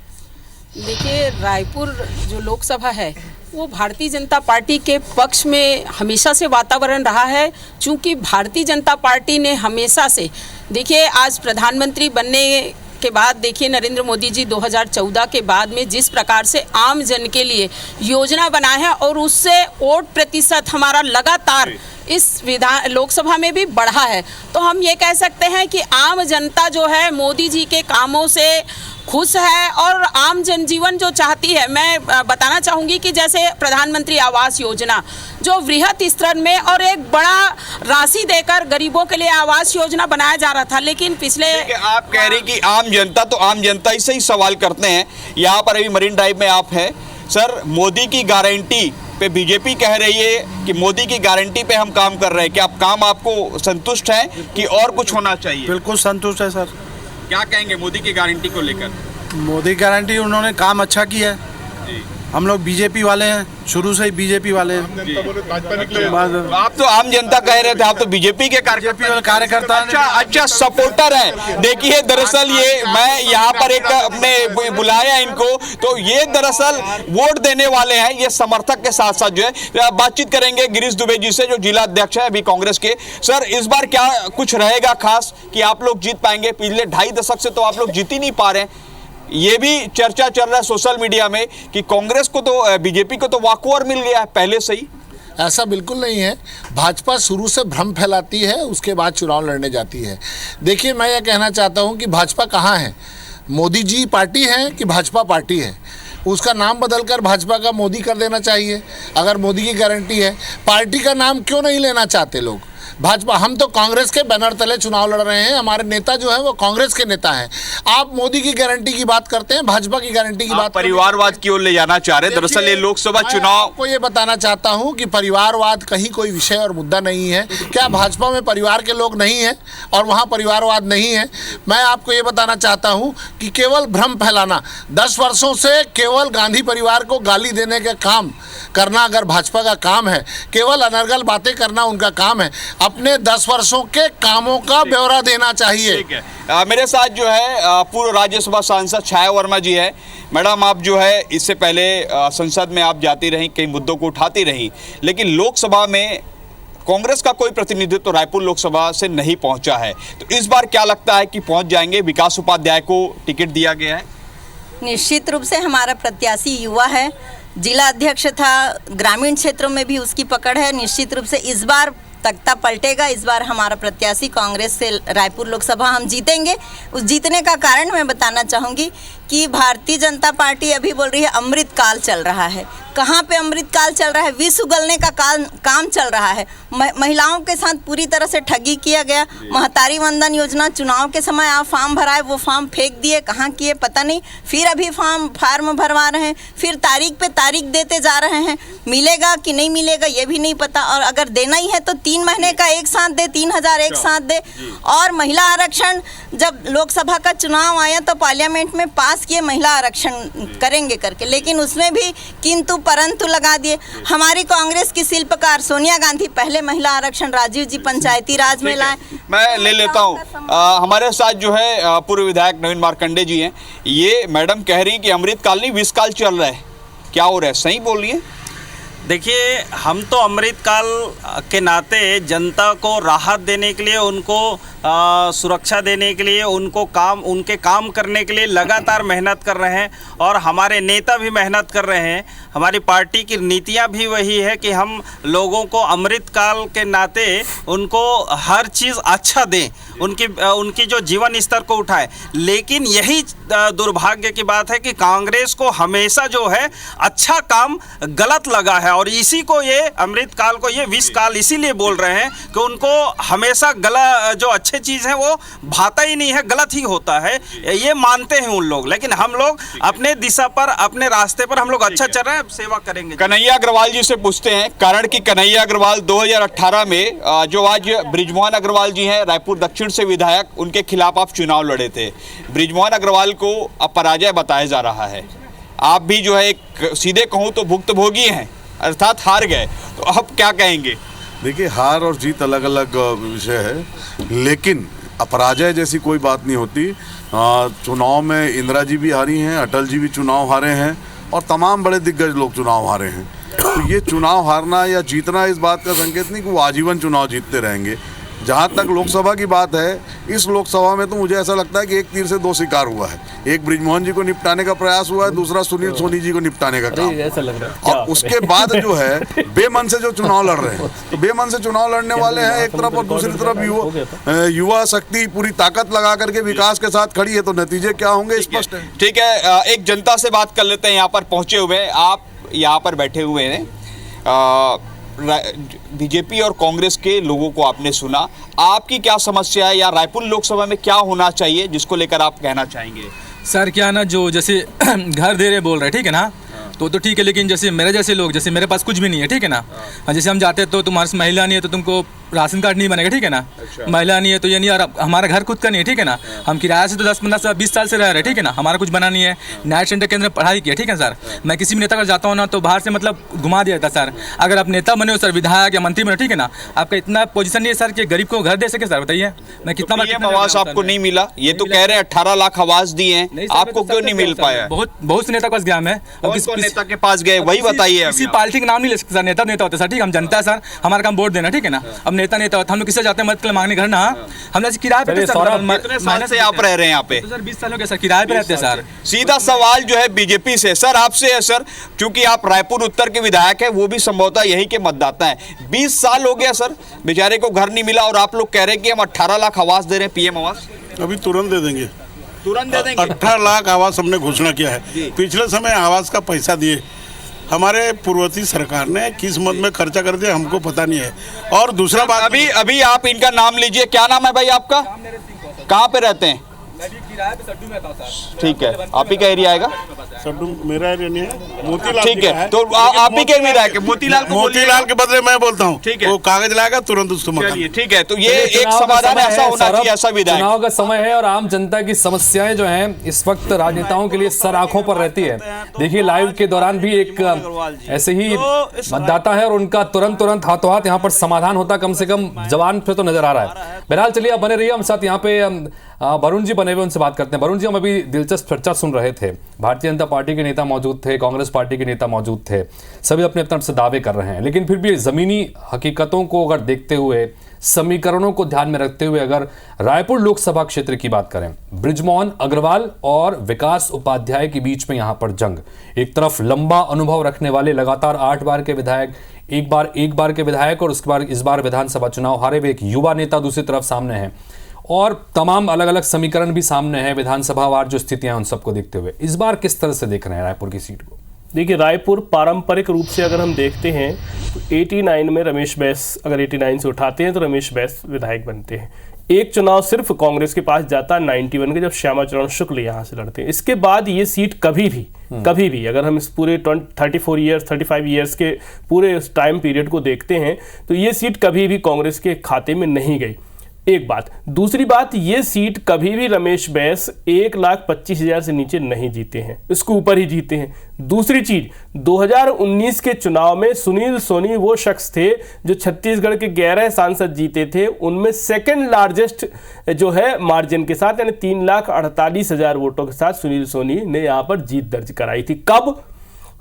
देखिए, रायपुर जो लोकसभा है वो भारतीय जनता पार्टी के पक्ष में हमेशा से वातावरण रहा है, क्योंकि भारतीय जनता पार्टी ने हमेशा से, देखिए, आज प्रधानमंत्री बनने के बाद देखिए नरेंद्र मोदी जी 2014 के बाद में जिस प्रकार से आम जन के लिए योजना बनाए हैं और उससे वोट प्रतिशत हमारा लगातार इस लोकसभा में भी बढ़ा है। तो हम ये कह सकते हैं कि आम जनता जो है मोदी जी के कामों से खुश है और आम जनजीवन जो चाहती है। मैं बताना चाहूँगी कि जैसे प्रधानमंत्री आवास योजना जो वृहत स्तर में और एक बड़ा राशि देकर गरीबों के लिए आवास योजना बनाया जा रहा था, लेकिन पिछले आप कह रहे कि आम जनता, तो आम जनता ही से ही सवाल करते हैं। यहाँ पर अभी मरीन ड्राइव में आप हैं सर, मोदी की गारंटी पे बीजेपी कह रही है कि मोदी की गारंटी पे हम काम कर रहे हैं। क्या आप काम आपको संतुष्ट है कि और कुछ होना चाहिए? बिल्कुल संतुष्ट है सर। क्या कहेंगे मोदी की गारंटी को लेकर? मोदी गारंटी, उन्होंने काम अच्छा किया है। हम लोग बीजेपी वाले हैं, शुरू से ही बीजेपी वाले हैं। आप तो आम जनता कह रहे थे, आप तो बीजेपी के कार्यकर्ता अच्छा सपोर्टर हैं। देखिए, दरअसल ये मैं यहाँ पर एक अपने बुलाया इनको, तो ये दरअसल वोट देने वाले हैं, ये समर्थक के साथ साथ जो है। बातचीत करेंगे गिरीश दुबे जी से, जो जिला अध्यक्ष है अभी कांग्रेस के। सर, इस बार क्या कुछ रहेगा खास कि आप लोग जीत पाएंगे? पिछले 2.5 दशक से तो आप लोग जीत ही नहीं पा रहे हैं। ये भी चर्चा चल रहा है सोशल मीडिया में कि कांग्रेस को तो, बीजेपी को तो वॉकओवर मिल गया है पहले से ही। ऐसा बिल्कुल नहीं है। भाजपा शुरू से भ्रम फैलाती है, उसके बाद चुनाव लड़ने जाती है। देखिए, मैं ये कहना चाहता हूँ कि भाजपा कहाँ है? मोदी जी पार्टी है कि भाजपा पार्टी है? उसका नाम बदलकर भाजपा का मोदी कर देना चाहिए। अगर मोदी की गारंटी है, पार्टी का नाम क्यों नहीं लेना चाहते लोग? भाजपा, हम तो कांग्रेस के बैनर तले चुनाव लड़ रहे हैं, हमारे नेता जो है वो कांग्रेस के नेता हैं। आप मोदी की गारंटी की बात करते हैं, भाजपा की गारंटी की बात, परिवारवाद की ओर ले जाना चाह रहे हैं। दरअसल ये लोकसभा चुनाव, आपको ये बताना चाहता हूं कि परिवारवाद कहीं कोई विषय और मुद्दा नहीं है। क्या भाजपा में परिवार के लोग नहीं हैं और वहां परिवारवाद नहीं है? मैं आपको ये बताना चाहता हूं कि केवल भ्रम फैलाना, 10 वर्षों से केवल गांधी परिवार को गाली देने का काम करना अगर भाजपा का काम है, केवल अनर्गल बातें करना उनका काम है, अपने 10 वर्षों के कामों का ब्यौरा देना चाहिए। ठीक है। मेरे साथ जो है पूर्व राज्यसभा सांसद छाया वर्मा जी है। मैडम, आप जो है इससे पहले संसद में आप जाती रहीं, कई मुद्दों को उठाती रहीं, लेकिन लोकसभा में कांग्रेस का कोई प्रतिनिधित्व तो रायपुर लोकसभा से नहीं पहुंचा है, तो इस बार क्या लगता है कि पहुंच जाएंगे? विकास उपाध्याय को टिकट दिया गया है। निश्चित रूप से हमारा प्रत्याशी युवा है, जिला अध्यक्ष था, ग्रामीण क्षेत्रों में भी उसकी पकड़ है। निश्चित रूप से इस बार तख्ता पलटेगा। इस बार हमारा प्रत्याशी कांग्रेस से रायपुर लोकसभा हम जीतेंगे। उस जीतने का कारण मैं बताना चाहूँगी कि भारतीय जनता पार्टी अभी बोल रही है अमृत काल चल रहा है। कहाँ पे अमृत काल चल रहा है? विष उगलने का काम चल रहा है। महिलाओं के साथ पूरी तरह से ठगी किया गया। महतारी वंदन योजना चुनाव के समय आप फॉर्म भराए, वो फॉर्म फेंक दिए, कहाँ किए पता नहीं। फिर अभी फार्म भरवा रहे हैं, फिर तारीख पे तारीख देते जा रहे हैं। मिलेगा कि नहीं मिलेगा ये भी नहीं पता। और अगर देना ही है तो 3 महीने का एक साथ दे, 3,000 एक साथ दे। और महिला आरक्षण जब लोकसभा का चुनाव आया तो पार्लियामेंट में पास किए महिला आरक्षण करेंगे करके, लेकिन उसमें भी किंतु परंतु लगा दिए। हमारी कांग्रेस की शिल्पकार सोनिया गांधी पहले महिला आरक्षण राजीव जी पंचायती राज में लाए। मैं ले लेता हूँ, हमारे साथ जो है पूर्व विधायक नवीन मार्कंडे जी हैं। ये मैडम कह रही कि अमृत काल नहीं विष काल चल रहा है, क्या हो रहा है? सही बोल रही है। देखिए, हम तो अमृत काल के नाते जनता को राहत देने के लिए, उनको सुरक्षा देने के लिए, उनके काम करने के लिए लगातार मेहनत कर रहे हैं और हमारे नेता भी मेहनत कर रहे हैं। हमारी पार्टी की नीतियां भी वही है कि हम लोगों को अमृत काल के नाते उनको हर चीज़ अच्छा दें, उनकी जो जीवन स्तर को उठाए। लेकिन यही दुर्भाग्य की बात है कि कांग्रेस को हमेशा जो है अच्छा काम गलत लगा है और इसी को ये अमृत काल को ये विष काल इसीलिए बोल रहे हैं कि उनको हमेशा जो अच्छे चीज़ है वो भाता ही नहीं है, गलत ही होता है, ये मानते हैं उन लोग। लेकिन हम लोग अपने दिशा पर, अपने रास्ते पर हम लोग अच्छा चल रहे हैं, सेवा करेंगे। कन्हैया अग्रवाल जी से पूछते हैं, कारण कि कन्हैया अग्रवाल 2018 में जो आज बृजमोहन अग्रवाल जी हैं रायपुर दक्षिण से विधायक, उनके खिलाफ आप चुनाव लड़े थे। बृजमोहन अग्रवाल को अब पराजय बताया जा रहा है। आप भी जो है एक सीधे कहूँ तो भुक्तभोगी हैं, अर्थात हार गए, तो अब क्या कहेंगे? देखिए, हार और जीत अलग अलग विषय है, लेकिन अपराजय जैसी कोई बात नहीं होती। चुनाव में इंदिरा जी भी हारी हैं, अटल जी भी चुनाव हारे हैं और तमाम बड़े दिग्गज लोग चुनाव हारे हैं। तो ये चुनाव हारना या जीतना इस बात का संकेत नहीं कि वो आजीवन चुनाव जीतते रहेंगे। जहाँ तक लोकसभा की बात है, इस लोकसभा में तो मुझे ऐसा लगता है कि एक तीर से 2 शिकार हुआ है। एक बृजमोहन जी को निपटाने का प्रयास हुआ है, दूसरा सुनील सोनी जी को निपटाने का काम। ऐसा लग रहा है। और उसके बाद जो है बेमन से जो चुनाव लड़ रहे हैं, तो बेमन से चुनाव लड़ने वाले हैं एक तरफ और दूसरी तरफ युवा शक्ति पूरी ताकत लगा करके विकास के साथ खड़ी है, तो नतीजे क्या होंगे स्पष्ट है। ठीक है, एक जनता से बात कर लेते हैं। यहाँ पर पहुंचे हुए, आप यहाँ पर बैठे हुए हैं, बीजेपी और कांग्रेस के लोगों को आपने सुना, आपकी क्या समस्या है या रायपुर लोकसभा में क्या होना चाहिए जिसको लेकर आप कहना चाहेंगे? सर क्या ना, जो जैसे घर दे रहे बोल रहे, ठीक है ना, तो ठीक है, लेकिन जैसे मेरे जैसे लोग, जैसे मेरे पास कुछ भी नहीं है, ठीक है ना, जैसे हम जाते तो तुम्हारे महिला नहीं है तो तुमको राशन कार्ड नहीं बनेगा, ठीक है ना। महिला नहीं है तो ये नहीं, और हमारा घर खुद का नहीं है, ठीक है ना। हम किराया से तो 10-15 साल 20 साल से रह रहे हैं, ठीक है ना। हमारा कुछ बना नहीं है। नाइट सेंटर के अंदर पढ़ाई किया, ठीक है सर। मैं किसी भी नेता का जाता हूँ ना तो बाहर से मतलब घुमा दिया जाता सर। अगर आप नेता बने हो सर, विधायक या मंत्री बने, ठीक है ना, आपका इतना पोजीशन नहीं है सर कि गरीब को घर दे सके सर, बताइए। मैं कितना आवास आपको नहीं मिला? ये तो कह रहे हैं 18 लाख आवास दिए हैं, आपको क्यों नहीं मिल पाया? बहुत से नेता के पास गया मैं। नेता के पास गए वही बताइए। किसी पार्टी का नाम नहीं ले सकते सर, नेता होता है सर, ठीक है। हम जनता है सर, हमारा काम वोट देना, ठीक है ना। अब नेता होता, हम लोग जाते हैं मत मांगने घर ना, हम लोग किराए पे से आप रह रहे हैं यहाँ पे? तो सर 20 साल हो गए सर, किराए पे रहते हैं सर। सीधा सवाल जो है बीजेपी से सर, आपसे है सर, क्योंकि आप रायपुर उत्तर के विधायक हैं, वो भी संभवतः यही के मतदाता हैं। 20 साल हो गया सर, बेचारे को घर नहीं मिला और आप लोग कह रहे हैं कि हम 18 लाख आवास दे रहे हैं, पीएम आवास। अभी तुरंत दे देंगे, तुरंत दे देंगे। 18 लाख आवास हमने घोषणा किया है। पिछले समय आवास का पैसा दिए हमारे पूर्ववर्ती सरकार ने, किस मत में खर्चा कर दिया हमको पता नहीं है। और दूसरा बात, अभी आप इनका नाम लीजिए, क्या नाम है भाई आपका? कहाँ पे रहते हैं? ठीक है, आप ही का एरिया आएगा? सड्डू मेरा एरिया नहीं है, मोतीलाल। ठीक है, तो आप ही के विधायक है, मोतीलाल के बदले मैं बोलता हूँ, ठीक है, वो कागज लाएगा तुरंत उसको मकान। ठीक है, तो ये एक समाधान ऐसा होना चाहिए, ऐसा विधायक। चुनाव का समय है और आम जनता की समस्याएं जो हैं इस वक्त राजनेताओं के लिए सर आंखों पर रहती है। देखिए लाइव के दौरान भी एक ऐसे ही मतदाता है और उनका तुरंत हाथों हाथ यहाँ पर समाधान होता, कम से कम जवान पे तो नजर आ रहा है। बहरहाल चलिए आप बने रहिए हम साथ, यहाँ पे वरुण जी बने हुए, उनसे बात करते हैं। वरुण जी, हम अभी दिलचस्प चर्चा सुन रहे थे, भारतीय जनता पार्टी के नेता मौजूद थे, कांग्रेस पार्टी के नेता मौजूद थे, सभी अपने तरफ से दावे कर रहे हैं, लेकिन फिर भी जमीनी हकीकतों को अगर देखते हुए, समीकरणों को ध्यान में रखते हुए अगर रायपुर लोकसभा क्षेत्र की बात करें, बृजमोहन अग्रवाल और विकास उपाध्याय के बीच में यहां पर जंग। एक तरफ लंबा अनुभव रखने वाले लगातार 8 बार के विधायक, एक बार के विधायक और उसके बाद इस बार विधानसभा चुनाव हारे हुए एक युवा नेता दूसरी तरफ सामने हैं, और तमाम अलग अलग समीकरण भी सामने हैं, विधानसभावार जो स्थितियां उन सबको देखते हुए इस बार किस तरह से देख रहे हैं रायपुर की सीट को? देखिए, रायपुर पारंपरिक रूप से अगर हम देखते हैं तो 89 में रमेश बैस, अगर 89 से उठाते हैं तो रमेश बैस विधायक बनते हैं। एक चुनाव सिर्फ कांग्रेस के पास जाता है 91 के, जब श्यामाचरण शुक्ल यहाँ से लड़ते हैं। इसके बाद ये सीट कभी भी अगर हम इस पूरे 35 ईयर्स के पूरे टाइम पीरियड को देखते हैं तो ये सीट कभी भी कांग्रेस के खाते में नहीं गई। एक बात। दूसरी बात, ये सीट कभी भी रमेश बैस 1,25,000 से नीचे नहीं जीते हैं, इसके ऊपर ही जीते हैं। दूसरी चीज, 2019 के चुनाव में सुनील सोनी वो शख्स थे जो छत्तीसगढ़ के 11 सांसद जीते थे, उनमें सेकंड लार्जेस्ट जो है मार्जिन के साथ, यानी 3,48,000 वोटों के साथ सुनील सोनी ने यहाँ पर जीत दर्ज कराई थी। कब?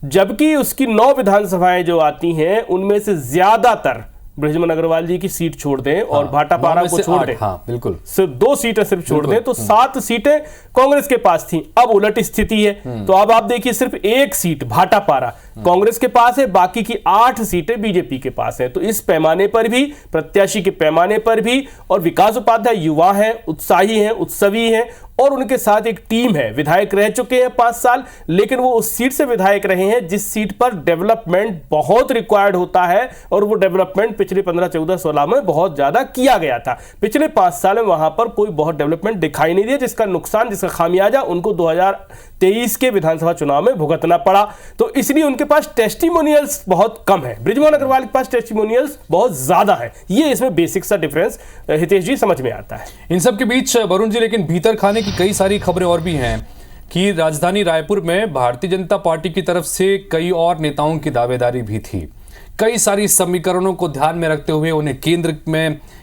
जबकि उसकी 9 विधानसभाएं जो आती हैं उनमें से ज्यादातर बृजमोहन अग्रवाल जी की सीट छोड़ दें और भाटापारा को छोड़ दें, बिल्कुल सिर्फ 2 सीटें सिर्फ छोड़ दें तो 7 सीटें कांग्रेस के पास थी। अब उलट स्थिति है, तो अब आप देखिए सिर्फ 1 सीट भाटापारा कांग्रेस के पास है, बाकी की 8 सीटें बीजेपी के पास है। तो इस पैमाने पर भी, प्रत्याशी के पैमाने पर भी, और विकास उपाध्याय युवा हैं, उत्साही हैं, उत्सवी हैं और उनके साथ एक टीम है। विधायक रह चुके हैं 5 साल, लेकिन वो उस सीट से विधायक रहे हैं जिस सीट पर डेवलपमेंट बहुत रिक्वायर्ड होता है, और वो डेवलपमेंट पिछले 15, 14, 16 में बहुत ज्यादा किया गया था। पिछले 5 साल में वहां पर कोई बहुत डेवलपमेंट दिखाई नहीं दिया, जिसका नुकसान, जिसका खामियाजा उनको 2023 के विधानसभा चुनाव में भुगतना पड़ा। तो इसलिए उनके पास टेस्टिमोनियल्स बहुत कम है, बृजमोहन अग्रवाल के पास टेस्टिमोनियल्स बहुत ज्यादा है। ये इसमें बेसिक सा डिफरेंस हितेश जी समझ में आता है। इन सब के बीच वरुण जी, लेकिन भीतर खाने की कई सारी खबरें और भी हैं कि राजधानी रायपुर में भारतीय जनता पार्टी की तरफ से कई और नेताओं की दावेदारी भी थी। कई सारी समीकरणों को ध्यान में रखते हुए उन्हें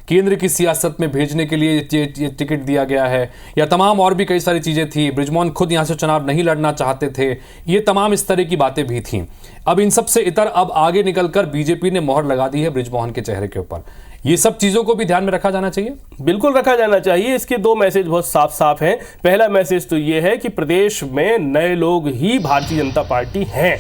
केंद्र की सियासत में भेजने के लिए ये टिकट दिया गया है, या तमाम और भी कई सारी चीज़ें थी। बृजमोहन खुद यहाँ से चुनाव नहीं लड़ना चाहते थे, ये तमाम इस तरह की बातें भी थीं। अब इन सब से इतर अब आगे निकलकर बीजेपी ने मोहर लगा दी है बृजमोहन के चेहरे के ऊपर। ये सब चीजों को भी ध्यान में रखा जाना चाहिए। बिल्कुल रखा जाना चाहिए। इसके 2 मैसेज बहुत साफ साफ हैं। पहला मैसेज तो ये है कि प्रदेश में नए लोग ही भारतीय जनता पार्टी हैं,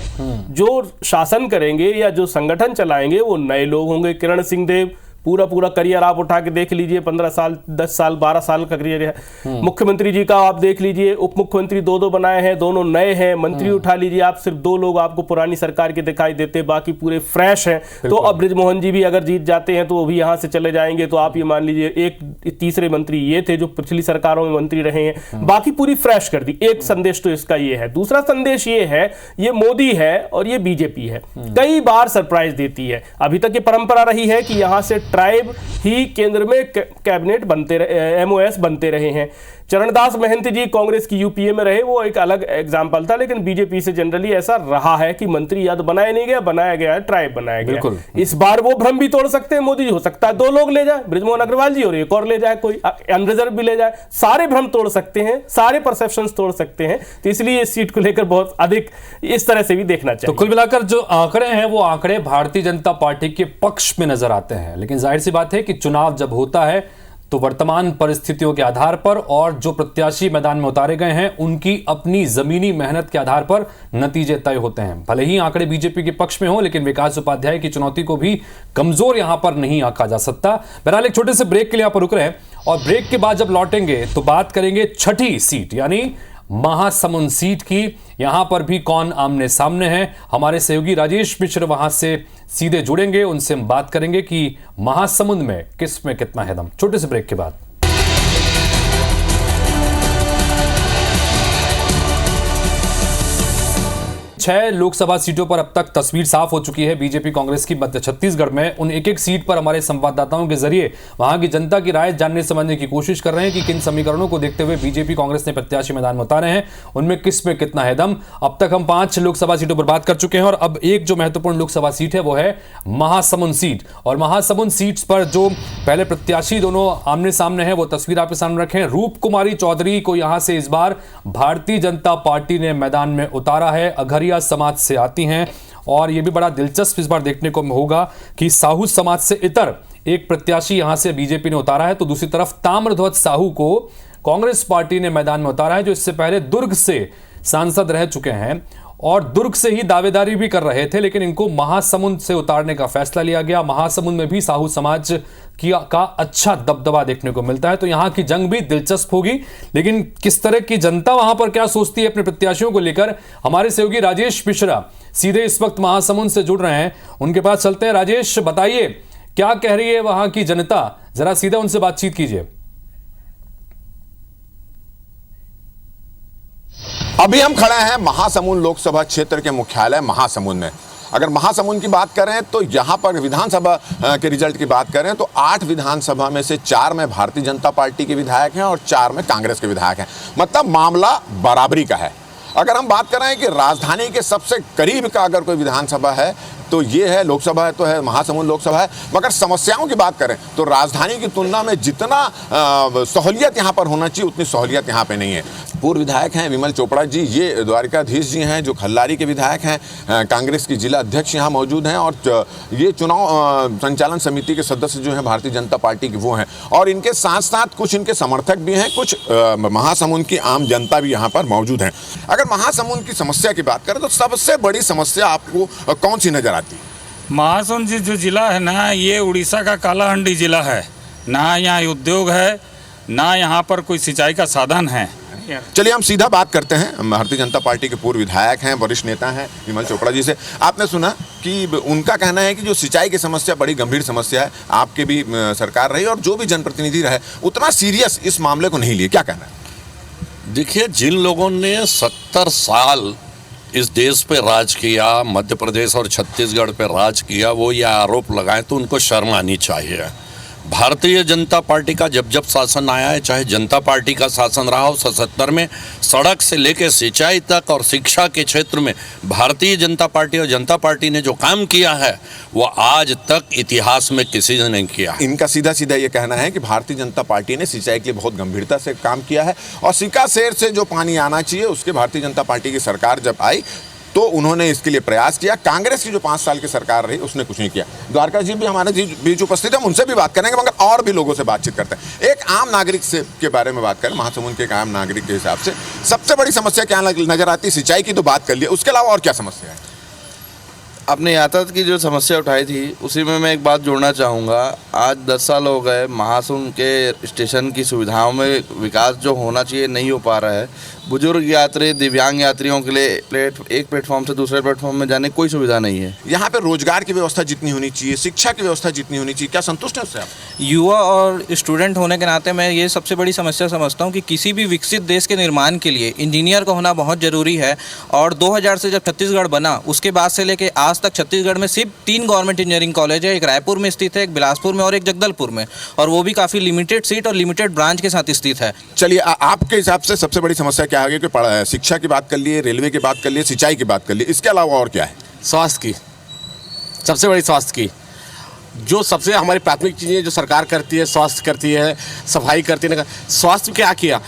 जो शासन करेंगे या जो संगठन चलाएंगे वो नए लोग होंगे। किरण सिंह देव पूरा करियर आप उठा के देख लीजिए, 15 साल, 10 साल, 12 साल का करियर है। मुख्यमंत्री जी का आप देख लीजिए, उप मुख्यमंत्री 2 बनाए हैं, दोनों नए हैं। मंत्री उठा लीजिए आप, सिर्फ 2 लोग आपको पुरानी सरकार के दिखाई देते, बाकी पूरे फ्रेश हैं। तो अब बृजमोहन जी भी अगर जीत जाते हैं तो वो भी यहाँ से चले जाएंगे, तो आप ये मान लीजिए एक तीसरे मंत्री ये थे जो पिछली सरकारों में मंत्री रहे हैं, बाकी पूरी फ्रेश कर दी। एक संदेश तो इसका ये है। दूसरा संदेश ये है, ये मोदी है और ये बीजेपी है, कई बार सरप्राइज देती है। अभी तक ये परंपरा रही है कि यहाँ से ट्राइब ही केंद्र में कैबिनेट बनते रहे, एमओएस बनते रहे हैं। चरणदास महंत जी कांग्रेस की यूपीए में रहे, वो एक अलग एग्जाम्पल था, लेकिन बीजेपी से जनरली ऐसा रहा है कि मंत्री या तो बनाया नहीं गया, बनाया गया है, ट्राइब बनाया गया। इस बार वो भ्रम भी तोड़ सकते हैं मोदी जी, हो सकता है 2 लोग ले जाए, बृजमोहन अग्रवाल जी और एक और ले जाए, कोई अनरिजर्व भी ले जाए। सारे भ्रम तोड़ सकते हैं, सारे परसेप्शंस तोड़ सकते हैं। तो इसलिए इस सीट को लेकर बहुत अधिक इस तरह से भी देखना चाहिए। तो कुल मिलाकर जो आंकड़े हैं वो आंकड़े भारतीय जनता पार्टी के पक्ष में नजर आते हैं, लेकिन जाहिर सी बात है कि चुनाव जब होता है तो वर्तमान परिस्थितियों के आधार पर और जो प्रत्याशी मैदान में उतारे गए हैं उनकी अपनी जमीनी मेहनत के आधार पर नतीजे तय होते हैं। भले ही आंकड़े बीजेपी के पक्ष में हो, लेकिन विकास उपाध्याय की चुनौती को भी कमजोर यहां पर नहीं आंका जा सकता। बहरहाल एक छोटे से ब्रेक के लिए यहां पर रुक रहे हैं और ब्रेक के बाद जब लौटेंगे तो बात करेंगे 6ठी सीट यानी महासमुंद सीट की। यहां पर भी कौन आमने सामने है, हमारे सहयोगी राजेश मिश्र वहां से सीधे जुड़ेंगे, उनसे हम बात करेंगे कि महासमुंद में किस में कितना है दम। छोटे से ब्रेक के बाद 6 लोकसभा सीटों पर अब तक तस्वीर साफ हो चुकी है बीजेपी कांग्रेस की। मध्य छत्तीसगढ़ में उन एक सीट पर हमारे संवाददाताओं के जरिए वहां की जनता की राय जानने समझने की कोशिश कर रहे हैं कि किन समीकरणों को देखते हुए बीजेपी कांग्रेस ने प्रत्याशी मैदान में उतारे हैं, उनमें किस में कितना है दम। अब तक हम 5 लोकसभा सीटों पर बात कर चुके हैं और अब एक जो महत्वपूर्ण लोकसभा सीट है वो है महासमुंद सीट। और महासमुंद सीट पर जो पहले प्रत्याशी दोनों आमने सामने हैं वो तस्वीर आपके सामने रखें। रूप कुमारी चौधरी को यहां से इस बार भारतीय जनता पार्टी ने मैदान में उतारा है, अघरिया समाज से आती हैं। और यह भी बड़ा दिलचस्प इस बार देखने को होगा कि साहू समाज से इतर एक प्रत्याशी यहां से बीजेपी ने उतारा है, तो दूसरी तरफ ताम्रध्वज साहू को कांग्रेस पार्टी ने मैदान में उतारा है, जो इससे पहले दुर्ग से सांसद रह चुके हैं और दुर्ग से ही दावेदारी भी कर रहे थे, लेकिन इनको महासमुंद से उतारने का फैसला लिया गया। महासमुंद में भी साहू समाज का अच्छा दबदबा देखने को मिलता है, तो यहां की जंग भी दिलचस्प होगी। लेकिन किस तरह की जनता वहां पर क्या सोचती है अपने प्रत्याशियों को लेकर, हमारे सहयोगी राजेश मिश्रा सीधे इस वक्त महासमुंद से जुड़ रहे हैं, उनके पास चलते हैं। राजेश, बताइए क्या कह रही है वहां की जनता, जरा सीधा उनसे बातचीत कीजिए। अभी हम खड़े हैं महासमुंद लोकसभा क्षेत्र के मुख्यालय महासमुंद में। अगर महासमुंद की बात करें तो यहाँ पर विधानसभा के रिजल्ट की बात करें तो 8 विधानसभा में से 4 में भारतीय जनता पार्टी के विधायक हैं और 4 में कांग्रेस के विधायक हैं। मतलब मामला बराबरी का है। अगर हम बात करें कि राजधानी के सबसे करीब का अगर कोई विधानसभा है तो ये है, लोकसभा है तो है महासमुंद लोकसभा है। मगर समस्याओं की बात करें तो राजधानी की तुलना में जितना सहूलियत यहाँ पर होना चाहिए उतनी सहूलियत यहाँ पे नहीं है। पूर्व विधायक हैं विमल चोपड़ा जी, ये द्वारिकाधीश जी हैं जो खल्लारी के विधायक हैं, कांग्रेस की जिला अध्यक्ष यहाँ मौजूद हैं, और ये चुनाव संचालन समिति के सदस्य जो हैं भारतीय जनता पार्टी के वो हैं, और इनके साथ साथ कुछ इनके समर्थक भी हैं, कुछ महासमुंद की आम जनता भी यहाँ पर मौजूद हैं। अगर महासमुंद की समस्या की बात करें तो सबसे बड़ी समस्या आपको कौन सी नजर आती है? महासमुंद जो जिला है ना, ये उड़ीसा का कालाहांडी जिला है। ना यहाँ उद्योग है, ना यहाँ पर कोई सिंचाई का साधन है। चलिए हम सीधा बात करते हैं भारतीय जनता पार्टी के पूर्व विधायक हैं, वरिष्ठ नेता हैं विमल चोपड़ा जी से। आपने सुना कि उनका कहना है कि जो सिंचाई की समस्या बड़ी गंभीर समस्या है, आपके भी सरकार रही और जो भी जनप्रतिनिधि रहे उतना सीरियस इस मामले को नहीं लिए, क्या कहना है? देखिए, जिन लोगों ने 70 साल इस देश पे राज किया, मध्य प्रदेश और छत्तीसगढ़ पे राज किया, वो ये आरोप लगाए तो उनको शर्म आनी चाहिए। भारतीय जनता पार्टी का जब जब शासन आया है, चाहे जनता पार्टी का शासन रहा हो 77 में, सड़क से लेकर सिंचाई तक और शिक्षा के क्षेत्र में भारतीय जनता पार्टी और जनता पार्टी ने जो काम किया है वो आज तक इतिहास में किसी ने नहीं किया। इनका सीधा सीधा ये कहना है कि भारतीय जनता पार्टी ने सिंचाई के लिए बहुत गंभीरता से काम किया है, और सिकासेर से जो पानी आना चाहिए उसके भारतीय जनता पार्टी की सरकार जब आई तो उन्होंने इसके लिए प्रयास किया। कांग्रेस की जो 5 साल की सरकार रही उसने कुछ नहीं किया। द्वारका जी भी हमारे बीच उपस्थित है, हम उनसे भी बात करेंगे, मगर और भी लोगों से बातचीत करते हैं। एक आम नागरिक से के बारे में बात करें, महासमुंद के एक आम नागरिक के हिसाब से सबसे बड़ी समस्या क्या नजर आती है? सिंचाई की तो बात कर लिया, उसके अलावा और क्या समस्या है? अपने यातायात की जो समस्या उठाई थी उसी में मैं एक बात जोड़ना चाहूँगा। आज 10 साल हो गए, महासमुंद के स्टेशन की सुविधाओं में विकास जो होना चाहिए नहीं हो पा रहा है। बुजुर्ग यात्री, दिव्यांग यात्रियों के लिए एक प्लेटफॉर्म से दूसरे प्लेटफॉर्म में जाने की कोई सुविधा नहीं है। यहाँ पे रोजगार की व्यवस्था जितनी होनी चाहिए, शिक्षा की व्यवस्था जितनी होनी चाहिए, क्या संतुष्ट है उससे आप? युवा और स्टूडेंट होने के नाते मैं ये सबसे बड़ी समस्या समझता हूँ कि किसी भी विकसित देश के निर्माण के लिए इंजीनियर का होना बहुत ज़रूरी है। और 2000 से जब छत्तीसगढ़ बना उसके बाद से लेके आज तक छत्तीसगढ़ में सिर्फ 3 गवर्नमेंट इंजीनियरिंग कॉलेज है। एक रायपुर में स्थित है, एक बिलासपुर में और एक जगदलपुर में, और वो भी काफ़ी लिमिटेड सीट और लिमिटेड ब्रांच के साथ स्थित है। चलिए, आपके हिसाब से सबसे बड़ी समस्या क्या है? कि शिक्षा की बात कर लिए, रेलवे की बात कर लिए, सिंचाई की बात कर लिए, इसके अलावा और क्या है? स्वास्थ्य की, सबसे बड़ी स्वास्थ्य की, जो सबसे हमारी प्राथमिक चीज़ें जो सरकार करती है, स्वास्थ्य करती है, सफाई करती है। स्वास्थ्य क्या किया?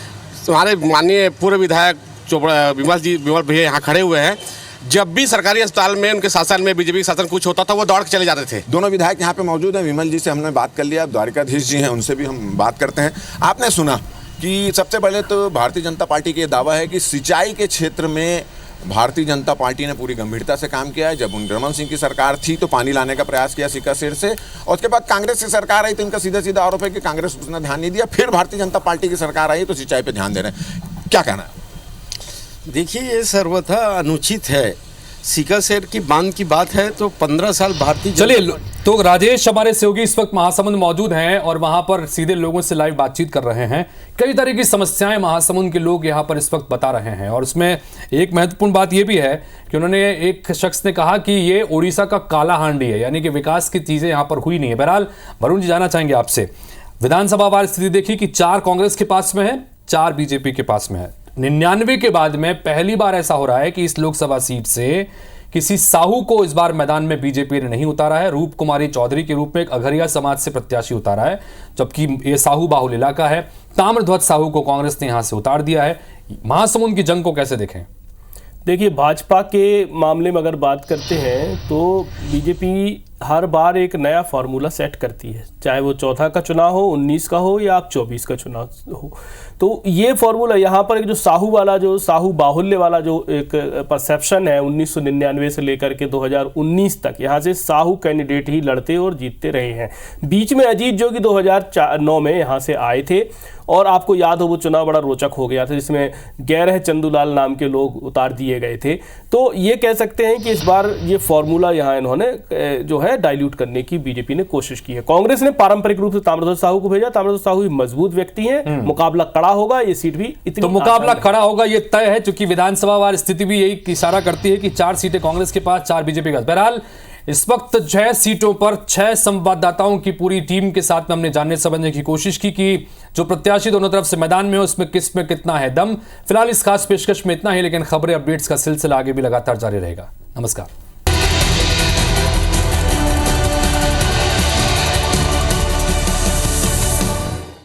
हमारे माननीय पूर्व विधायक चोपड़ा विमल भैया यहाँ खड़े हुए हैं। जब भी सरकारी अस्पताल में उनके शासन में बीजेपी शासन कुछ होता था वो दौड़ के चले जाते थे। दोनों विधायक यहाँ पे मौजूद हैं। विमल जी से हमने बात कर लिया, द्वारिकाधीश जी हैं, उनसे भी हम बात करते हैं। आपने सुना कि सबसे पहले तो भारतीय जनता पार्टी का दावा है कि सिंचाई के क्षेत्र में भारतीय जनता पार्टी ने पूरी गंभीरता से काम किया है। जब रमन सिंह की सरकार थी तो पानी लाने का प्रयास किया सिकासेर से, और उसके बाद कांग्रेस की सरकार आई तो इनका सीधा सीधा आरोप है कि कांग्रेस उसने ध्यान नहीं दिया। फिर भारतीय जनता पार्टी की सरकार आई तो सिंचाई पर ध्यान दे रहे हैं, क्या कहना है? देखिए, ये सर्वथा अनुचित है। सिकासेर की बांध की बात है तो 15 साल भारतीय। चलिए, तो राजेश हमारे सहयोगी इस वक्त महासमुंद मौजूद हैं और वहां पर सीधे लोगों से लाइव बातचीत कर रहे हैं। कई तरह की समस्याएं महासमुंद के लोग यहां पर इस वक्त बता रहे हैं, और उसमें एक महत्वपूर्ण बात यह भी है कि उन्होंने, एक शख्स ने कहा कि ये उड़ीसा का काला हांडी है, यानी कि विकास की चीजें यहां पर हुई नहीं है। बहरहाल वरुण जी, जाना चाहेंगे आपसे, विधानसभा वार स्थिति देखी कि 4 कांग्रेस के पास में है, 4 बीजेपी के पास में है। 99 के बाद में पहली बार ऐसा हो रहा है कि इस लोकसभा सीट से किसी साहू को इस बार मैदान में बीजेपी ने नहीं उतारा है। रूप कुमारी चौधरी के रूप में एक अघरिया समाज से प्रत्याशी उतारा है, जबकि ये साहू बाहुल इलाका है। ताम्रध्वज साहू को कांग्रेस ने यहां से उतार दिया है। महासमुंद की जंग को कैसे देखें? देखिए, भाजपा के मामले में अगर बात करते हैं तो बीजेपी हर बार एक नया फार्मूला सेट करती है, चाहे वो 14 का चुनाव हो, 19 का हो या आप 24 का चुनाव हो। तो ये फार्मूला यहाँ पर एक जो साहू बाहुल्य वाला जो एक परसेप्शन है 1999 से लेकर के 2019 तक, यहाँ से साहू कैंडिडेट ही लड़ते और जीतते रहे हैं। बीच में अजीत जोगी 2009 में यहाँ से आए थे और आपको याद हो वो चुनाव बड़ा रोचक हो गया था, जिसमें गैरह चंदूलाल नाम के लोग उतार दिए गए थे। तो ये कह सकते हैं कि इस बार ये फॉर्मूला यहाँ इन्होंने जो है डाइल्यूट करने की बीजेपी ने कोशिश की है। कांग्रेस ने पारंपरिक रूप से ताम्रध्वज साहू को भेजा। ताम्रध्वज साहू मजबूत व्यक्ति हैं, मुकाबला कड़ा होगा, ये सीट भी इतनी तो मुकाबला कड़ा होगा ये तय है, क्योंकि विधानसभा वार स्थिति भी यही इशारा करती है कि 4 सीटें कांग्रेस के पास, 4 बीजेपी के पास। बहरहाल इस वक्त 6 सीटों पर 6 संवाददाताओं की पूरी टीम के साथ में हमने जानने समझने की कोशिश की कि जो प्रत्याशी दोनों तरफ से मैदान में हो उसमें किस में कितना है दम। फिलहाल इस खास पेशकश में इतना ही, लेकिन खबरें अपडेट्स का सिलसिला आगे भी लगातार जारी रहेगा। नमस्कार।